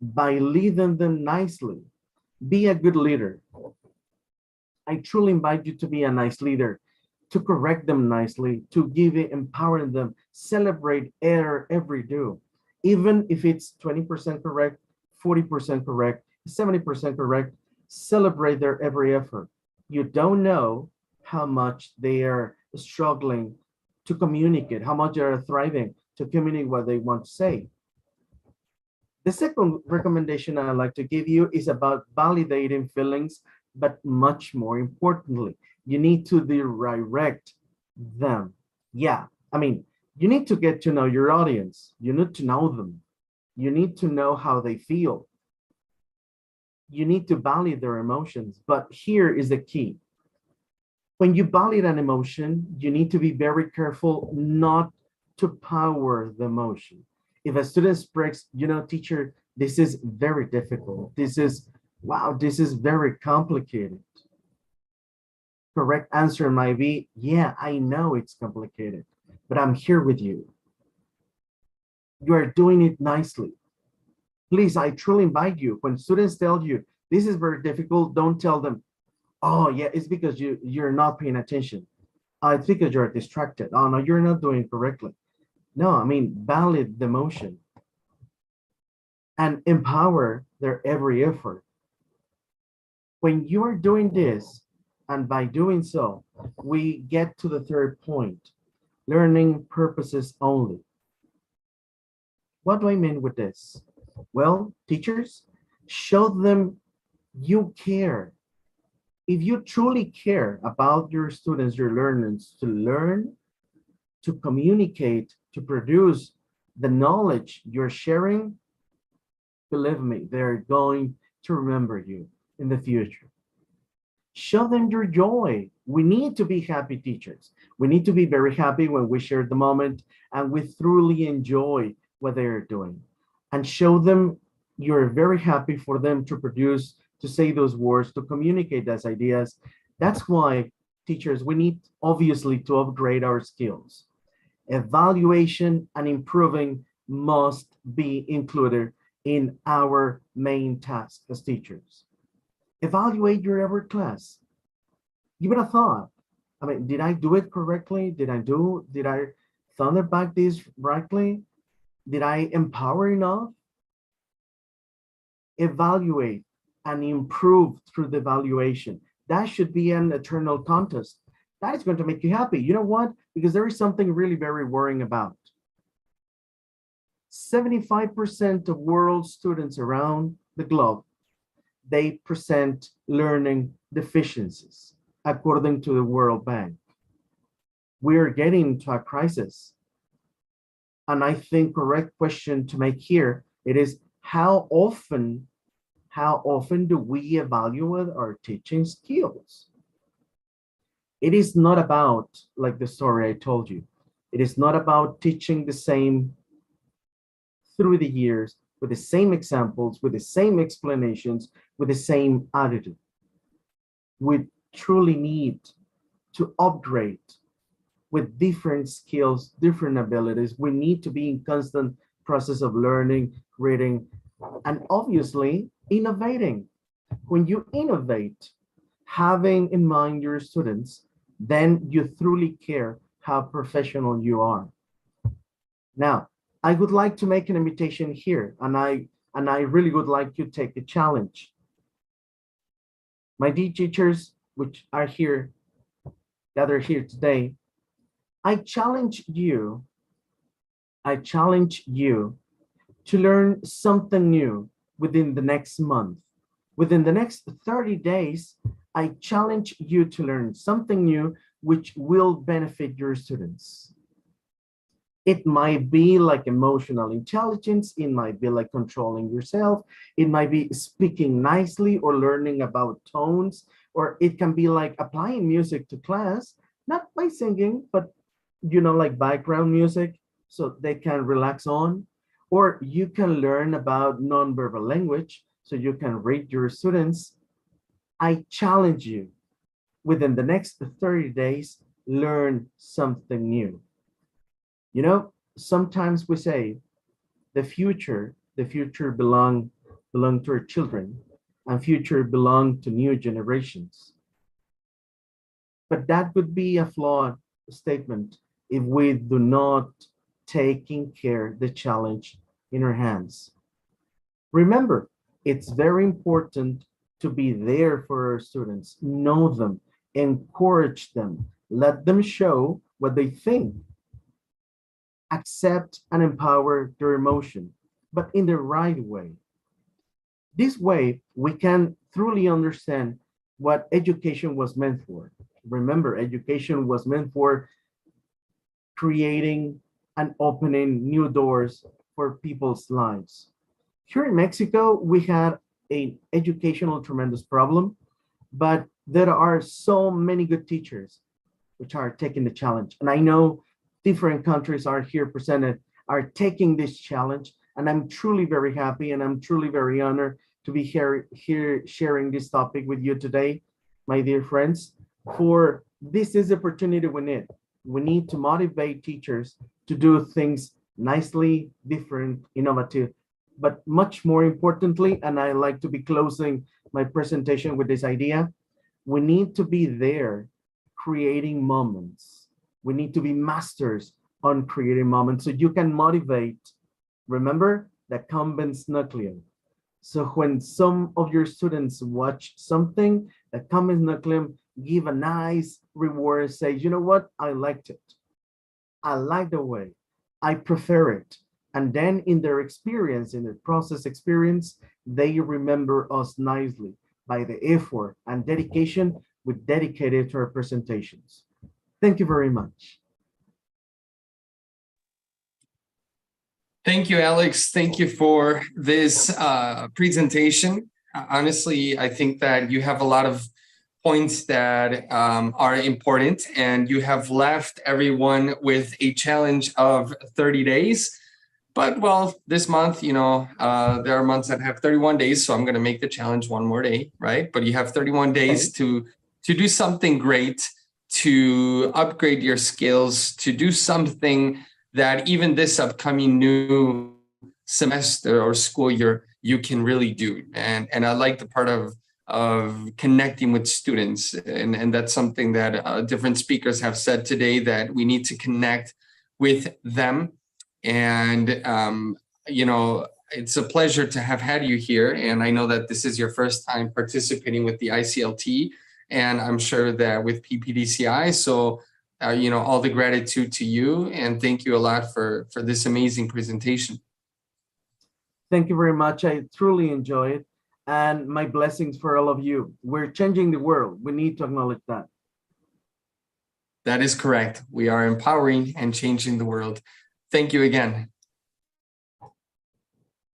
by leading them nicely. Be a good leader. I truly invite you to be a nice leader, to correct them nicely, to give it, empowering them, celebrate error every do. Even if it's 20% correct, 40% correct, 70% correct, celebrate their every effort. You don't know how much they are struggling to communicate, how much they are thriving to communicate what they want to say. The second recommendation I'd like to give you is about validating feelings, but much more importantly, you need to redirect them. Yeah, I mean, you need to get to know your audience. You need to know them. You need to know how they feel. You need to validate their emotions, but here is the key. When you validate an emotion, you need to be very careful not to power the emotion. If a student breaks, teacher, this is very difficult. This is, wow, this is very complicated. Correct answer might be, yeah, I know it's complicated, but I'm here with you. You are doing it nicely. Please, I truly invite you, when students tell you, this is very difficult, don't tell them, oh yeah, it's because you're not paying attention. It's because you're distracted. Oh no, you're not doing it correctly. No, I mean, validate the emotion and empower their every effort. When you are doing this, and by doing so, we get to the third point, learning purposes only. What do I mean with this? Well, teachers, show them you care. If you truly care about your students, your learners, to learn, to communicate, to produce the knowledge you're sharing, believe me, they're going to remember you in the future. Show them your joy. We need to be happy teachers. We need to be very happy when we share the moment and we truly enjoy what they're doing. And show them you're very happy for them to produce, to say those words, to communicate those ideas. That's why, teachers, we need obviously to upgrade our skills. Evaluation and improving must be included in our main task as teachers. Evaluate your every class. Give it a thought. I mean, did I do it correctly? Did I thunder back this rightly? Did I empower enough? Evaluate and improve through the evaluation. That should be an eternal contest. That is going to make you happy. You know what? Because there is something really very worrying about. 75% of world students around the globe, they present learning deficiencies, according to the World Bank. We are getting into a crisis. And I think correct question to make here, it is how often do we evaluate our teaching skills? It is not about, like the story I told you, it is not about teaching the same through the years with the same examples, with the same explanations, with the same attitude. We truly need to upgrade with different skills, different abilities. We need to be in constant process of learning, reading, and obviously innovating. When you innovate, having in mind your students, then you truly care how professional you are. Now, I would like to make an invitation here, and I really would like you to take a challenge. My dear teachers, which are here, gathered here today, I challenge you to learn something new within the next month. Within the next 30 days, I challenge you to learn something new which will benefit your students. It might be like emotional intelligence, it might be like controlling yourself, it might be speaking nicely or learning about tones, or it can be like applying music to class, not by singing, but like background music so they can relax on. Or you can learn about nonverbal language so you can read your students. I challenge you, within the next 30 days, learn something new. Sometimes we say the future belong to our children, and future belong to new generations. But that would be a flawed statement if we do not taking care the challenge in our hands. Remember, it's very important to be there for our students, know them, encourage them, let them show what they think, accept and empower their emotion, but in the right way. This way, we can truly understand what education was meant for. Remember, education was meant for creating and opening new doors for people's lives. Here in Mexico, we had an educational tremendous problem, but there are so many good teachers which are taking the challenge. And I know different countries are here presented, are taking this challenge. And I'm truly very happy and I'm truly very honored to be here sharing this topic with you today, my dear friends, for this is the opportunity we need. We need to motivate teachers to do things nicely, different, innovative, but much more importantly, and I like to be closing my presentation with this idea, we need to be there creating moments. We need to be masters on creating moments so you can motivate. Remember that combens nucleum. So when some of your students watch something that combens nucleum, give a nice reward, say, you know what, I liked it. I like the way, I prefer it. And then in their experience, in their process experience, they remember us nicely by the effort and dedication we dedicated to our presentations. Thank you very much. Thank you, Alex. Thank you for this presentation. Honestly, I think that you have a lot of points that are important, and you have left everyone with a challenge of 30 days. But well, this month, there are months that have 31 days, so I'm going to make the challenge one more day, right? But you have 31 days to do something great, to upgrade your skills, to do something that even this upcoming new semester or school year you can really do. And I like the part of connecting with students, and that's something that different speakers have said today, that we need to connect with them. And it's a pleasure to have had you here, and I know that this is your first time participating with the ICLT, and I'm sure that with PPDCI. So all the gratitude to you, and thank you a lot for this amazing presentation. Thank you very much. I truly enjoy it. And my blessings for all of you. We're changing the world. We need to acknowledge that. That is correct. We are empowering and changing the world. Thank you again.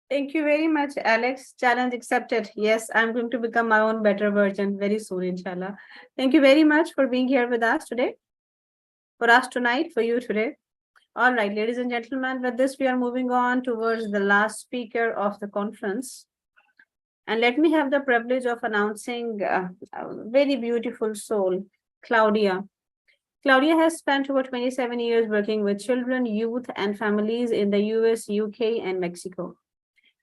Thank you very much, Alex. Challenge accepted. Yes, I'm going to become my own better version very soon, inshallah. Thank you very much for being here with us today. For us tonight, for you today. All right, ladies and gentlemen, with this, we are moving on towards the last speaker of the conference. And let me have the privilege of announcing a very beautiful soul, Claudia. Claudia has spent over 27 years working with children, youth, and families in the US, UK, and Mexico.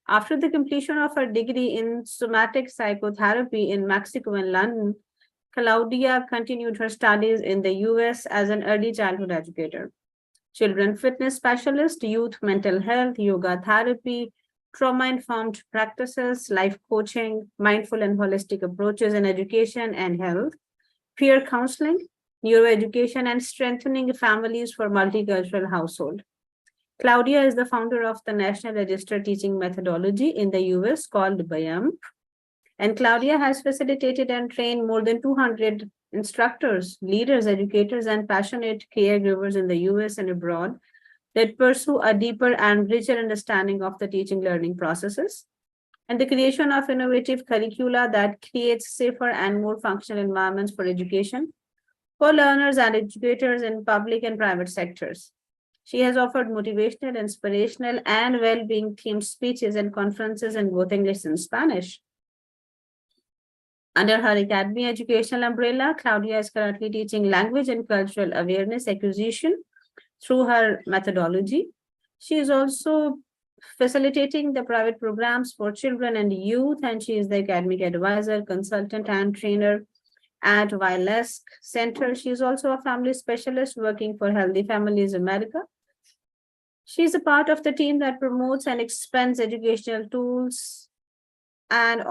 After the completion of her degree in somatic psychotherapy in Mexico and London, Claudia continued her studies in the US as an early childhood educator, children fitness specialist, youth mental health, yoga therapy, trauma-informed practices, life coaching, mindful and holistic approaches in education and health, peer counseling, neuroeducation, and strengthening families for multicultural household. Claudia is the founder of the National Register Teaching Methodology in the US called BAYAMP. And Claudia has facilitated and trained more than 200 instructors, leaders, educators, and passionate caregivers in the US and abroad that pursue a deeper and richer understanding of the teaching learning processes and the creation of innovative curricula that creates safer and more functional environments for education for learners and educators in public and private sectors. She has offered motivational, inspirational, and well-being themed speeches and conferences in both English and Spanish. Under her academy educational umbrella, Claudia is currently teaching language and cultural awareness acquisition through her methodology. She is also facilitating the private programs for children and youth, and she is the academic advisor, consultant, and trainer at Wilesk Center. She is also a family specialist working for Healthy Families America. She's a part of the team that promotes and expands educational tools and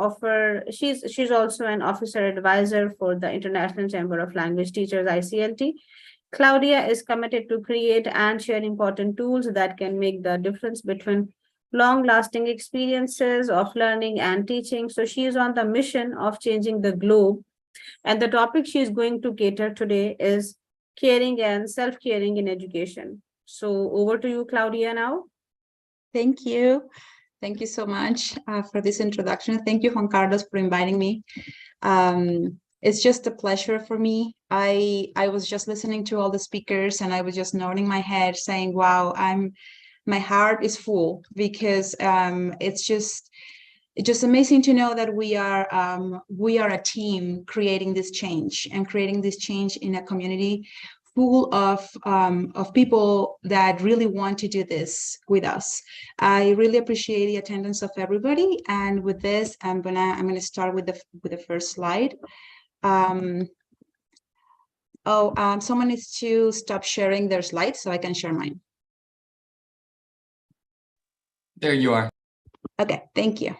she's also an officer advisor for the International Chamber of Language Teachers, ICLT. Claudia is committed to create and share important tools that can make the difference between long-lasting experiences of learning and teaching. So she is on the mission of changing the globe. And the topic she is going to cater today is caring and self-caring in education. So over to you, Claudia, now. Thank you. Thank you so much for this introduction. Thank you, Juan Carlos, for inviting me. It's just a pleasure for me. I was just listening to all the speakers and I was just nodding my head saying, wow, my heart is full because it's just amazing to know that we are a team creating this change in a community full of people that really want to do this with us. I really appreciate the attendance of everybody. And with this, I'm gonna start with the first slide. Someone needs to stop sharing their slides so I can share mine. There you are. Okay, thank you.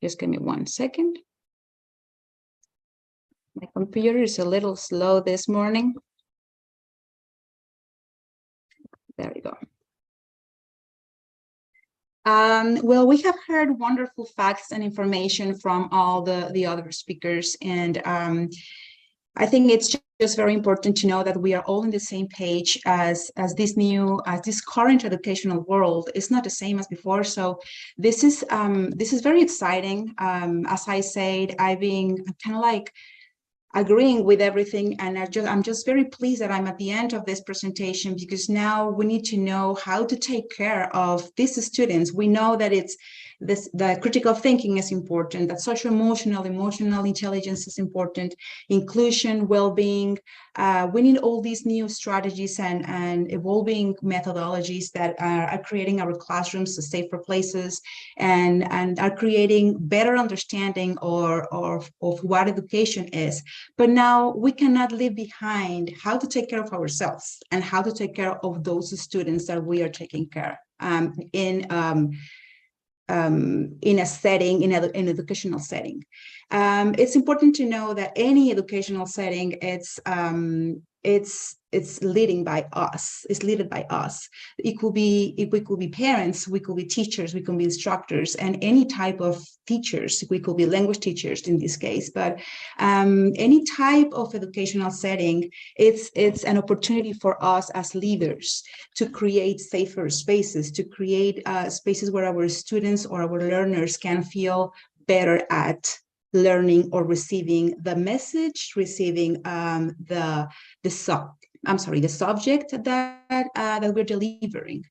Just give me 1 second. My computer is a little slow this morning. There we go. Well, we have heard wonderful facts and information from all the other speakers, and I think it's just very important to know that we are all on the same page as this current educational world is not the same as before. So this is very exciting. As I said, I've been kind of like agreeing with everything, and I'm just very pleased that I'm at the end of this presentation, because now we need to know how to take care of these students. We know that the critical thinking is important, that social emotional intelligence is important, inclusion, well-being. We need all these new strategies and evolving methodologies that are creating our classrooms as safer places and are creating better understanding of what education is. But now we cannot leave behind how to take care of ourselves and how to take care of those students that we are taking care in a setting, in an educational setting. It's important to know that any educational setting, it's leading by us. It's led by us. It could be parents, we could be teachers, we could be instructors, and any type of teachers. We could be language teachers in this case, but any type of educational setting, it's an opportunity for us as leaders to create safer spaces, to create spaces where our students or our learners can feel better at learning or receiving the message, receiving the subject that we're delivering.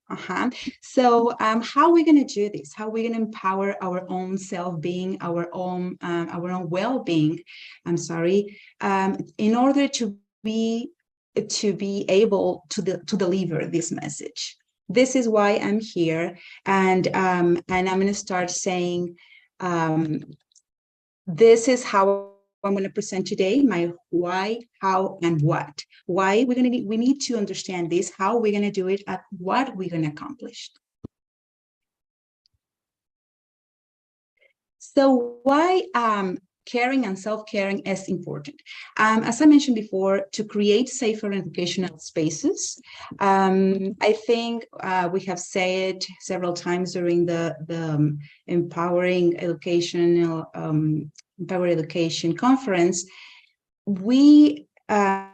So how are we going to do this? How are we going to empower our own self-being, our own well-being? In order to be able to deliver this message. This is why I'm here, and I'm going to start saying. This is how I'm going to present today, my why, how, and what. Why we need to understand this, how we're going to do it, and what we're going to accomplish. So why caring and self-caring is important? As I mentioned before, to create safer educational spaces. I think we have said it several times during the Empowering Education Conference. We are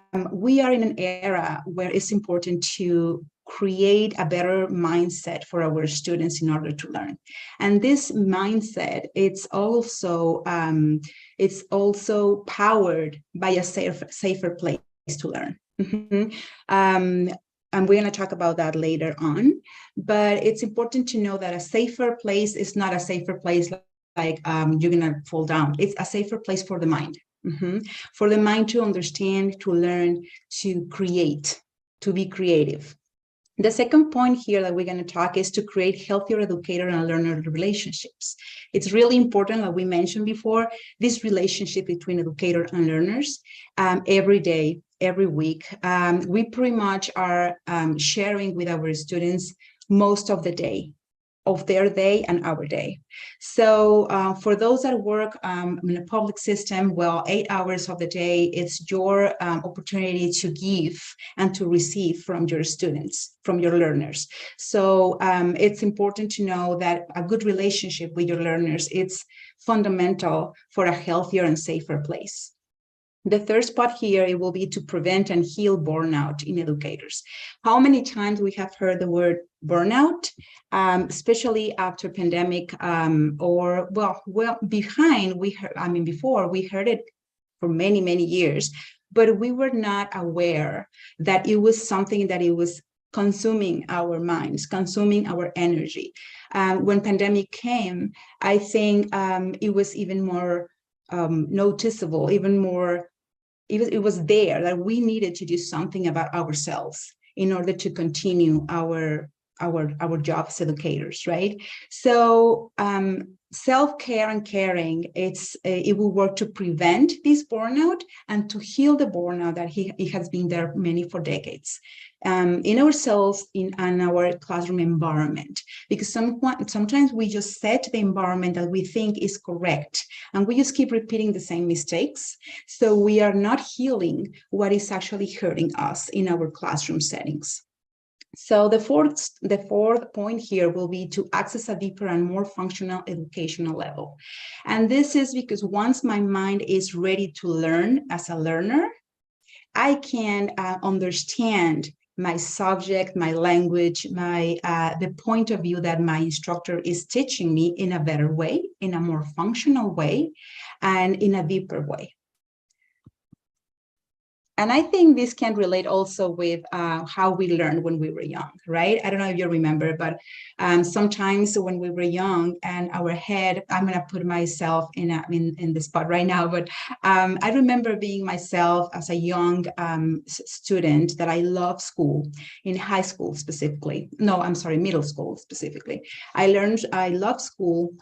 in an era where it's important to create a better mindset for our students in order to learn. And this mindset, it's also powered by a safer place to learn. And we're going to talk about that later on. But it's important to know that a safer place is not a safer place like you're going to fall down. It's a safer place for the mind. For the mind to understand, to learn, to create, to be creative. The second point here that we're going to talk is to create healthier educator and learner relationships. It's really important, like we mentioned before, this relationship between educator and learners every day, every week. We pretty much are sharing with our students most of the day, of their day and our day. So for those that work in a public system, well, 8 hours of the day, it's your opportunity to give and to receive from your students, from your learners. So it's important to know that a good relationship with your learners, it's fundamental for a healthier and safer place. The third spot here, it will be to prevent and heal burnout in educators. How many times we have heard the word burnout, especially after pandemic, before we heard it for many, many years, but we were not aware that it was something that it was consuming our minds, consuming our energy. When pandemic came, I think it was even more noticeable, even more. It was there that we needed to do something about ourselves in order to continue our job as educators, right? So self-care and caring, it will work to prevent this burnout and to heal the burnout that it has been there for decades. In ourselves, in our classroom environment, because sometimes we just set the environment that we think is correct, and we just keep repeating the same mistakes. So we are not healing what is actually hurting us in our classroom settings. So the fourth point here will be to access a deeper and more functional educational level. And this is because once my mind is ready to learn as a learner, I can understand my subject, my language, the point of view that my instructor is teaching me in a better way, in a more functional way, and in a deeper way. And I think this can relate also with how we learned when we were young, right? I don't know if you remember, but sometimes when we were young and our head, I'm going to put myself in the spot right now, but I remember being myself as a young student that I love school, in high school specifically. No, I'm sorry, middle school specifically. I love school.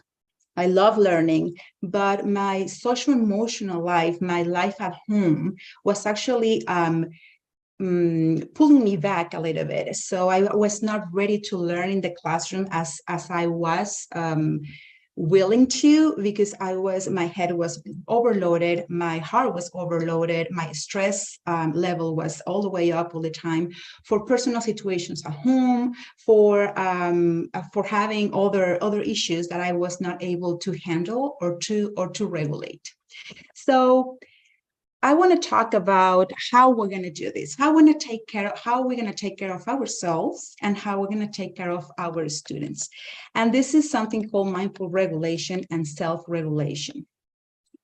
I love learning, but my social emotional life, my life at home was actually pulling me back a little bit. So I was not ready to learn in the classroom as I was willing to, because my head was overloaded, my heart was overloaded, my stress level was all the way up all the time for personal situations at home, for having other issues that I was not able to handle or to regulate. So I want to talk about how we're going to do this, how we're going to take care of ourselves and how we're going to take care of our students. And this is something called mindful regulation and self-regulation.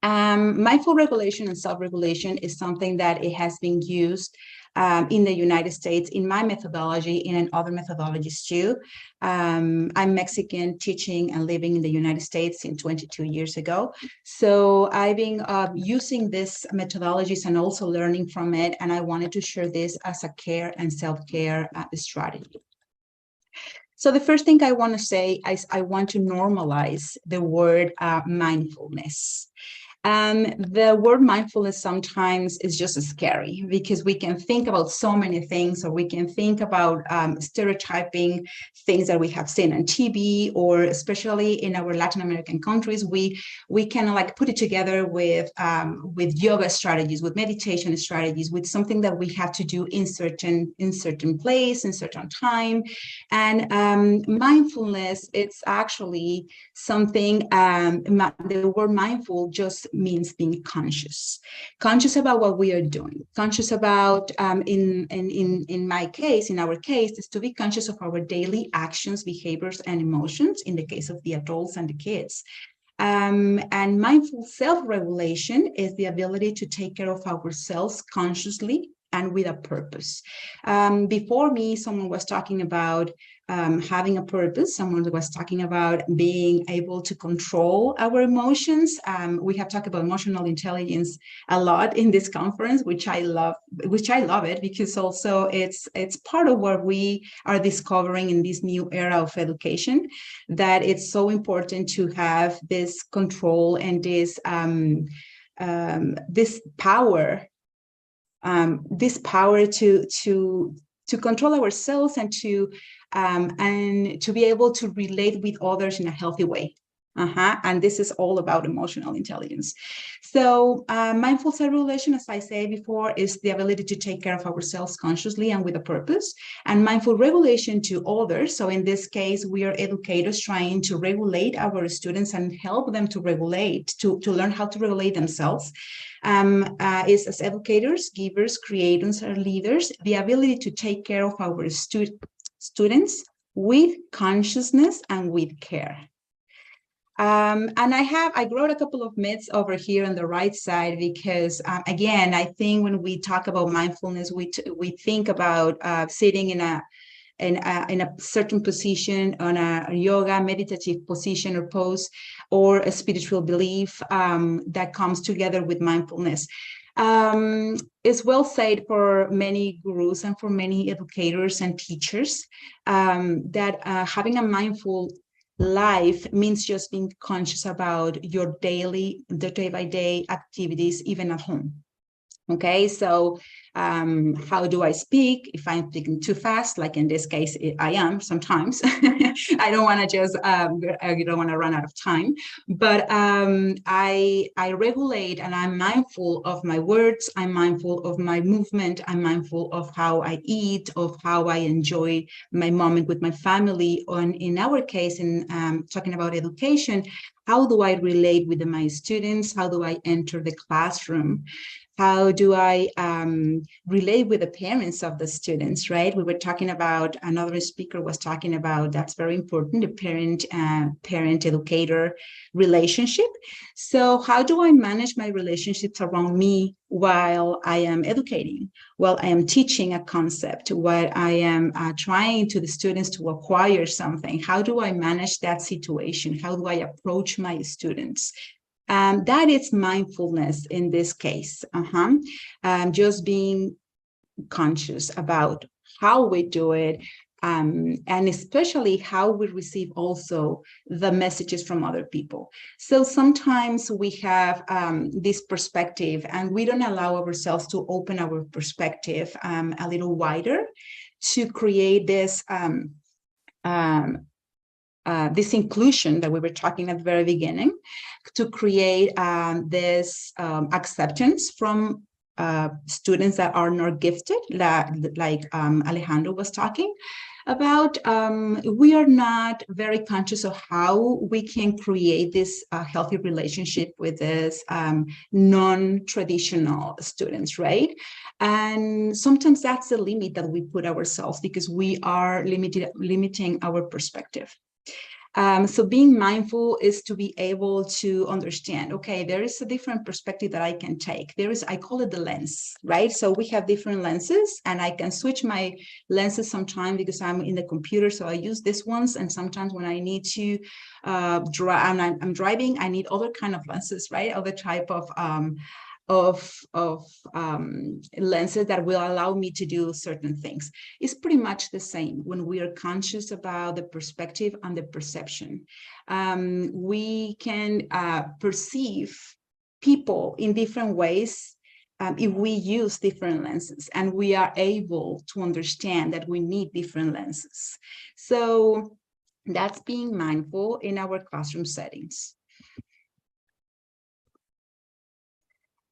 Mindful regulation and self-regulation is something that it has been used in the United States, in my methodology, and in other methodologies too. I'm Mexican, teaching and living in the United States since 22 years ago. So I've been using this methodologies and also learning from it. And I wanted to share this as a care and self-care strategy. So the first thing I want to say is I want to normalize the word mindfulness. The word mindfulness sometimes is just scary because we can think about so many things, or we can think about stereotyping things that we have seen on TV, or especially in our Latin American countries, we kind of like put it together with yoga strategies, with meditation strategies, with something that we have to do in certain place, in certain time. And mindfulness, it's actually something, the word mindful just means being conscious about what we are doing, conscious about, in my case, in our case, is to be conscious of our daily actions, behaviors, and emotions in the case of the adults and the kids. And mindful self-regulation is the ability to take care of ourselves consciously and with a purpose. Before me, someone was talking about having a purpose. Someone was talking about being able to control our emotions. We have talked about emotional intelligence a lot in this conference, which I love it, because also it's part of what we are discovering in this new era of education, that it's so important to have this control and this power to control ourselves and to be able to relate with others in a healthy way. And this is all about emotional intelligence. So mindful self-regulation, as I said before, is the ability to take care of ourselves consciously and with a purpose. And mindful regulation to others. So in this case, we are educators trying to regulate our students and help them to regulate, to learn how to regulate themselves. Is as educators, givers, creators, or leaders, the ability to take care of our students with consciousness and with care. And I wrote a couple of myths over here on the right side, because again, I think when we talk about mindfulness, we think about sitting in a certain position, on a yoga meditative position or pose, or a spiritual belief that comes together with mindfulness. It's well said for many gurus and for many educators and teachers that having a mindful life means just being conscious about the day-by-day activities, even at home. Okay, so how do I speak? If I'm speaking too fast, like in this case, I am sometimes. I don't want to just, I don't want to run out of time, but I regulate, and I'm mindful of my words. I'm mindful of my movement. I'm mindful of how I eat, of how I enjoy my moment with my family. And in our case, in talking about education, how do I relate with my students? How do I enter the classroom? How do I relate with the parents of the students, right? We were talking about, another speaker was talking about, that's very important, the parent-educator relationship. So how do I manage my relationships around me while I am educating, while I am teaching a concept, while I am trying to the students to acquire something? How do I manage that situation? How do I approach my students? That is mindfulness in this case. Just being conscious about how we do it, and especially how we receive also the messages from other people. So sometimes we have this perspective and we don't allow ourselves to open our perspective a little wider to create this this inclusion that we were talking at the very beginning, to create this acceptance from students that are not gifted, like Alejandro was talking about. We are not very conscious of how we can create this healthy relationship with this non-traditional students, right? And sometimes that's the limit that we put ourselves, because we are limiting our perspective. So being mindful is to be able to understand, okay, there is a different perspective that I can take. There is, I call it the lens, right? So we have different lenses, and I can switch my lenses sometimes because I'm in the computer, so I use this ones. And sometimes when I need to drive, I'm driving, I need other kind of lenses, right? Other type of lenses that will allow me to do certain things. It's pretty much the same when we are conscious about the perspective and the perception. We can perceive people in different ways if we use different lenses, and we are able to understand that we need different lenses. So that's being mindful in our classroom settings.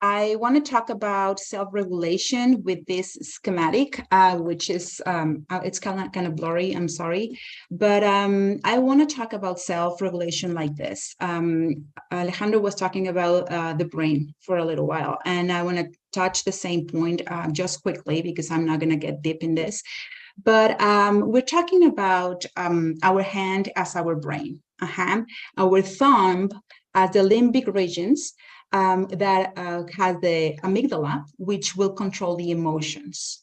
I want to talk about self-regulation with this schematic, which is, it's kind of blurry, I'm sorry, but I want to talk about self-regulation like this. Alejandro was talking about the brain for a little while, and I want to touch the same point just quickly, because I'm not going to get deep in this. But we're talking about our hand as our brain, our thumb as the limbic regions, that has the amygdala, which will control the emotions.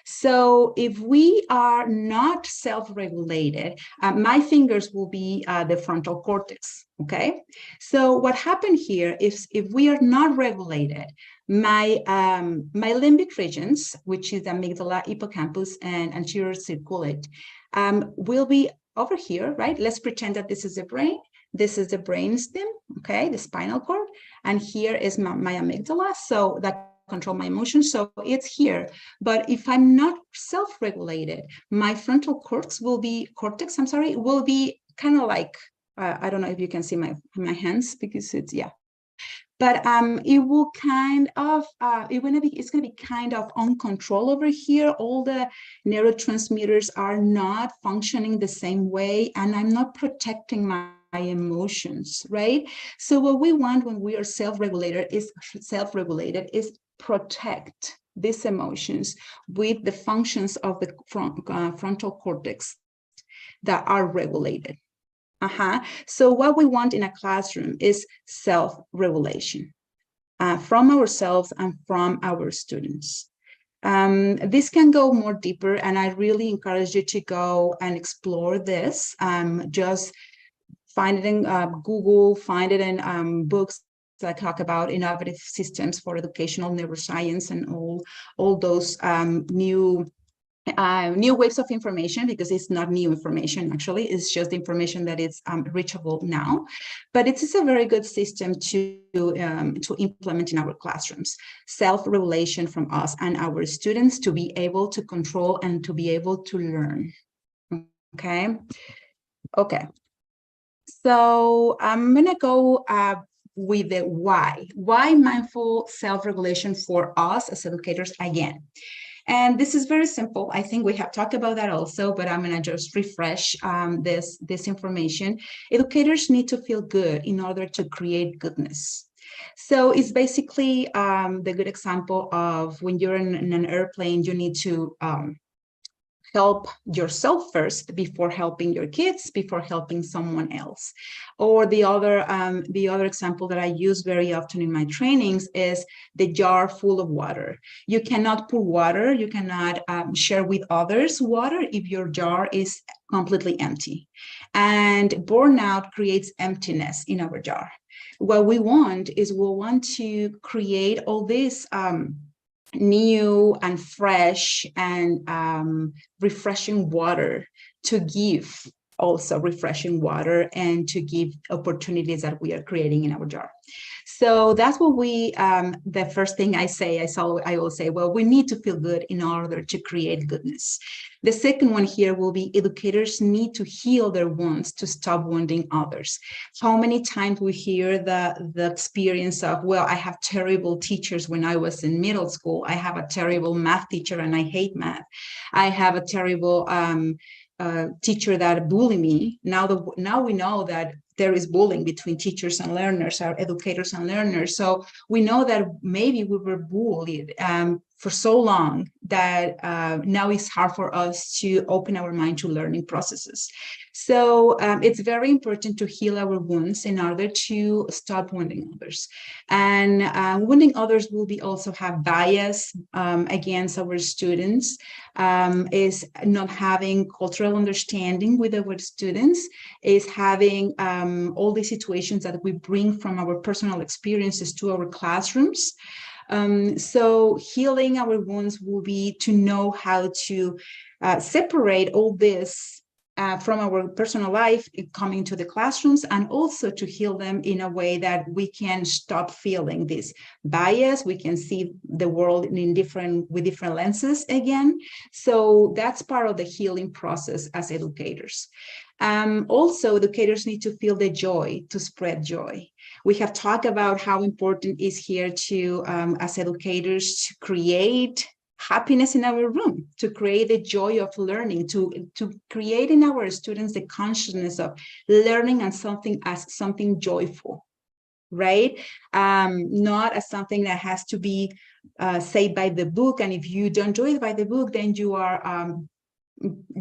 So if we are not self-regulated, my fingers will be the frontal cortex, okay? So what happened here is, if we are not regulated, my limbic regions, which is the amygdala, hippocampus, and anterior cingulate, will be over here, right? Let's pretend that this is the brain. This is the brainstem, okay, the spinal cord, and here is my amygdala, so that control my emotions, so it's here. But if I'm not self-regulated, my frontal cortex will be kind of like, I don't know if you can see my hands, because it's, yeah. But it will kind of, it's gonna be kind of on control over here. All the neurotransmitters are not functioning the same way, and I'm not protecting my emotions, right? So what we want when we are self-regulated is protect these emotions with the functions of the frontal cortex that are regulated. So what we want in a classroom is self-regulation from ourselves and from our students. This can go more deeper, and I really encourage you to go and explore this. Just find it in Google, find it in books that talk about innovative systems for educational neuroscience and all those new waves of information, because it's not new information, actually, it's just information that is reachable now. But it is a very good system to implement in our classrooms. Self-regulation from us and our students to be able to control and to be able to learn. Okay. So I'm gonna go with the why. Why mindful self-regulation for us as educators again? And this is very simple. I think we have talked about that also, but I'm gonna just refresh this information. Educators need to feel good in order to create goodness. So it's basically the good example of when you're in an airplane, you need to help yourself first before helping your kids, before helping someone else. Or the other example that I use very often in my trainings is the jar full of water. You cannot pour water, you cannot share with others water if your jar is completely empty. And burnout creates emptiness in our jar. What we want is we want to create all this new and fresh and refreshing water to give also refreshing water and to give opportunities that we are creating in our jar. So that's what we, the first thing I will say, well, we need to feel good in order to create goodness. The second one here will be educators need to heal their wounds to stop wounding others. How many times we hear the experience of, well, I have terrible teachers when I was in middle school. I have a terrible math teacher and I hate math. I have a terrible teacher that bullied me. Now we know that there is bullying between teachers and learners, or educators and learners. So we know that maybe we were bullied for so long that now it's hard for us to open our mind to learning processes. So it's very important to heal our wounds in order to stop wounding others. And wounding others will be also have bias against our students, is not having cultural understanding with our students, is having all the situations that we bring from our personal experiences to our classrooms. So healing our wounds will be to know how to separate all this from our personal life coming to the classrooms, and also to heal them in a way that we can stop feeling this bias. We can see the world with different lenses again. So that's part of the healing process as educators. Also, educators need to feel the joy, to spread joy. We have talked about how important it is here to, as educators, to create happiness in our room, to create the joy of learning, to create in our students the consciousness of learning and something joyful, right? Not as something that has to be said by the book. And if you don't do it by the book, then you are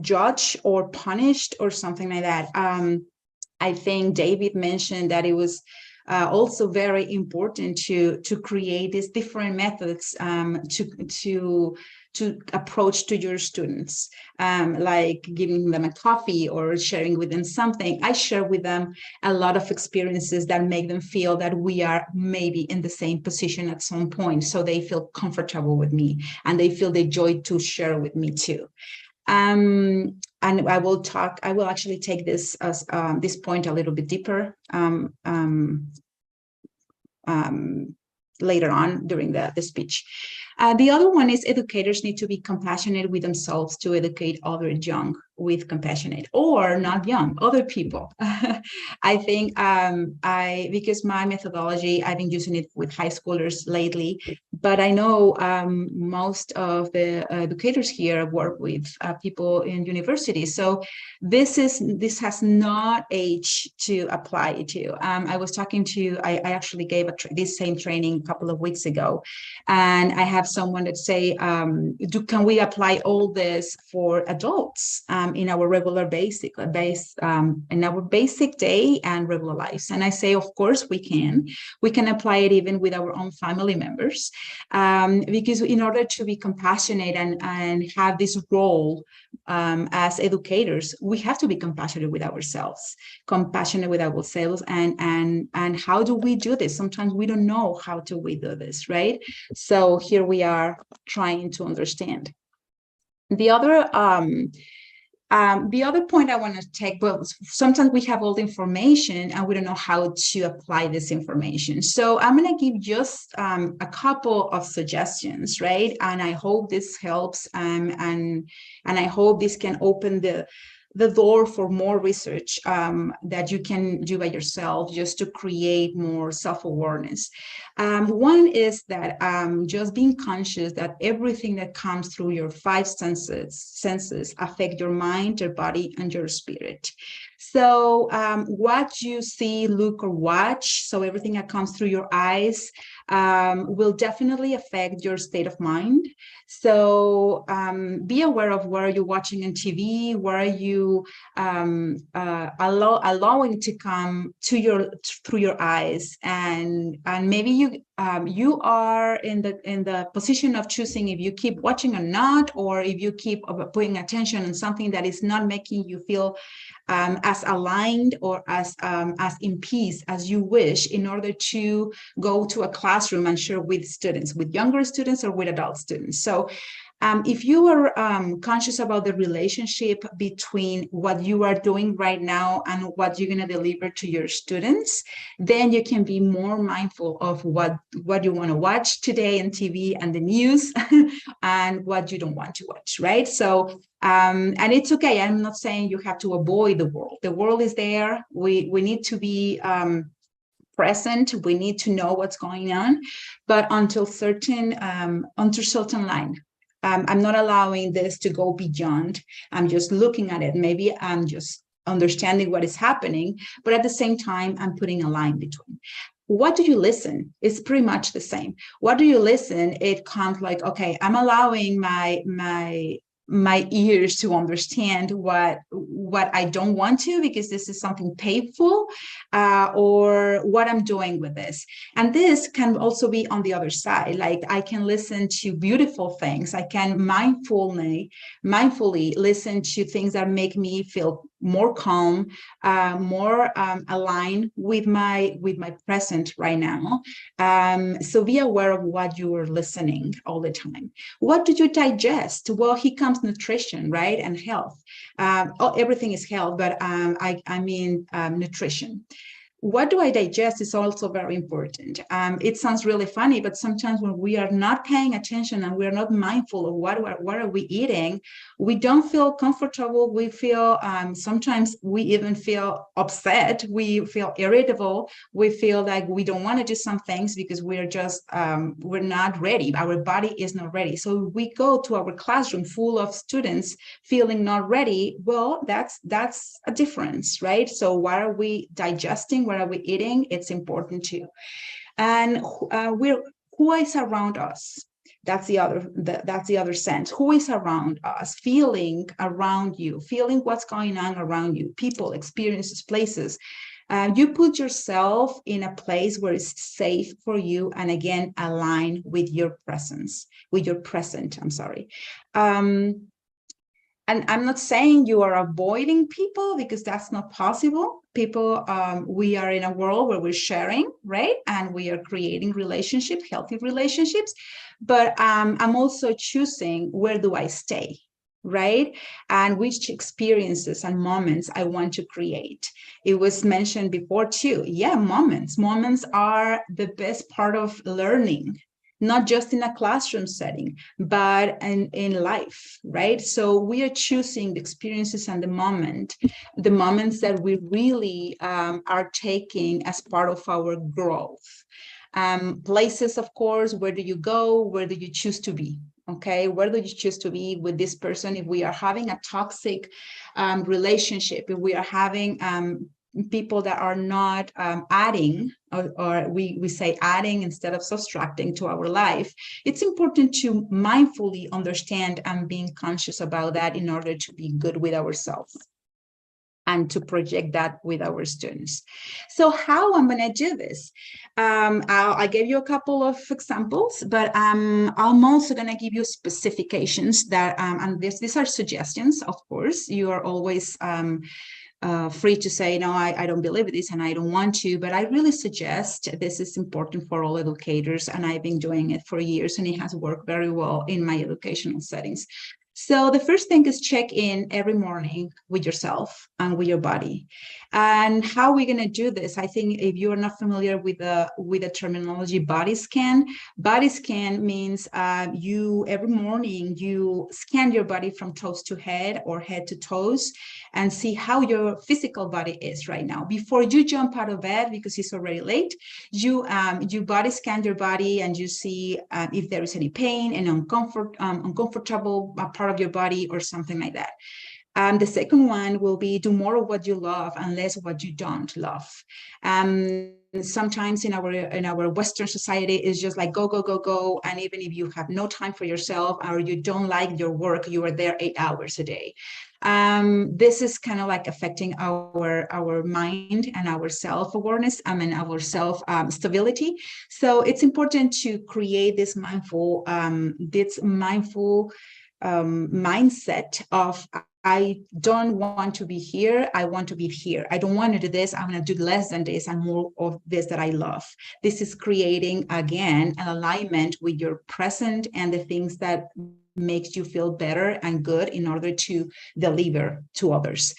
judged or punished or something like that. I think David mentioned that it was also very important to create these different methods to approach to your students, like giving them a coffee or sharing with them something. I share with them a lot of experiences that make them feel that we are maybe in the same position at some point, so they feel comfortable with me and they feel the joy to share with me too. And I will actually take this as this point a little bit deeper later on during the speech. The other one is educators need to be compassionate with themselves to educate other young with compassionate, or not young, other people. I think because my methodology, I've been using it with high schoolers lately, but I know most of the educators here work with people in universities. So this has not age to apply it to. I was talking to, I actually gave this same training a couple of weeks ago, and I have someone that say, can we apply all this for adults in our regular basic day and regular lives? And I say, of course we can. We can apply it even with our own family members, because in order to be compassionate and have this role as educators, we have to be compassionate with ourselves, and how do we do this? Sometimes we don't know how do we do this, right? So here we are trying to understand. The other point I want to take, well, sometimes we have all the information and we don't know how to apply this information. So I'm going to give just a couple of suggestions, right? And I hope this helps, and I hope this can open the door for more research that you can do by yourself, just to create more self-awareness. One is that just being conscious that everything that comes through your five senses affect your mind, your body, and your spirit. So what you see, look, or watch, so everything that comes through your eyes, will definitely affect your state of mind. So be aware of what are you watching on TV, what are you allowing to come to through your eyes, and maybe you are in the position of choosing if you keep watching or not, or if you keep paying attention on something that is not making you feel as aligned or as in peace as you wish, in order to go to a classroom and share with students, with younger students or with adult students. So if you are conscious about the relationship between what you are doing right now and what you're going to deliver to your students, then you can be more mindful of what you want to watch today on TV and the news and what you don't want to watch, right? So and it's okay. I'm not saying you have to avoid the world. The world is there. We need to be present. We need to know what's going on, but until certain line. I'm not allowing this to go beyond. I'm just looking at it. Maybe I'm just understanding what is happening, but at the same time, I'm putting a line between. What do you listen? It's pretty much the same. What do you listen? It comes like, okay, I'm allowing my ears to understand what I don't want to, because this is something painful, or what I'm doing with this. And this can also be on the other side. Like, I can listen to beautiful things. I can mindfully listen to things that make me feel more calm, more aligned with my present right now. So be aware of what you are listening all the time. What do you digest? Well, here comes nutrition, right? And health. Everything is health, but I mean nutrition. What do I digest is also very important. It sounds really funny, but sometimes when we are not paying attention and we're not mindful of what are we eating, we don't feel comfortable. We feel, sometimes we even feel upset. We feel irritable. We feel like we don't want to do some things because we're just, we're not ready. Our body is not ready. So we go to our classroom full of students feeling not ready. Well, that's a difference, right? So what are we digesting? What are we eating? It's important too. And who is around us? That's the other sense. Who is around us? Feeling around you, feeling what's going on around you, people, experiences, places. You put yourself in a place where it's safe for you, and again, align with your presence, with your present. I'm sorry. And I'm not saying you are avoiding people, because that's not possible. People, we are in a world where we're sharing, right? And we are creating relationships, healthy relationships. But I'm also choosing, where do I stay, right? And which experiences and moments I want to create. It was mentioned before too. Yeah, moments. Moments are the best part of learning. Not just in a classroom setting, but in life, right? So we are choosing the experiences and the moments that we really are taking as part of our growth. Places, of course, where do you go? Where do you choose to be? Okay, where do you choose to be with this person? If we are having a toxic relationship, if we are having people that are not adding, or we say adding instead of subtracting to our life, it's important to mindfully understand and being conscious about that in order to be good with ourselves and to project that with our students. So how I'm going to do this? I gave you a couple of examples, but I'm also going to give you specifications that, and these are suggestions, of course. You are always free to say, no, I don't believe this and I don't want to, but I really suggest this is important for all educators, and I've been doing it for years and it has worked very well in my educational settings. So the first thing is check in every morning with yourself and with your body. And how are we going to do this? I think if you are not familiar with the terminology body scan means you every morning you scan your body from toes to head or head to toes and see how your physical body is right now. Before you jump out of bed, because it's already late, you body scan your body and you see if there is any pain and uncomfortable part of your body or something like that. The second one will be do more of what you love and less what you don't love. Sometimes in our Western society, it's just like go, go, go, go. And even if you have no time for yourself or you don't like your work, you are there 8 hours a day. This is kind of like affecting our mind and our self-awareness, our self-stability. So it's important to create this mindful mindset of I don't want to be here. I want to be here. I don't want to do this. I'm going to do less than this and more of this that I love. This is creating, again, an alignment with your present and the things that makes you feel better and good in order to deliver to others.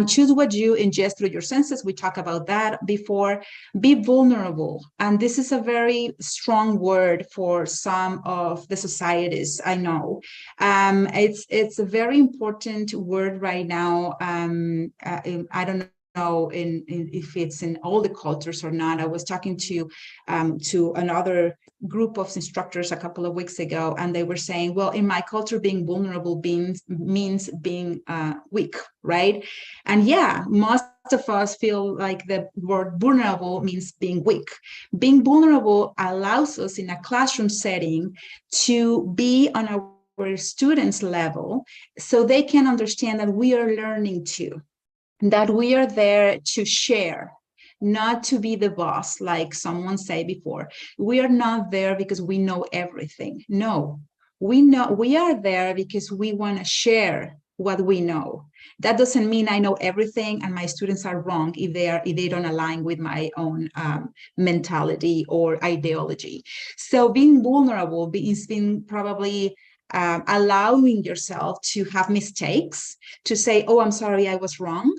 Choose what you ingest through your senses. We talked about that before. Be vulnerable. And this is a very strong word for some of the societies I know. It's a very important word right now. I don't know if it's in all the cultures or not. I was talking to another group of instructors a couple of weeks ago, and they were saying, well, in my culture, being vulnerable means being weak, right? And yeah, most of us feel like the word vulnerable means being weak. Being vulnerable allows us in a classroom setting to be on our students' level so they can understand that we are learning too, that we are there to share, not to be the boss, like someone said before. We are not there because we know everything. No, we are there because we want to share what we know. That doesn't mean I know everything and my students are wrong if they don't align with my own mentality or ideology. So being vulnerable is being probably allowing yourself to have mistakes, to say, oh, I'm sorry, I was wrong.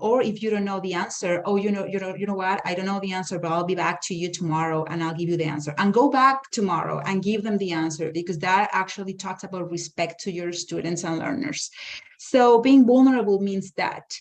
Or if you don't know the answer, oh, you know what, I don't know the answer, but I'll be back to you tomorrow and I'll give you the answer. And go back tomorrow and give them the answer, because that actually talks about respect to your students and learners. So being vulnerable means that.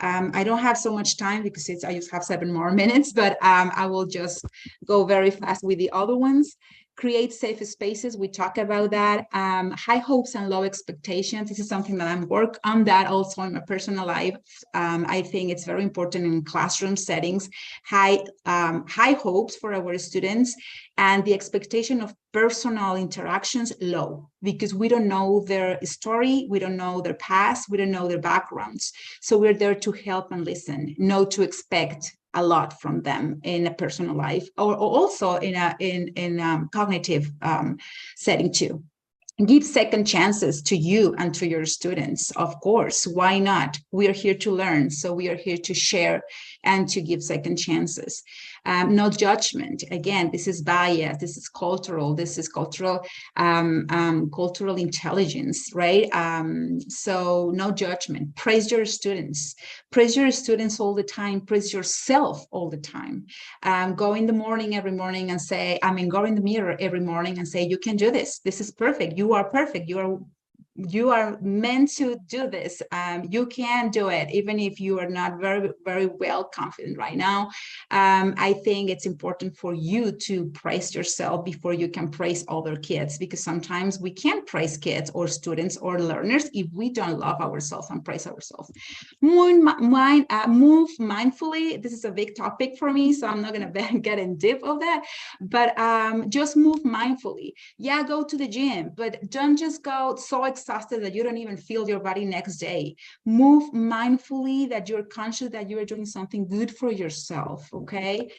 I don't have so much time because I just have 7 more minutes, but I will just go very fast with the other ones. Create safe spaces. We talk about that. High hopes and low expectations. This is something that I'm working on that also in my personal life. I think it's very important in classroom settings. High hopes for our students and the expectation of personal interactions low, because we don't know their story, we don't know their past, we don't know their backgrounds. So we're there to help and listen, not to expect a lot from them in a personal life, or also in a cognitive setting too. Give second chances to you and to your students. Of course, why not? We are here to learn, so we are here to share and to give second chances. No judgment. Again, this is bias. This is cultural. This is cultural intelligence, right? So no judgment. Praise your students. Praise your students all the time. Praise yourself all the time. Go in the morning every morning and say, go in the mirror every morning and say, you can do this. This is perfect. You are perfect. You are meant to do this. You can do it, even if you are not very, very well confident right now. I think it's important for you to praise yourself before you can praise other kids, because sometimes we can't praise kids or students or learners if we don't love ourselves and praise ourselves. Move mindfully. This is a big topic for me, so I'm not going to get in deep of that, but just move mindfully. Yeah, go to the gym, but don't just go so excited that you don't even feel your body next day. Move mindfully, that you're conscious that you are doing something good for yourself, okay?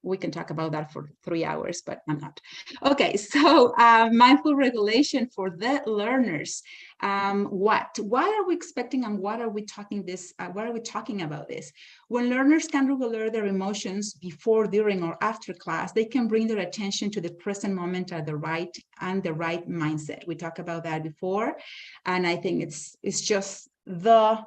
We can talk about that for 3 hours, but I'm not. Okay, so mindful regulation for the learners. Why are we expecting and why are we talking about this? When learners can regulate their emotions before, during, or after class, they can bring their attention to the present moment at the right mindset. We talked about that before, and I think it's just the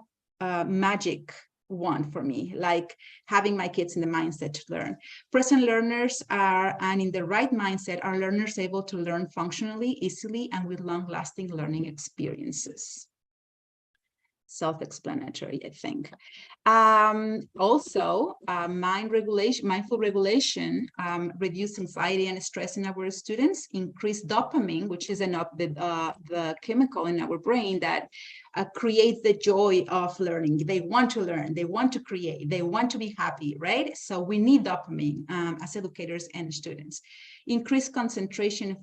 magic one for me, like having my kids in the mindset to learn. Present learners and in the right mindset are learners able to learn functionally, easily, and with long-lasting learning experiences. Self-explanatory, I think. Also, mindful regulation, reduce anxiety and stress in our students, increase dopamine, which is the chemical in our brain that creates the joy of learning. They want to learn, they want to create, they want to be happy, right? So we need dopamine as educators and students. Increase concentration,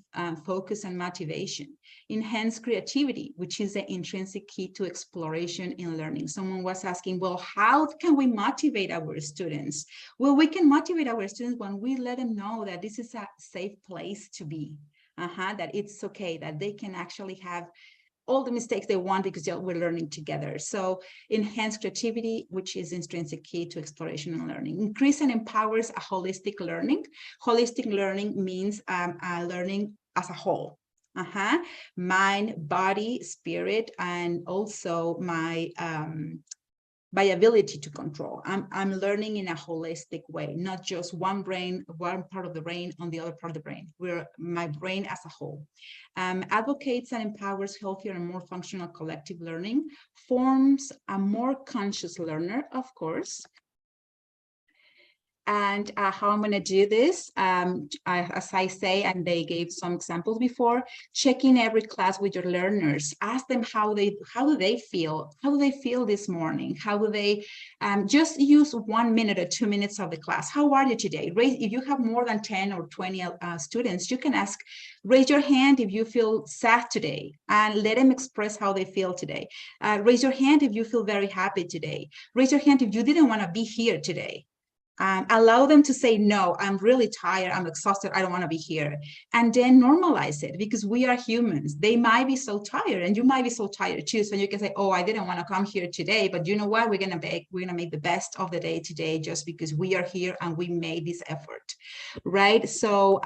focus, and motivation. Enhance creativity, which is the intrinsic key to exploration in learning. Someone was asking, well, how can we motivate our students? Well, we can motivate our students when we let them know that this is a safe place to be, that it's okay, that they can actually have all the mistakes they want because we're learning together. So enhance creativity, which is intrinsic key to exploration and learning. Increase and empowers a holistic learning. Holistic learning means learning as a whole. Mind, body, spirit, and also my ability to control. I'm learning in a holistic way, not just one brain, one part of the brain on the other part of the brain. We're my brain as a whole. Advocates and empowers healthier and more functional collective learning, forms a more conscious learner, of course. And how I'm going to do this, as I say, and they gave some examples before, check in every class with your learners. Ask them how do they feel? How do they feel this morning? How do they just use 1 minute or 2 minutes of the class? How are you today? If you have more than 10 or 20 students, you can ask, raise your hand if you feel sad today, and let them express how they feel today. Raise your hand if you feel very happy today. Raise your hand if you didn't want to be here today. Allow them to say, no, I'm really tired, I'm exhausted, I don't want to be here. And then normalize it, because we are humans. They might be so tired, and you might be so tired too. So you can say, oh, I didn't want to come here today, but you know what? We're gonna make the best of the day today, just because we are here and we made this effort, right? So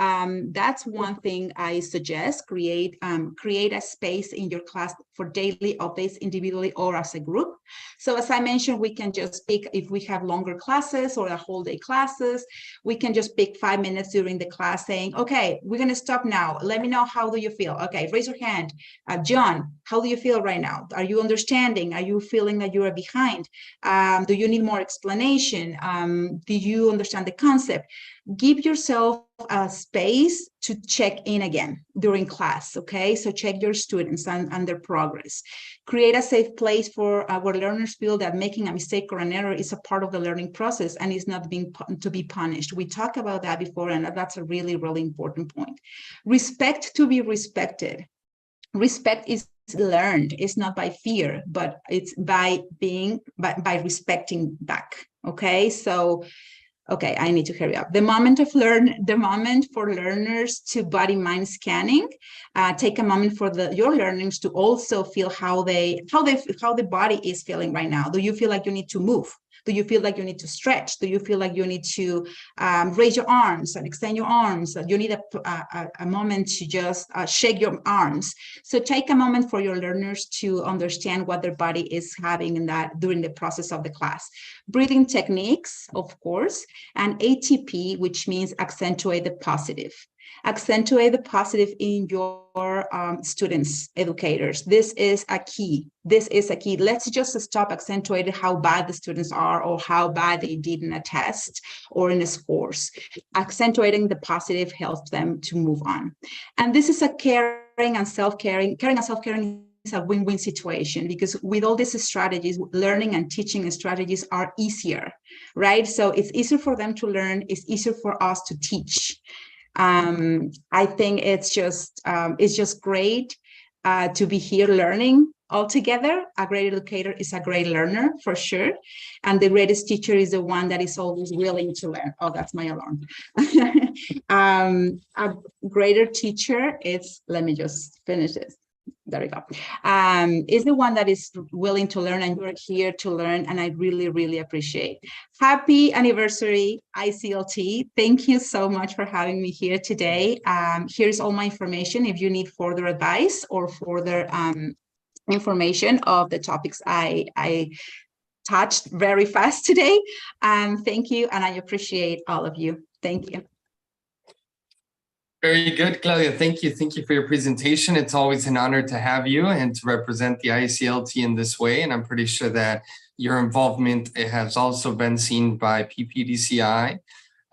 that's one thing I suggest. Create a space in your class for daily updates, individually or as a group. So as I mentioned, we can just pick, if we have longer classes or a whole day classes, we can just pick 5 minutes during the class saying, okay, we're going to stop now. Let me know, how do you feel? Okay, raise your hand. John, how do you feel right now? Are you understanding? Are you feeling that you are behind? Do you need more explanation? Do you understand the concept? Give yourself a space to check in again during class, okay? So check your students and their progress. Create a safe place for our learners feel that making a mistake or an error is a part of the learning process and is not to be punished. We talked about that before, and that's a really, really important point. Respect to be respected. Respect is learned. It's not by fear, but it's by respecting back, okay? So okay, I need to hurry up. The moment for learners to body-mind scanning. Take a moment for your learners to also feel how the body is feeling right now. Do you feel like you need to move? Do you feel like you need to stretch? Do you feel like you need to raise your arms and extend your arms? You need a moment to just shake your arms. So take a moment for your learners to understand what their body is having in that during the process of the class. Breathing techniques, of course, and ATP, which means accentuate the positive. Accentuate the positive in your students, educators. This is a key. This is a key. Let's just stop accentuating how bad the students are or how bad they did in a test or in a scores. Accentuating the positive helps them to move on. And this is a caring and self-caring. Caring and self-caring is a win-win situation, because with all these strategies, learning and teaching strategies are easier, right? So it's easier for them to learn. It's easier for us to teach. I think it's just great to be here learning all together. A great educator is a great learner, for sure. And the greatest teacher is the one that is always willing to learn. Oh, that's my alarm. A greater teacher is, let me just finish this. There we go. Is the one that is willing to learn, and you're here to learn, and I really, really appreciate. Happy anniversary, ICLT. Thank you so much for having me here today. Here's all my information if you need further advice or further information of the topics I touched very fast today. Thank you, and I appreciate all of you. Thank you. Very good, Claudia. Thank you. Thank you for your presentation. It's always an honor to have you and to represent the ICLT in this way. And I'm pretty sure that your involvement has also been seen by PPDCI.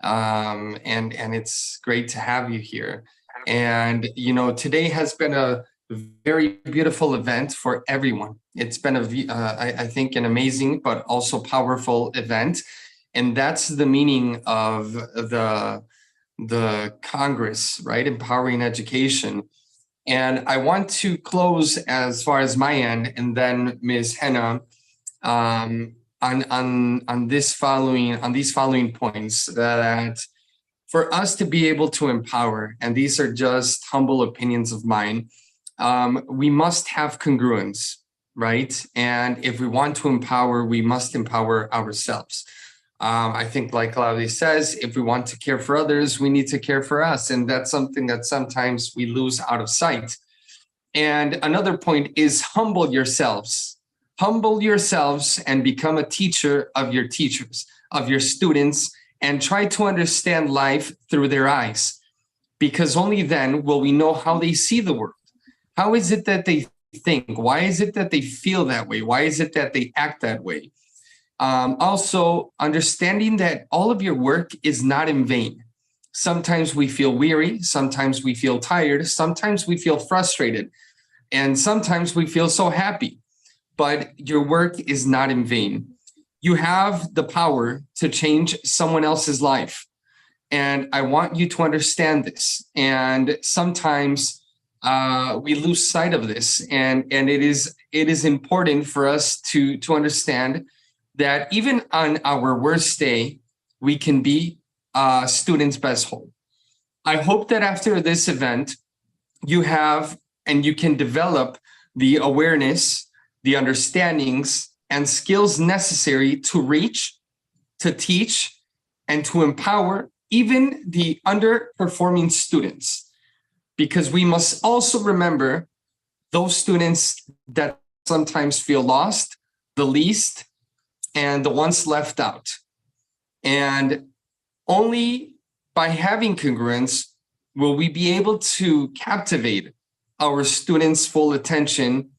And it's great to have you here. And, you know, today has been a very beautiful event for everyone. It's been I think an amazing but also powerful event, and that's the meaning of the Congress, right? Empowering education. And I want to close as far as my end, and then Ms. Henna, on these following points, that for us to be able to empower, and these are just humble opinions of mine, we must have congruence, right? And if we want to empower, we must empower ourselves. I think, like Claudia says, if we want to care for others, we need to care for us. And that's something that sometimes we lose out of sight. And another point is humble yourselves. Humble yourselves and become a teacher of your teachers, of your students, and try to understand life through their eyes. Because only then will we know how they see the world. How is it that they think? Why is it that they feel that way? Why is it that they act that way? Also, understanding that all of your work is not in vain. Sometimes we feel weary, sometimes we feel tired, sometimes we feel frustrated, and sometimes we feel so happy. But your work is not in vain. You have the power to change someone else's life. And I want you to understand this. And sometimes we lose sight of this. And it is important for us to understand that even on our worst day, we can be a student's best hope. I hope that after this event, you have and you can develop the awareness, the understandings, and skills necessary to reach, to teach, and to empower even the underperforming students. Because we must also remember those students that sometimes feel lost, the least, and the ones left out. And only by having congruence will we be able to captivate our students' full attention,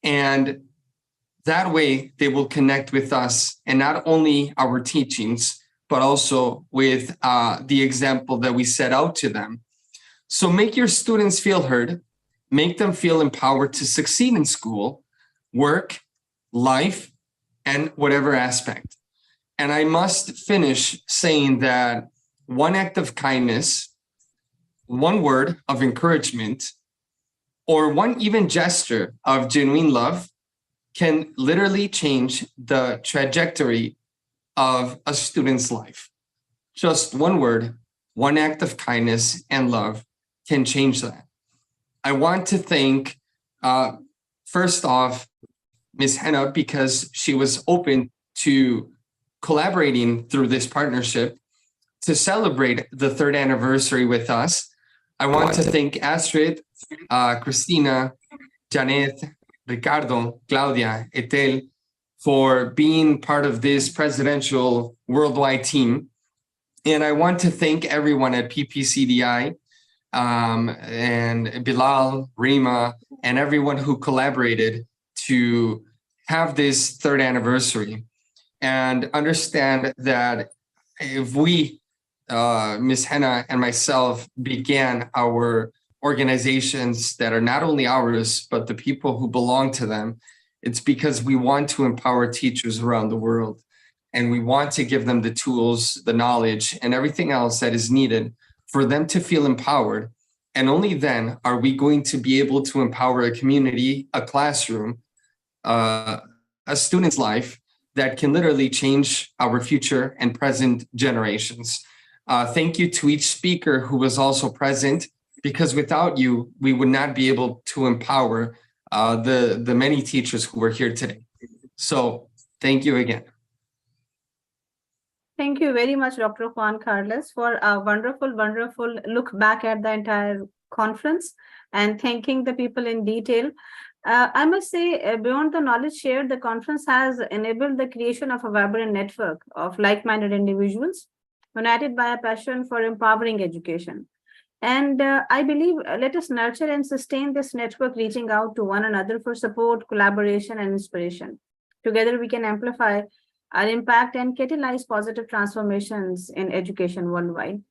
and that way they will connect with us, and not only our teachings, but also with the example that we set out to them. So make your students feel heard, make them feel empowered to succeed in school, work, life, and whatever aspect. And I must finish saying that one act of kindness, one word of encouragement, or one even gesture of genuine love can literally change the trajectory of a student's life. Just one word, one act of kindness and love can change that. I want to thank, first off, Ms. Henna, because she was open to collaborating through this partnership to celebrate the 3rd anniversary with us. I want to thank Astrid, Christina, Janet, Ricardo, Claudia, Etel, for being part of this presidential worldwide team. And I want to thank everyone at PPCDI, and Bilal, Rima, and everyone who collaborated to have this 3rd anniversary, and understand that if we, Ms. Henna and myself, began our organizations that are not only ours, but the people who belong to them, it's because we want to empower teachers around the world. And we want to give them the tools, the knowledge, and everything else that is needed for them to feel empowered. And only then are we going to be able to empower a community, a classroom, a student's life that can literally change our future and present generations. Thank you to each speaker who was also present, because without you, we would not be able to empower the many teachers who were here today. So thank you again. Thank you very much, Dr. Juan Carlos, for a wonderful, wonderful look back at the entire conference and thanking the people in detail. I must say, beyond the knowledge shared, the conference has enabled the creation of a vibrant network of like-minded individuals united by a passion for empowering education. And I believe let us nurture and sustain this network, reaching out to one another for support, collaboration, and inspiration. Together, we can amplify our impact and catalyze positive transformations in education worldwide.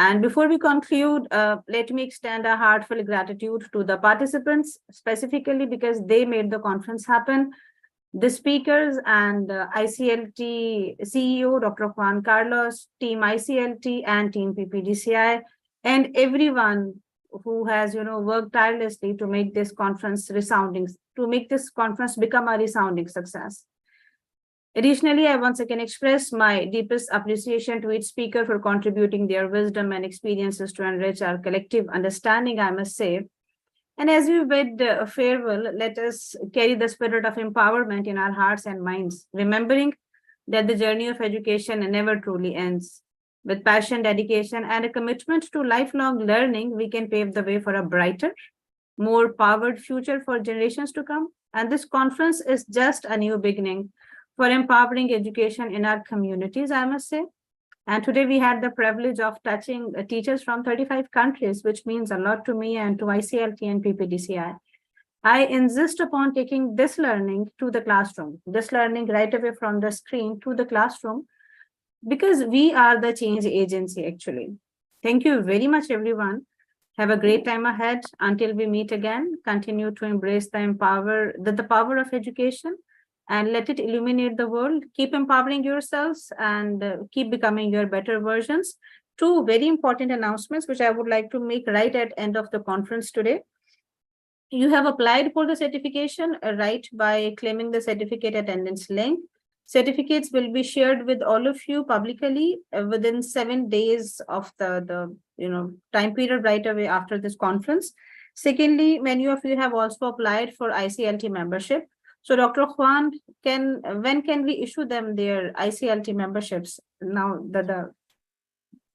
And before we conclude, let me extend a heartfelt gratitude to the participants, specifically because they made the conference happen. The speakers and ICLT CEO, Dr. Juan Carlos, team ICLT and team PPDCI, and everyone who has worked tirelessly to make this conference become a resounding success. Additionally, I once again express my deepest appreciation to each speaker for contributing their wisdom and experiences to enrich our collective understanding, I must say. And as we bid farewell, let us carry the spirit of empowerment in our hearts and minds, remembering that the journey of education never truly ends. With passion, dedication, and a commitment to lifelong learning, we can pave the way for a brighter, more powered future for generations to come. And this conference is just a new beginning for empowering education in our communities, I must say. And today we had the privilege of touching teachers from 35 countries, which means a lot to me and to ICLT and PPDCI. I insist upon taking this learning to the classroom, this learning right away from the screen to the classroom, because we are the change agency, actually. Thank you very much, everyone. Have a great time ahead. Until we meet again, continue to embrace the power of education, and let it illuminate the world. Keep empowering yourselves and keep becoming your better versions. Two very important announcements, which I would like to make right at end of the conference today. You have applied for the certification, right, by claiming the certificate attendance link. Certificates will be shared with all of you publicly within 7 days of the time period right away after this conference. Secondly, many of you have also applied for ICLT membership. So Dr. Juan, when can we issue them their ICLT memberships? Now the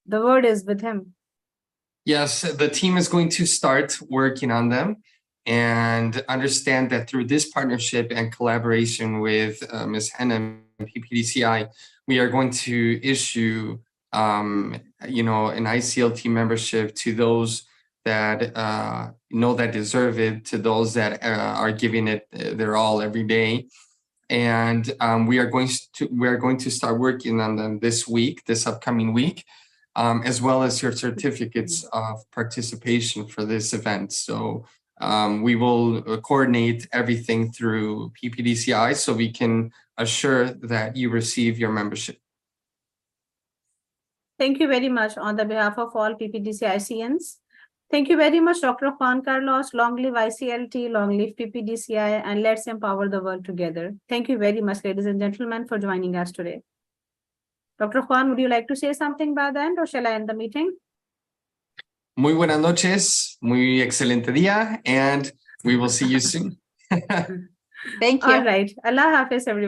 word is with him. Yes, the team is going to start working on them, and understand that through this partnership and collaboration with Ms. Henna and PPDCI, we are going to issue an ICLT membership to those that that deserve it, to those that are giving it their all every day. And we are going to start working on them this upcoming week, as well as your certificates of participation for this event. So we will coordinate everything through PPDCI so we can assure that you receive your membership. Thank you very much on the behalf of all PPDCICNs. Thank you very much, Dr. Juan Carlos. Long live ICLT, long live PPDCI, and let's empower the world together. Thank you very much, ladies and gentlemen, for joining us today. Dr. Juan, would you like to say something by the end, or shall I end the meeting? Muy buenas noches, muy excelente día, and we will see you soon. Thank you. All right. Allah Hafiz, everyone.